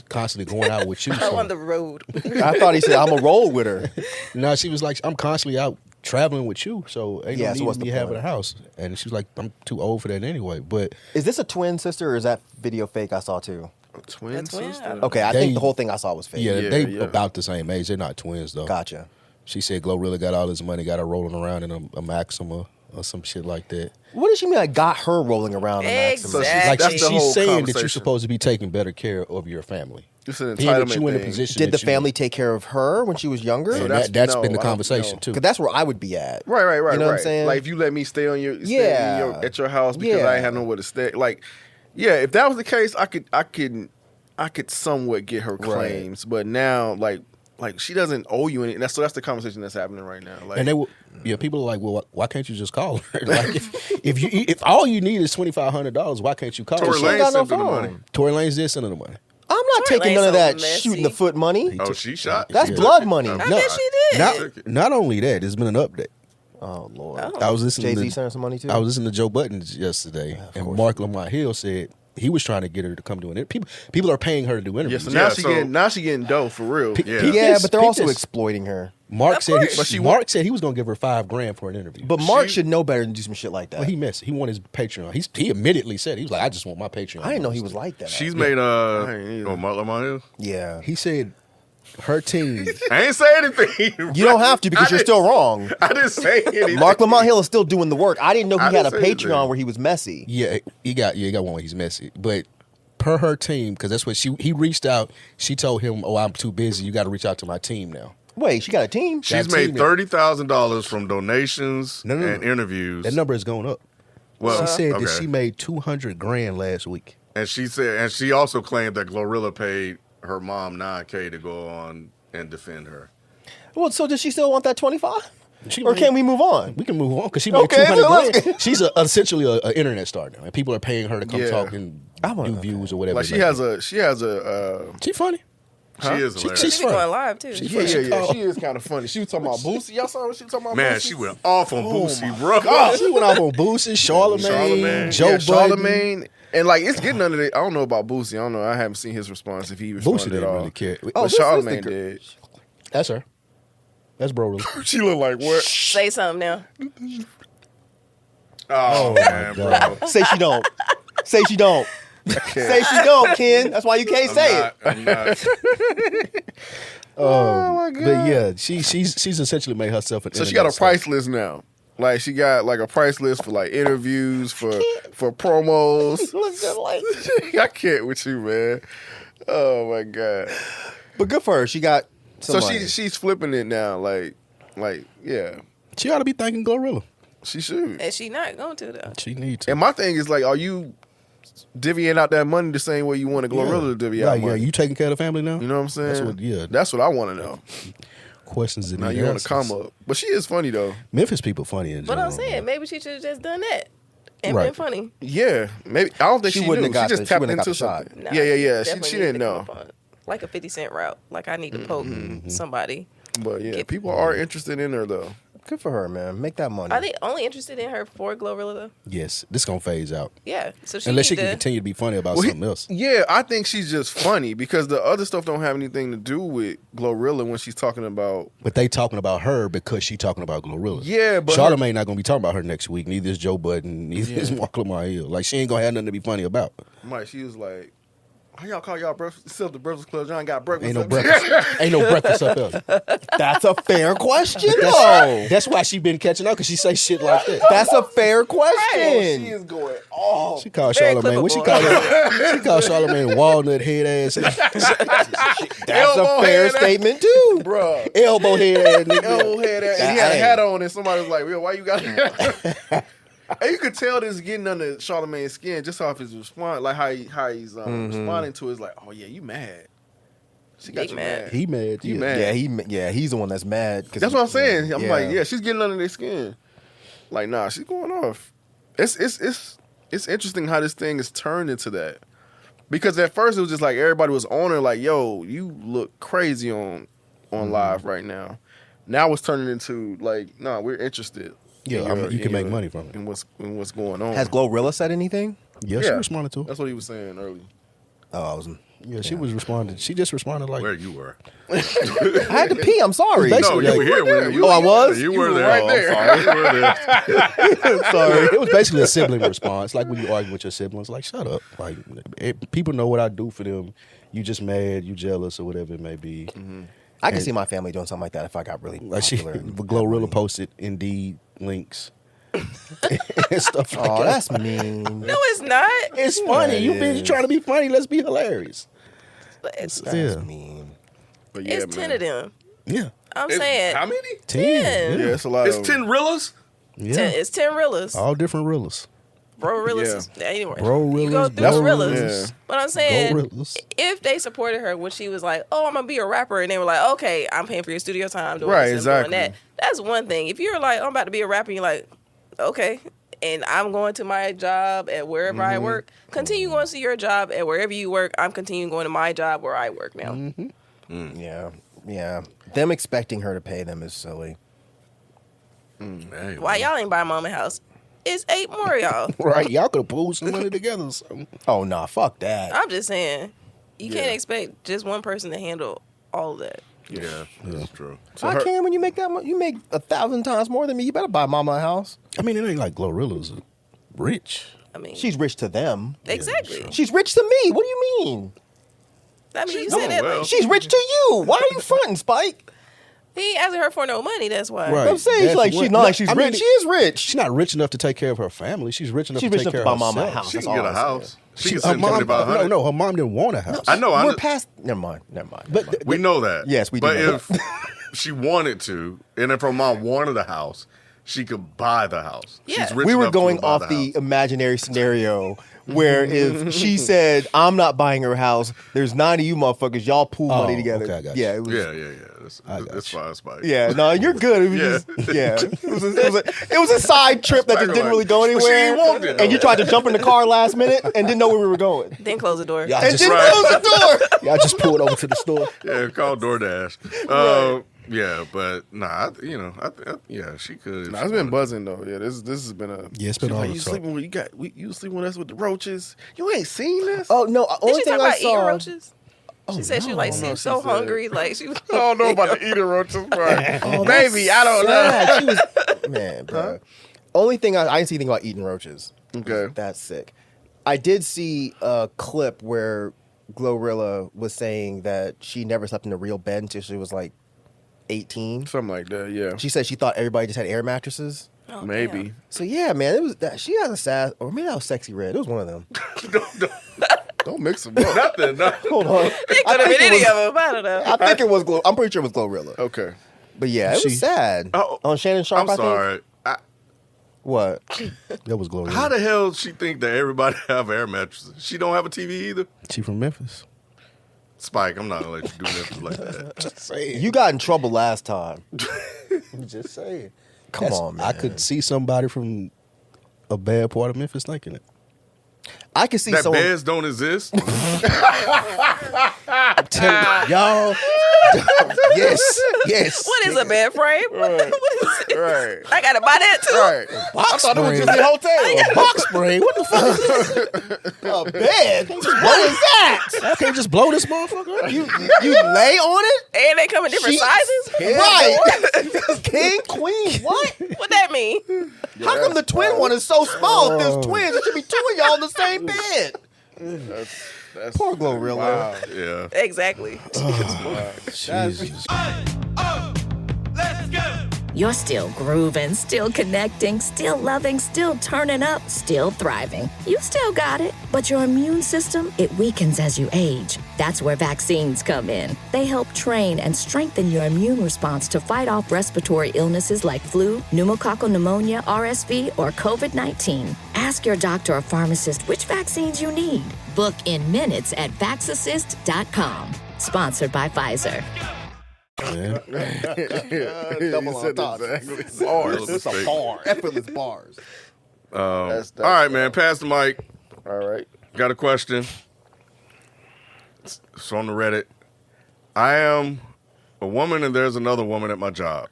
S6: constantly going out with you.
S4: Oh,
S6: so-
S4: on the road.
S5: I thought he said I'm a roll with her.
S6: No, she was like, I'm constantly out traveling with you, so ain't
S5: Yeah,
S6: no
S5: so
S6: need
S5: what's
S6: of
S5: the
S6: me having a
S5: point?
S6: house. And she was like, I'm too old for that anyway. But
S5: Is this a twin sister or is that video fake I saw too?
S7: Twin
S4: That's twin?
S7: sister.
S5: Okay, I
S6: They-
S5: think the whole thing I saw was fake.
S6: yeah,
S7: Yeah,
S6: they
S7: yeah.
S6: about the same age. They're not twins though.
S5: Gotcha.
S6: She said GloRilla got all this money, got her rolling around in a Maxima or some shit like that.
S5: What does she mean I got her rolling around in Maxima?
S7: So
S4: Exactly.
S6: Like
S7: that's the whole
S6: she's saying that you're
S7: conversation.
S6: supposed to be taking better care of your family.
S7: It's an
S6: Being that
S7: entitlement
S6: you in a
S7: thing.
S6: position
S5: Did the
S6: that you-
S5: family take care of her when she was younger?
S6: And
S7: that's-
S6: that's
S7: no,
S6: been the
S7: I don't
S6: conversation
S7: know.
S6: too.
S5: Because that's where I would be at.
S7: Right.
S5: You know what I'm
S7: right.
S5: saying?
S7: Like if you let me stay on your
S5: Yeah.
S7: at your house because
S5: Yeah.
S7: I ain't had nowhere to stay. Like, yeah, if that was the case, I could somewhat get her claims. But now, like she doesn't owe you anything. That's the conversation that's happening right now. Like,
S6: And they will, people are like, well, why can't you just call her? Like, if all you need is $2,500, why can't you call
S3: Tory
S6: her?
S5: She ain't
S3: Lane
S5: got no
S3: sent her the
S5: phone.
S3: money.
S6: Tory Lanez did send her the money.
S5: I'm not
S4: Tory
S5: taking
S4: Lane's
S5: none of
S4: so
S5: that
S4: messy.
S5: shooting the foot money.
S3: Oh, she shot?
S5: That's
S3: She
S5: blood
S3: took it.
S5: money.
S3: Okay.
S4: I bet she did.
S6: Not only that, there's been an update.
S5: Oh Lord.
S4: Oh.
S6: I was listening
S5: Jay-Z
S6: to
S5: sent her some money too.
S6: I was listening to Joe Budden yesterday, and
S5: course.
S6: Mark Lamont Hill said he was trying to get her to come do an interview. People are paying her to do
S7: yeah,
S6: interviews.
S7: so
S3: Yeah,
S7: now she getting dough for real.
S3: Yeah.
S5: Yeah, but they're
S6: Peep
S5: also
S6: this.
S5: exploiting her.
S6: Mark
S4: Of
S6: said
S4: course.
S6: Mark said he was going to give her $5,000 for an interview.
S5: But Mark should know better than do some shit like that.
S6: well, he messed. He wanted his Patreon. He admittedly said he was like, I just want my Patreon.
S5: I didn't know he was like that.
S3: She's made
S7: ain't either.
S3: Mark Lamont Hill?
S5: Yeah.
S6: He said her team.
S3: I ain't say anything.
S5: You don't have to because
S3: I
S5: you're
S3: didn't-
S5: still wrong.
S3: I didn't say anything.
S5: Mark Lamont Hill is still doing the work. I didn't know
S3: I
S5: he had a
S3: didn't say
S5: Patreon
S3: anything.
S5: where he was messy.
S6: Yeah, he got one where he's messy. But per her team, because that's what he reached out. She told him, "Oh, I'm too busy. You got to reach out to my team now."
S5: Wait, she got a team?
S3: She's
S6: That
S3: made
S6: team-
S3: $30,000 from donations
S6: No.
S3: and interviews.
S6: That number is going up.
S3: Well,
S6: She said
S3: okay.
S6: that she made $200,000 last week.
S3: And she also claimed that GloRilla paid her mom $9K to go on and defend her.
S5: Well, so does she still want that 25?
S6: She
S5: Or
S6: made-
S5: can we move on?
S6: We can move on because she made
S5: Okay, let's
S6: $200,000. She's essentially an internet star now, and people are paying her to come
S7: Yeah.
S6: talk and do views or whatever.
S7: Like
S6: it
S7: she
S6: may
S7: has
S6: be.
S7: a
S6: She funny.
S3: She is hilarious.
S6: she's
S4: She be
S6: funny.
S4: going live too.
S7: yeah. She is kind of funny. She was talking about Boosie. Y'all saw what she was talking about?
S3: Man,
S7: Boosie?
S3: she went off on Boosie,
S7: my
S3: bro.
S6: God, she went off on Boosie, Charlamagne, Joe
S7: yeah,
S6: Budden.
S7: Charlamagne, and like it's getting under the. I don't know about Boosie. I don't know. I haven't seen his response if he
S6: Boosie
S7: responded
S6: didn't
S7: at all.
S6: really care.
S7: But
S5: this is the
S7: Charlamagne
S5: girl.
S7: did.
S6: That's her. That's bro.
S7: She looked like what?
S4: Say something now.
S3: Oh, man,
S6: God.
S3: bro.
S5: Say she don't. Say she don't. Say she don't, Ken. That's why you can't say it.
S3: I'm not.
S7: Oh my god!
S6: But yeah, she's essentially made herself an.
S7: So she got a
S6: internet star.
S7: price list now. Like she got like a price list for like interviews for promos.
S5: Look just like.
S7: I can't with you, man. Oh my god.
S5: But good for her. She got. Some
S7: So
S5: money.
S7: she's flipping it now. Like yeah,
S6: She ought to be thanking GloRilla.
S7: she should.
S4: And she not going to though.
S6: She needs to.
S7: And my thing is like, are you divvying out that money the same way you want a GloRilla to divvy out
S6: Yeah,
S7: money?
S6: you taking care of the family now?
S7: You know what I'm saying?
S6: That's what
S7: I want to know.
S6: questions that
S7: Now
S6: need
S7: you want to
S6: answers.
S7: come up, but she is funny though.
S6: Memphis people funny in
S4: But
S6: general.
S4: I'm saying maybe she should have just done that and
S6: Right.
S4: been funny.
S7: Yeah, maybe I don't think
S5: She
S7: she
S5: wouldn't
S7: knew.
S5: have got
S7: She just
S5: the- she
S7: tapped
S5: wouldn't have
S7: into
S5: got the
S7: something.
S4: Nah,
S7: Yeah.
S4: definitely
S7: She
S4: needed
S7: didn't
S4: to
S7: know.
S4: come up on like a 50 Cent route. Like I need to poke somebody.
S7: But yeah,
S4: Get-
S7: people are interested in her though.
S5: Good for her, man. Make that money.
S4: Are they only interested in her for GloRilla though?
S6: Yes, this gonna phase out
S4: Yeah. So she
S6: unless she
S4: need
S6: can
S4: to,
S6: continue to be funny about
S7: Well,
S6: something else.
S7: Yeah, I think she's just funny because the other stuff don't have anything to do with GloRilla when she's talking about.
S6: But they talking about her because she talking about GloRilla.
S7: Yeah, but
S6: Charlamagne not gonna be talking about her next week. Neither is Joe Budden. Neither is Mark Lamar Hill. Like she ain't gonna have nothing to be funny about.
S7: Mike, she was like, "How y'all call y'all breakfast? Still the Breakfast Club. Y'all ain't got breakfast.
S6: Ain't no
S7: up
S6: breakfast. Ain't no breakfast up there.
S5: That's a fair question, though.
S6: That's why she been catching up because she say shit like that.
S5: That's a fair
S7: Oh,
S5: question.
S7: she is going off.
S6: She called
S4: Very
S6: Charlamagne. What she
S4: clippable.
S6: called her? She called Charlamagne walnut head ass.
S5: That's
S7: Elbow
S5: a fair
S7: head.
S5: statement, too.
S7: Bruh.
S6: Elbow head ass nigga.
S7: Elbow head, and he had a
S5: Hey.
S7: hat on, and somebody was like, "Yo, why you got?" And you could tell this getting under Charlamagne's skin just off his response, like how he's responding to it. Is like, "Oh yeah, you mad? She got
S4: Big
S7: you
S4: mad.
S7: mad.
S6: He mad.
S7: You
S6: yeah.
S7: mad?
S5: He's the one that's mad. 'Cause
S7: That's what I'm saying. I'm
S5: yeah.
S7: like, yeah, she's getting under their skin. Like, nah, she's going off. It's interesting how this thing is turned into that. Because at first it was just like everybody was on her, like, yo, you look crazy on live right now. Now it's turning into like, nah, we're interested.
S6: Yeah,
S7: in
S6: I mean, you can
S7: in
S6: make money from it.
S7: And what's going on.
S5: Has GloRilla said anything?
S6: Yeah, she responded to it.
S7: That's what he was saying earlier.
S5: Oh, I was.
S6: Yeah, she was responding. She just responded like,
S3: Where you were?
S5: I had to pee. I'm sorry.
S6: Basically,
S3: No, you were here. When
S5: Oh, I was?
S3: You were there.
S7: right
S3: Oh,
S7: there.
S3: I'm sorry. You were there.
S6: sorry. It was basically a sibling response, like when you argue with your siblings. Like, shut up. Like, people know what I do for them. You just mad, you jealous, or whatever it may be.
S5: I can see my family doing something like that if I got really
S6: Like she,
S5: popular. and
S6: GloRilla
S5: money.
S6: posted Indeed links and stuff like
S5: Oh,
S6: that.
S5: that's mean.
S4: No, it's not.
S6: It's funny.
S5: Yeah,
S6: You
S5: it is.
S6: trying to be funny. Let's be hilarious.
S4: It's
S5: That's
S6: Yeah.
S5: mean.
S7: But yeah,
S4: it's 10 of them.
S6: Yeah.
S4: I'm
S3: It's-
S4: saying
S3: how many?
S6: 10.
S7: Yeah, it's a lot
S3: It's
S7: of
S3: 10 Rillas?
S6: Yeah.
S4: 10, it's 10 Rillas.
S6: All different Rillas.
S4: Bro Rillas. Anyway,
S6: Bro
S4: you go
S6: Rillas,
S4: through
S6: Bro
S4: Rillas.
S7: Rillas.
S4: But I'm saying,
S6: GloRillas.
S4: if they supported her when she was like, "Oh, I'm gonna be a rapper," and they were like, "Okay, I'm paying for your studio time, doing
S7: Right,
S4: this and doing
S7: exactly.
S4: that," that's one thing. If you're like, "I'm about to be a rapper," and you're like, "Okay," and I'm going to my job at wherever I work. Continue going to your job at wherever you work. I'm continuing going to my job where I work now.
S5: Yeah. Them expecting her to pay them is silly.
S3: Hey,
S4: Why y'all ain't buy Mama house? It's 8 more of y'all.
S6: Right. Y'all could have pulled some money together or something.
S5: Oh, nah, fuck that.
S4: I'm just saying, you
S7: Yeah.
S4: can't expect just one person to handle all of that.
S3: Yeah, that's true.
S7: So
S5: I
S7: her-
S5: can when you make that much. You make 1,000 times more than me. You better buy mama a house.
S6: I mean, it ain't like GloRilla's rich.
S4: I mean,
S5: She's rich to them.
S4: exactly.
S5: She's rich to me. What do you mean?
S4: I mean, you
S3: doing
S4: said that
S3: well.
S4: like
S5: She's rich to you. Why are you fronting, Spike?
S4: he ain't asking her for no money. That's why.
S6: Right.
S5: I'm saying
S6: That's
S5: like
S6: what-
S5: she's not like she's
S6: I mean,
S5: rich. She is rich.
S6: She's not rich enough to take care of her family. She's rich enough
S5: She's
S6: to
S5: rich
S6: take
S5: enough
S6: care
S5: to buy
S6: of
S5: mama a
S6: herself.
S5: house.
S3: She
S5: That's
S3: can
S5: all
S3: get a
S5: I'm saying.
S3: house. She can
S6: Her
S3: send
S6: mom,
S3: $75.
S6: no, her mom didn't want a house.
S3: I know.
S5: We're past. Never mind.
S6: But
S3: We know that.
S5: Yes, we do
S3: But
S5: know
S3: if she wanted to, and if her mom wanted a house, she could buy the house.
S4: Yeah.
S3: She's rich
S5: We were
S3: enough to
S5: going
S3: buy
S5: off the
S3: house.
S5: imaginary scenario where if she said, "I'm not buying her house," there's 9 of you motherfuckers. Y'all pool money
S6: Oh,
S5: together.
S6: okay, I got you.
S5: Yeah, it was.
S3: Yeah.
S6: got
S3: That's
S6: you.
S3: fine, Spike.
S5: Yeah, no, you're good. It was
S3: Yeah.
S5: just, it was a side trip that just didn't really go
S3: But she
S5: anywhere.
S3: ain't want it,
S5: And you
S3: though.
S5: tried to jump in the car last minute and didn't know where we were going.
S4: Then close the door.
S6: y'all
S5: And
S6: just,
S5: didn't close the door.
S6: y'all just pulled over to the store.
S3: Yeah, call DoorDash. Yeah, but nah, yeah, she could.
S7: Nah, it's been buzzing though. Yeah, this has been a.
S6: Yeah, it's been
S7: She's
S6: all
S7: like,
S6: the
S7: you
S6: talk.
S7: sleeping with you sleeping with us with the roaches. You ain't seen this.
S5: Oh no!
S4: Did
S5: Only
S4: she
S5: thing
S4: talk
S5: I
S4: about eating
S5: saw.
S4: roaches? She said she was like
S7: no,
S4: seemed
S7: she
S4: so
S7: said-
S4: hungry, like she was.
S7: I don't know about the eating roaches part.
S5: Oh,
S7: Maybe I don't know.
S5: sad. She was man, bro. Only thing I didn't see anything about eating roaches.
S7: Okay.
S5: That's sick. I did see a clip where GloRilla was saying that she never slept in a real bed until she was like 18.
S7: Something like that. Yeah.
S5: She said she thought everybody just had air mattresses.
S4: Oh,
S7: Maybe.
S4: damn.
S5: So yeah, man, it was that she has a sass, or maybe that was Sexy Red. It was one of them.
S7: Don't mix them up.
S3: Nothing. No.
S5: Hold on,
S4: It could have been any of them. I don't know.
S5: I think it was. I'm pretty sure it was GloRilla.
S7: Okay.
S5: But yeah, it was sad.
S3: Oh,
S5: On Shannon Sharp,
S3: I'm
S5: I think.
S3: sorry.
S5: What?
S6: That was GloRilla.
S3: How the hell she think that everybody have air mattresses? She don't have a TV either.
S6: She from Memphis.
S3: Spike, I'm not gonna let you do Memphis like that.
S6: Just saying.
S5: You got in trouble last time.
S6: I'm just saying.
S5: Come on, man.
S6: I could see somebody from a bad part of Memphis thinking it.
S5: I can see
S3: That
S5: someone.
S3: beds don't exist.
S6: Y'all. yes.
S4: What is a bed frame? What is it?
S7: Right.
S4: I gotta buy that too.
S7: Right.
S6: Box
S5: I thought it was
S6: spring.
S5: just a hotel.
S6: A box spring. What the fuck is that?
S5: A bed. What is that?
S6: I can't just blow this motherfucker up.
S5: You lay on it?
S4: And they come in different sizes.
S5: Right. King, queen, what?
S4: What that mean?
S5: How come the twin one is so small? If there's twins, it should be two of y'all in the same bed.
S7: That's
S5: Poor GloRilla.
S7: wow.
S3: Yeah.
S4: Exactly.
S6: Jesus.
S1: You're still grooving, still connecting, still loving, still turning up, still thriving. You still got it, but your immune system, it weakens as you age. That's where vaccines come in. They help train and strengthen your immune response to fight off respiratory illnesses like flu, pneumococcal pneumonia, RSV, or COVID-19. Ask your doctor or pharmacist which vaccines you need. Book in minutes at vaxassist.com. Sponsored by Pfizer.
S6: Yeah.
S5: Double on top.
S7: Exactly.
S3: Bars.
S5: It's a bar. Effortless bars.
S7: That's
S3: All right, man. Pass the mic.
S7: All right.
S3: Got a question. It's on the Reddit. I am a woman and there's another woman at my job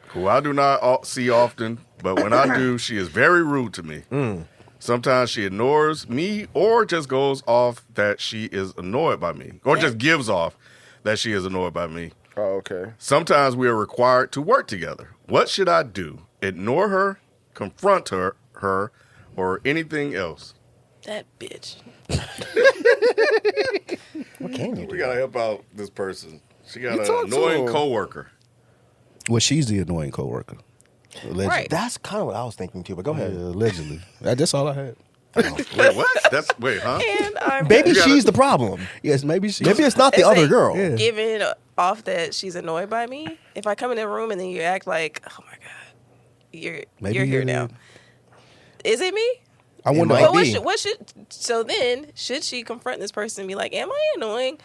S3: who I do not see often, but when I do, she is very rude to me. Sometimes she ignores me or just goes off that she is annoyed by me, or just gives off that she is annoyed by me.
S7: Oh, okay.
S3: Sometimes we are required to work together. What should I do? Ignore her, confront her, or anything else?
S4: That bitch.
S5: What can you
S3: We
S5: do?
S3: gotta help out this person. She got
S7: You
S3: an
S7: talk to
S3: annoying
S7: her.
S3: coworker.
S6: Well, she's the annoying coworker. Allegedly.
S4: Right.
S5: That's kind of what I was thinking too, but go
S6: Yeah,
S5: ahead.
S6: allegedly. That's all I had.
S3: Wait, what? Wait, huh?
S4: And I'm
S5: Maybe
S3: You gotta-
S5: she's the problem.
S6: Yes, maybe she.
S5: Maybe it's not the
S4: It's
S5: other
S4: like-
S5: girl.
S6: Yeah.
S4: giving off that she's annoyed by me. If I come in the room and then you act like, oh my god, you're here now. Is it me?
S6: I wonder.
S5: might
S4: But
S5: be.
S4: what should so then should she confront this person and be like, am I annoying?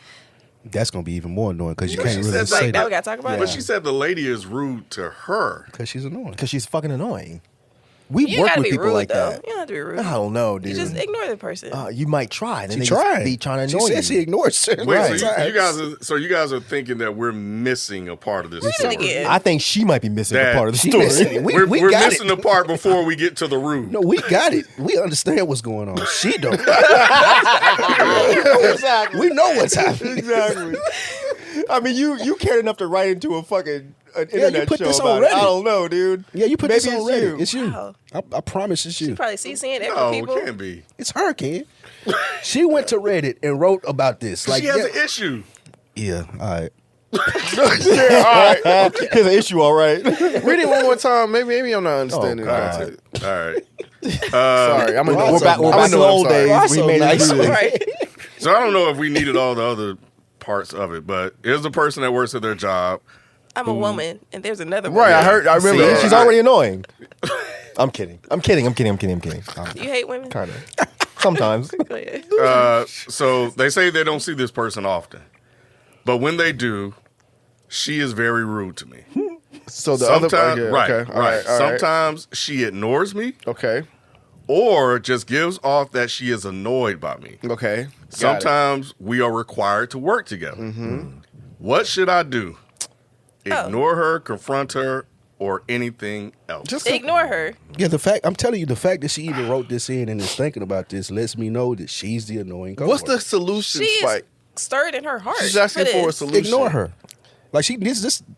S6: That's gonna be even more annoying because you
S3: But
S6: can't
S3: she
S6: really
S3: said
S6: say
S4: Like now we
S6: that
S4: gotta talk about
S3: But
S4: it.
S3: she said the lady is rude to her.
S6: because she's annoying.
S5: Because she's fucking annoying. We've
S4: You
S5: worked
S4: gotta
S5: with
S4: be
S5: people
S4: rude
S5: like
S4: though.
S5: that.
S4: You don't have to be rude.
S5: I don't know, dude.
S4: You just ignore the person.
S5: You might try. Then
S6: She
S5: they
S6: tried.
S5: Just be trying to
S6: She
S5: annoy
S6: said
S5: you.
S6: she ignored her.
S3: Wait,
S5: Right.
S3: so you guys are thinking that we're missing a part of this
S4: Read it
S3: story.
S4: again.
S5: I think she might be missing
S3: That-
S5: a part of the
S6: She
S5: story.
S6: missing it.
S3: We're
S6: got
S3: missing
S6: it.
S3: the part before we get to the rude.
S6: No, we got it. We understand what's going on. She don't.
S5: Exactly.
S6: We know what's happening.
S5: Exactly. I mean, you cared enough to write into a fucking an
S6: Yeah, you
S5: internet
S6: put
S5: show
S6: this
S5: about
S6: on
S5: it. I
S6: Reddit.
S5: don't know, dude.
S6: Yeah, you put
S5: Maybe
S6: this on
S5: it's
S6: Reddit.
S5: you.
S6: It's you.
S4: Wow.
S6: I promise it's you.
S4: Probably CCing every
S3: No,
S4: people.
S3: it can't be.
S6: It's her, Ken. She went to Reddit and wrote about this. Like,
S3: She has
S6: yeah,
S3: an issue.
S6: yeah, all right.
S5: Here's an issue, all right.
S7: Read it one more time. Maybe I'm not understanding.
S5: Oh, God.
S7: it.
S3: All right.
S7: Sorry, I'm gonna
S5: We're back to the old days.
S6: Ross
S5: We
S6: so
S5: made
S6: nice.
S5: it through this.
S4: Right.
S3: So I don't know if we needed all the other parts of it, but here's the person that works at their job.
S4: I'm a woman and there's another
S7: Right,
S4: woman.
S7: I remember.
S5: See, she's already annoying. I'm kidding. I'm kidding.
S4: You hate women?
S5: Kind of. Sometimes.
S4: Go ahead.
S3: So they say they don't see this person often, but when they do, she is very rude to me.
S7: So the
S3: Sometimes,
S7: other okay,
S3: right,
S7: okay, all
S3: right.
S7: all
S3: Sometimes she ignores me,
S7: Okay,
S3: or just gives off that she is annoyed by me.
S7: okay. Got it.
S3: Sometimes we are required to work together. What should I do? Ignore her, confront her, or anything else?
S7: Just
S4: Ignore her.
S6: Yeah, I'm telling you, the fact that she even wrote this in and is thinking about this lets me know that she's the annoying coworker.
S7: what's the solution,
S4: She is
S7: Spike?
S4: stirred in her heart.
S7: She's asking for a
S4: this.
S7: solution.
S6: Ignore her. Like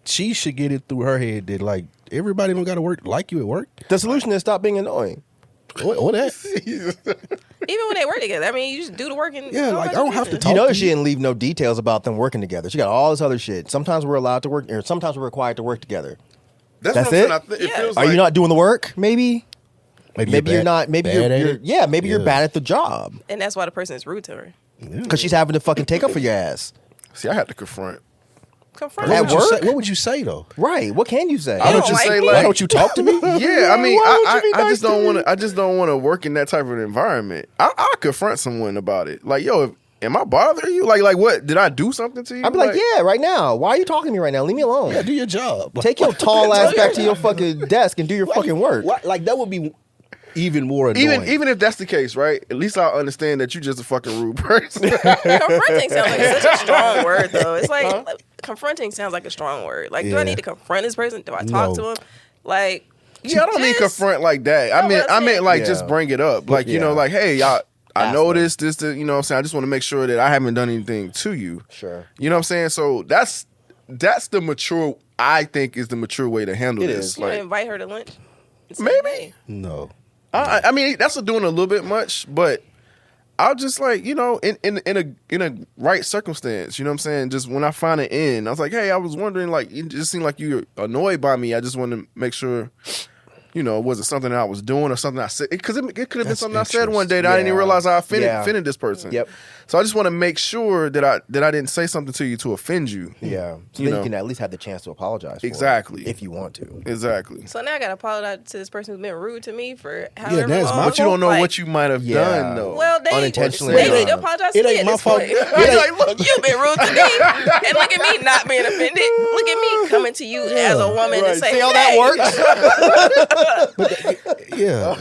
S6: she should get it through her head that like everybody don't got to work like you at work.
S5: The solution is stop being annoying.
S6: Or that.
S4: Even when they work together. I mean, you just do the work and
S6: Yeah,
S4: go
S6: like,
S4: about
S6: I don't
S4: your
S6: have to
S4: business.
S6: talk
S5: You know
S6: to
S5: she didn't leave no details about them working together. She got all this other shit. Sometimes we're allowed to work, or sometimes we're required to work together.
S3: That's
S5: That's
S3: what I'm
S5: it?
S3: saying. It
S4: Yeah.
S3: feels
S5: Are you
S3: like-
S5: not doing the work? Maybe you're not. Maybe
S6: bad at
S5: you're
S6: it?
S5: yeah. Maybe you're
S6: Yeah.
S5: bad at the job
S4: And that's why the person is rude to her.
S5: because she's having to fucking take up for your ass.
S7: See, I had to confront.
S4: Confront.
S5: At
S6: What would you
S5: work?
S6: say- What would you say though?
S5: Right? What can you say?
S7: I would
S4: don't
S7: just
S4: like
S7: say
S4: me?
S7: like,
S6: Why don't you talk to me?
S7: Yeah, I mean,
S5: Why would you be
S7: I
S5: nice
S7: just
S5: to
S7: don't
S5: me?
S7: want to. I just don't want to work in that type of environment. I'll confront someone about it. Like, yo, am I bothering you? Like what? Did I do something to you?
S5: I'd be like, yeah, right now. Why are you talking to me right now? Leave me alone.
S6: Yeah, do your job.
S5: Take your tall ass back to your fucking desk and do your fucking work.
S6: Why- like that would be even more annoying.
S7: Even if that's the case, right? At least I'll understand that you're just a fucking rude person.
S4: Confronting sounds like such a strong word, though. It's like confronting sounds like a strong word. Like, do I
S6: Yeah.
S4: need to confront this person? Do I talk to
S6: No.
S4: him? Like,
S7: Yeah, I don't mean
S4: just-
S7: confront like that. I
S4: No,
S7: meant
S4: but I'm saying-
S7: like
S5: Yeah.
S7: just bring it up. Like, you know,
S5: Yeah.
S7: like, hey, I
S5: Ask
S7: noticed this, you know what I'm saying? I just want to make sure that I haven't done anything to you.
S5: Sure.
S7: You know what I'm saying? So that's the mature, I think is the mature way to handle
S5: It
S7: this.
S5: is.
S4: You want to
S7: Like,
S4: invite her to lunch? And say,
S7: Maybe.
S4: "Hey."
S6: no.
S7: I mean, that's doing a little bit much, but I'll just like, you know, in a right circumstance, you know what I'm saying? Just when I find an end, I was like, hey, I was wondering, like, it just seemed like you're annoyed by me. I just want to make sure, you know, was it something that I was doing or something I said? Because it could have been
S6: That's
S7: something I said one day that I didn't even
S5: Yeah.
S7: realize I offended
S5: Yeah.
S7: offended this person.
S5: Yep.
S7: So I just want to make sure that I didn't say something to you to offend you.
S5: Yeah. So
S7: You
S5: then
S7: know.
S5: you can at least have the chance to apologize. For
S7: Exactly.
S5: it, if you want to.
S7: Exactly.
S4: So now I got to apologize to this person who's been rude to me for however
S6: that's
S4: long.
S6: my
S7: But you don't know
S4: Like,
S7: what you might have
S5: Yeah.
S7: done, though.
S4: Well, they
S5: Unintentionally.
S4: They need to
S5: Yeah.
S4: apologize
S6: It
S4: to me
S6: ain't
S4: at
S6: my
S4: this
S6: fault.
S4: point.
S6: It ain't-
S4: Like, look, you've been rude to me, and look at me not being offended. Look at me coming to you as a woman and saying,
S5: See how
S4: hey.
S5: that works?
S6: Yeah.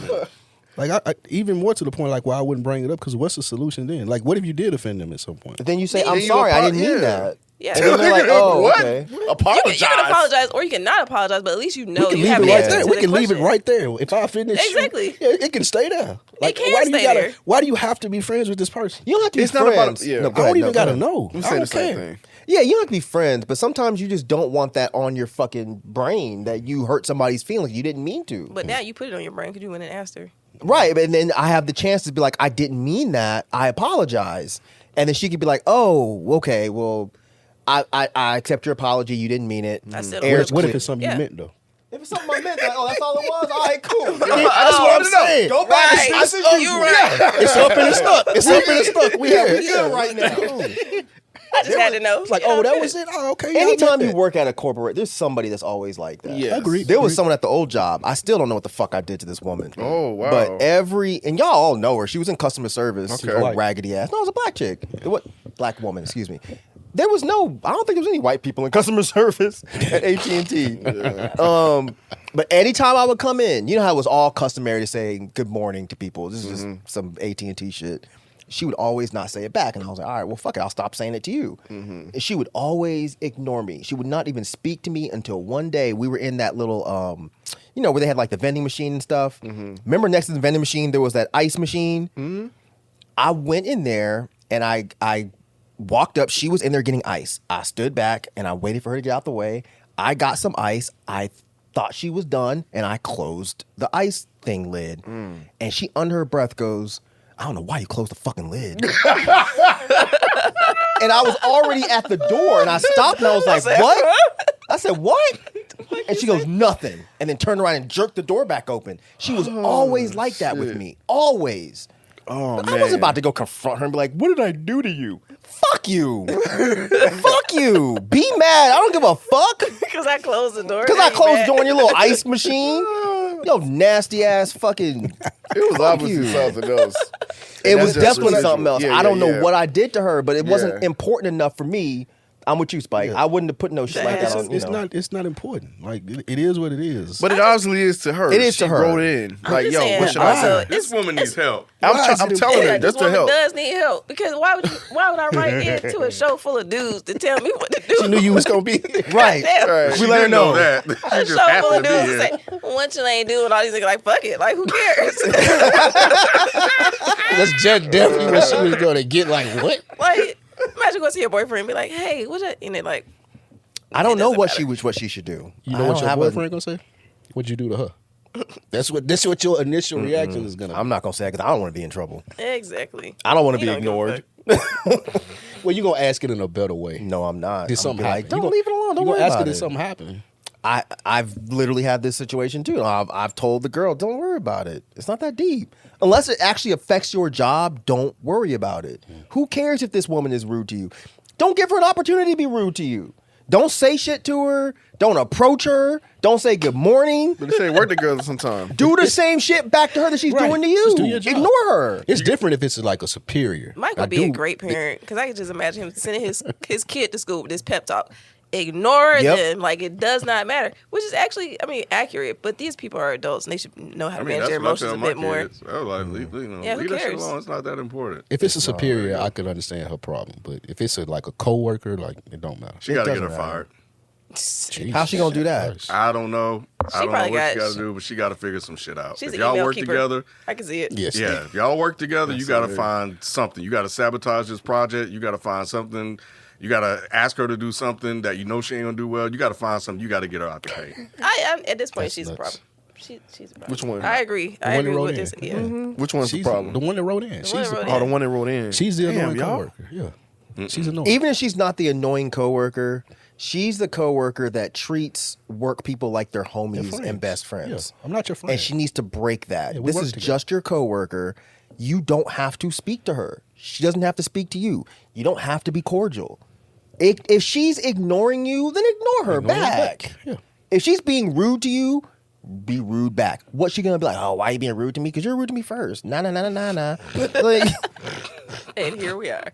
S6: Like I even more to the point, like why I wouldn't bring it up because what's the solution then? Like, what if you did offend them at some point?
S5: But then you say,
S4: Then
S5: I'm
S7: you
S5: sorry, I
S7: apo-
S5: didn't mean
S7: yeah.
S5: that.
S4: Yeah.
S5: And then they're like, oh,
S7: What?
S5: okay.
S7: Apologize.
S4: You can apologize or you can not apologize, but at least you know
S6: We can
S4: you
S6: leave
S4: have
S6: it
S4: an
S6: right
S4: answer
S6: there.
S4: to
S6: We
S4: the
S6: can leave it
S4: question.
S6: right there. If I offend this,
S4: Exactly.
S6: yeah, it can stay there. Like,
S4: can
S6: why do you
S4: stay
S6: gotta?
S4: there.
S6: Why do you have to be friends with this person?
S5: You don't have to be
S7: It's not about-
S5: friends.
S7: yeah.
S5: No,
S7: I
S5: go
S6: I
S5: ahead,
S6: don't even
S5: no, go
S6: gotta
S5: ahead.
S6: know.
S7: I'm
S6: I
S7: saying
S6: don't
S7: the same
S6: care.
S7: thing.
S5: Yeah, you don't have to be friends, but sometimes you just don't want that on your fucking brain that you hurt somebody's feelings. You didn't mean to.
S4: But now you put it on your brain because you went and asked her.
S5: Right, and then I have the chance to be like, I didn't mean that. I apologize. And then she could be like, oh, okay, well, I accept your apology. You didn't mean it.
S4: I still
S5: Air's
S6: What if
S5: clear.
S6: it's something
S4: Yeah.
S6: you meant though?
S5: If it's something I meant, like, oh, that's all it was? All right, cool.
S6: That's what I'm saying.
S5: Go back
S4: Right.
S5: to this is
S4: Oh, you right.
S6: It's up and it's stuck. It's up and it's stuck.
S5: We good right now.
S4: I just had to know.
S6: It's like, oh, that was it. Oh, okay. yeah, I
S5: Anytime
S6: meant
S5: you
S6: that.
S5: work at a corporate, there's somebody that's always like that.
S7: Yes.
S6: Agreed.
S5: There was someone at the old job. I still don't know what the fuck I did to this woman.
S7: Oh, wow.
S5: But and y'all all know her. She was in customer service.
S7: Okay.
S5: Old
S6: White.
S5: raggedy ass. No, it was a black chick. What black woman? Excuse me. There was no. I don't think there was any white people in customer service at AT&T. But anytime I would come in, you know how it was all customary to say good morning to people. This is just some AT&T shit. She would always not say it back, and I was like, all right, well, fuck it, I'll stop saying it to you. And she would always ignore me. She would not even speak to me until one day we were in that little, you know, where they had like the vending machine and stuff. Remember, next to the vending machine there was that ice machine. I went in there and I walked up. She was in there getting ice. I stood back and I waited for her to get out the way. I got some ice. I thought she was done, and I closed the ice thing lid. And she, under her breath, goes, I don't know why you closed the fucking lid. And I was already at the door, and I stopped, and I was like, what? I said, what? And she goes, nothing. And then turned around and jerked the door back open. She was always like that with me. Always.
S7: Oh,
S5: But
S7: man.
S5: I wasn't about to go confront her and be like, what did I do to you? Fuck you. Fuck you. Be mad. I don't give a fuck.
S4: Because I closed the door.
S5: Because
S4: Now
S5: I
S4: you
S5: closed
S4: mad.
S5: the door on your little ice machine. Yo, nasty ass fucking.
S7: It was obviously something else.
S5: It
S7: That's
S5: was
S7: just
S5: definitely
S7: residual.
S5: something else.
S7: Yeah,
S5: I don't
S7: yeah,
S5: know
S7: yeah.
S5: what I did to her, but it wasn't
S7: Yeah.
S5: important enough for me. I'm with you, Spike. I wouldn't have put no shit like that on.
S6: It's not important. Like it is what it is.
S7: But it obviously is to her.
S5: It is
S7: she
S5: to her.
S7: wrote in. Like,
S4: just
S7: yo,
S4: saying,
S7: what should
S4: also,
S7: I do?
S3: This woman needs help.
S7: I'm
S6: Why is it
S7: telling her.
S4: Yeah,
S7: That's
S4: this
S7: to
S4: woman
S7: help.
S4: does need help because why would I write into a show full of dudes to tell me what to do?
S6: She knew you was gonna be.
S5: Right.
S4: Damn.
S7: Right.
S3: She
S5: We let her
S3: didn't know
S5: know.
S3: that.
S4: A
S3: She just
S4: show full
S3: happened
S4: of
S3: to
S4: dudes
S3: be
S4: to
S3: here.
S4: say, what you ain't doing? All these niggas like, fuck it. Like, who cares?
S6: That's just definitely what she was gonna get. Like what?
S4: Like, imagine going to your boyfriend and be like, hey, what you, and they're like,
S5: I don't know
S4: doesn't
S5: what
S4: matter.
S5: she should do.
S6: You
S5: I
S6: know what
S5: don't
S6: your
S5: have
S6: boyfriend gonna say? What'd you do to her? That's what your initial reaction is gonna be.
S5: I'm not gonna say it because I don't want to be in trouble.
S4: exactly.
S5: I don't want to
S4: You
S5: be
S4: don't give a
S5: ignored.
S4: fuck.
S6: Well, you gonna ask it in a better way.
S5: No, I'm not.
S6: Did
S5: I'm
S6: something
S5: gonna be like,
S6: happen?
S5: don't leave it alone. Don't
S6: you
S5: worry
S6: gonna ask
S5: about
S6: her
S5: it.
S6: did something happen?
S5: I've literally had this situation too. I've told the girl, don't worry about it. It's not that deep. Unless it actually affects your job, don't worry about it. Who cares if this woman is rude to you? Don't give her an opportunity to be rude to you. Don't say shit to her. Don't approach her. Don't say good morning.
S7: But they say work together sometimes.
S5: Do the same shit back to her that she's doing to you.
S6: Just do your job.
S5: Ignore her.
S6: It's different if it's like a superior.
S4: Mike would be a great parent because I could just imagine him sending his kid to school with this pep talk. Ignore them like it does not matter, which is actually, accurate. But these people are adults and they should know how to manage their emotions a bit more.
S3: I was like, leave
S4: who
S3: that shit
S4: cares?
S3: alone. It's not that important.
S6: If it's a superior, I could understand her problem. But if it's like a coworker, like it don't matter.
S3: She got to get her fired.
S6: Jesus.
S5: How's she gonna do that?
S3: I don't know. I don't know what she got to
S4: she-
S3: do, but she got to figure some shit out.
S4: She's
S3: If
S4: an
S3: y'all
S4: email
S3: work
S4: keeper.
S3: together,
S4: I can see it.
S6: Yes.
S3: yeah, if y'all work together, you got to find something. You got to sabotage this project. You got to find something. You got to ask her to do something that you know she ain't gonna do well. You got to find something. You got to get her out the paint.
S4: I at this point,
S6: That's
S4: she's a
S6: nuts.
S4: problem. She's a problem.
S7: Which one?
S4: I agree. I
S6: one that
S4: agree
S6: wrote
S4: with
S6: in.
S4: this. Yeah.
S7: Which one's the
S6: She's
S7: problem?
S6: the one that wrote in.
S4: one
S6: She's
S4: that
S6: the,
S4: wrote
S7: Oh, the one that wrote in.
S6: she's the annoying
S7: y'all.
S6: coworker. Yeah. She's annoying.
S5: Even if she's not the annoying coworker, she's the coworker that treats work people like they're homies
S6: friends.
S5: and best friends.
S6: Yeah, I'm not your friend.
S5: And she needs to break that.
S6: Yeah, we
S5: This
S6: work
S5: is
S6: together.
S5: just your coworker. You don't have to speak to her. She doesn't have to speak to you. You don't have to be cordial. If she's ignoring you, then ignore her back.
S6: Yeah.
S5: If she's being rude to you, be rude back. What's she gonna be like? Oh, why are you being rude to me? Because you're rude to me first. Nah. Like,
S4: And here we are.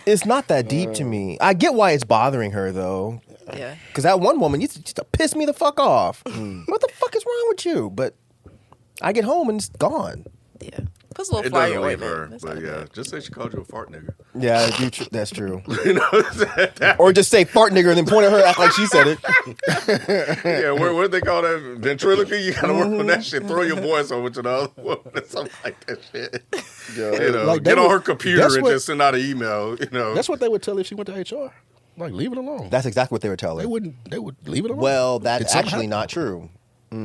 S5: it's not that deep to me. I get why it's bothering her though.
S4: Yeah.
S5: Because that one woman used to piss me the fuck off. What the fuck is wrong with you? But I get home and it's gone.
S4: Yeah. Puts a little
S3: It
S4: fire
S3: doesn't leave
S4: ointment.
S3: her,
S4: That's
S3: but
S4: not
S3: yeah,
S4: bad.
S3: just say she called you a fart nigga.
S5: Yeah, that's true.
S3: You know,
S5: Or just say fart nigger and then point at her, act like she said it.
S3: yeah. What they call that? Ventriloquy. You gotta work on that shit. Throw your voice over to the other woman or something like that shit. You know,
S6: Like,
S3: get
S6: that
S3: on
S6: would-
S3: her computer
S6: that's
S3: and
S6: what-
S3: just send out an email. You know,
S6: That's what they would tell if she went to HR. Like, leave it alone.
S5: That's exactly what they were telling.
S6: They would leave it alone.
S5: Well,
S6: Did
S5: that's
S6: something
S5: actually
S6: happen?
S5: not true.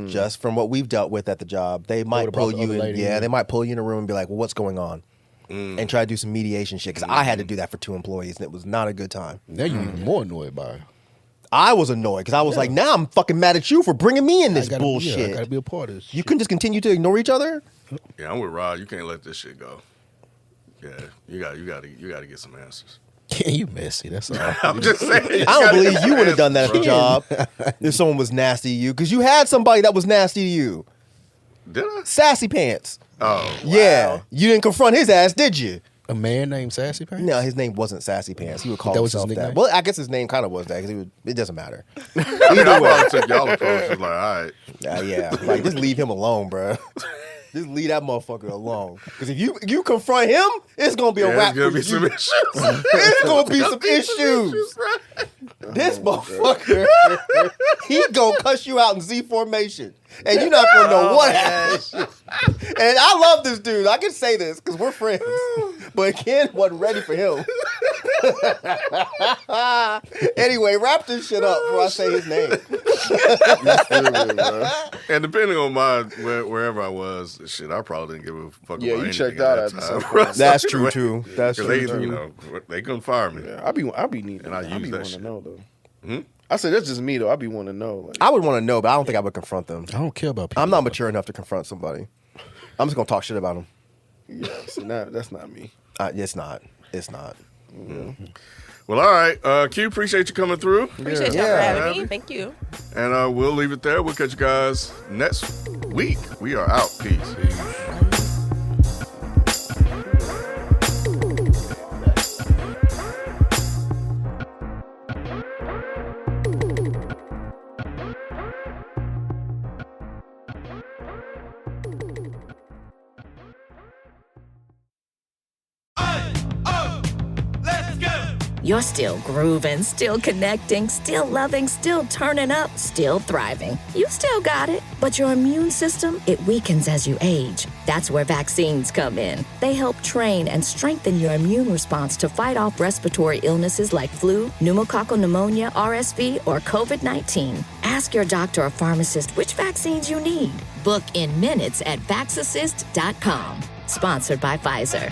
S5: Just from what we've dealt with at the job, they might
S6: would've brought
S5: pull
S6: the
S5: you
S6: other
S5: in.
S6: lady
S5: Yeah,
S6: in.
S5: they might pull you in a room and be like, "Well, what's going on?" And try to do some mediation shit. Because I had to do that for 2 employees, and it was not a good time.
S6: Now you're even more annoyed by her.
S5: I was annoyed because I was like, "Now I'm fucking mad at you for bringing me in this
S6: I gotta,
S5: bullshit."
S6: Yeah, I gotta be a part of this.
S5: You couldn't just continue to ignore each other.
S3: yeah, I'm with Rod. You can't let this shit go. Yeah, you got to get some answers.
S6: Yeah, you messy. That's all.
S3: I'm just saying.
S5: I don't believe you would have done that at the job if someone was nasty to you because you had somebody that was nasty to you.
S3: Did I?
S5: Sassy Pants.
S3: Oh,
S5: Yeah, you didn't confront his ass, did you?
S6: A man named Sassy Pants?
S5: No, his name wasn't Sassy Pants. He would call
S6: That was his
S5: himself that.
S6: nickname?
S5: Well, I guess his name kind of was that because it doesn't matter.
S3: I mean, I probably took y'all approach. It's like, all right.
S5: Yeah, like just leave him alone, bro. Just leave that motherfucker alone. Because if you confront him, it's gonna be a
S3: Yeah,
S5: wrap
S3: there's
S5: for
S3: gonna be
S5: you.
S3: some issues.
S5: It's gonna be some issues.
S3: Right?
S5: This motherfucker, he gonna cuss you out in Z formation, and you're not gonna know what happened. And I love this dude. I can say this because we're friends, but Ken wasn't ready for him. Anyway, wrap this shit up before I say his name.
S3: And depending on wherever I was, shit, I probably didn't give a fuck
S7: Yeah,
S3: about
S7: you
S3: anything
S7: checked out
S3: at
S7: at
S3: that
S7: some
S3: time.
S7: point.
S5: That's true too. That's
S3: 'Cause
S5: true
S3: they,
S5: too.
S3: you know, they couldn't fire me.
S7: Yeah, I be needing.
S3: And I use
S7: be
S3: that
S7: wanting
S3: shit.
S7: to know though. I said that's just me though. I be wanting to know. Like,
S5: I would want to know, but I don't think I would confront them.
S6: I don't care about people.
S5: I'm not mature enough to confront somebody. I'm just gonna talk shit about them.
S7: yeah, so that's not me.
S5: It's not. It's not.
S3: Well, all right. Q, appreciate you coming through.
S4: Appreciate y'all for having me. Thank you.
S3: And we'll leave it there. We'll catch you guys next week. We are out. Peace.
S1: You're still grooving, still connecting, still loving, still turning up, still thriving. You still got it, but your immune system, it weakens as you age. That's where vaccines come in. They help train and strengthen your immune response to fight off respiratory illnesses like flu, pneumococcal pneumonia, RSV, or COVID-19. Ask your doctor or pharmacist which vaccines you need. Book in minutes at vaxassist.com. Sponsored by Pfizer.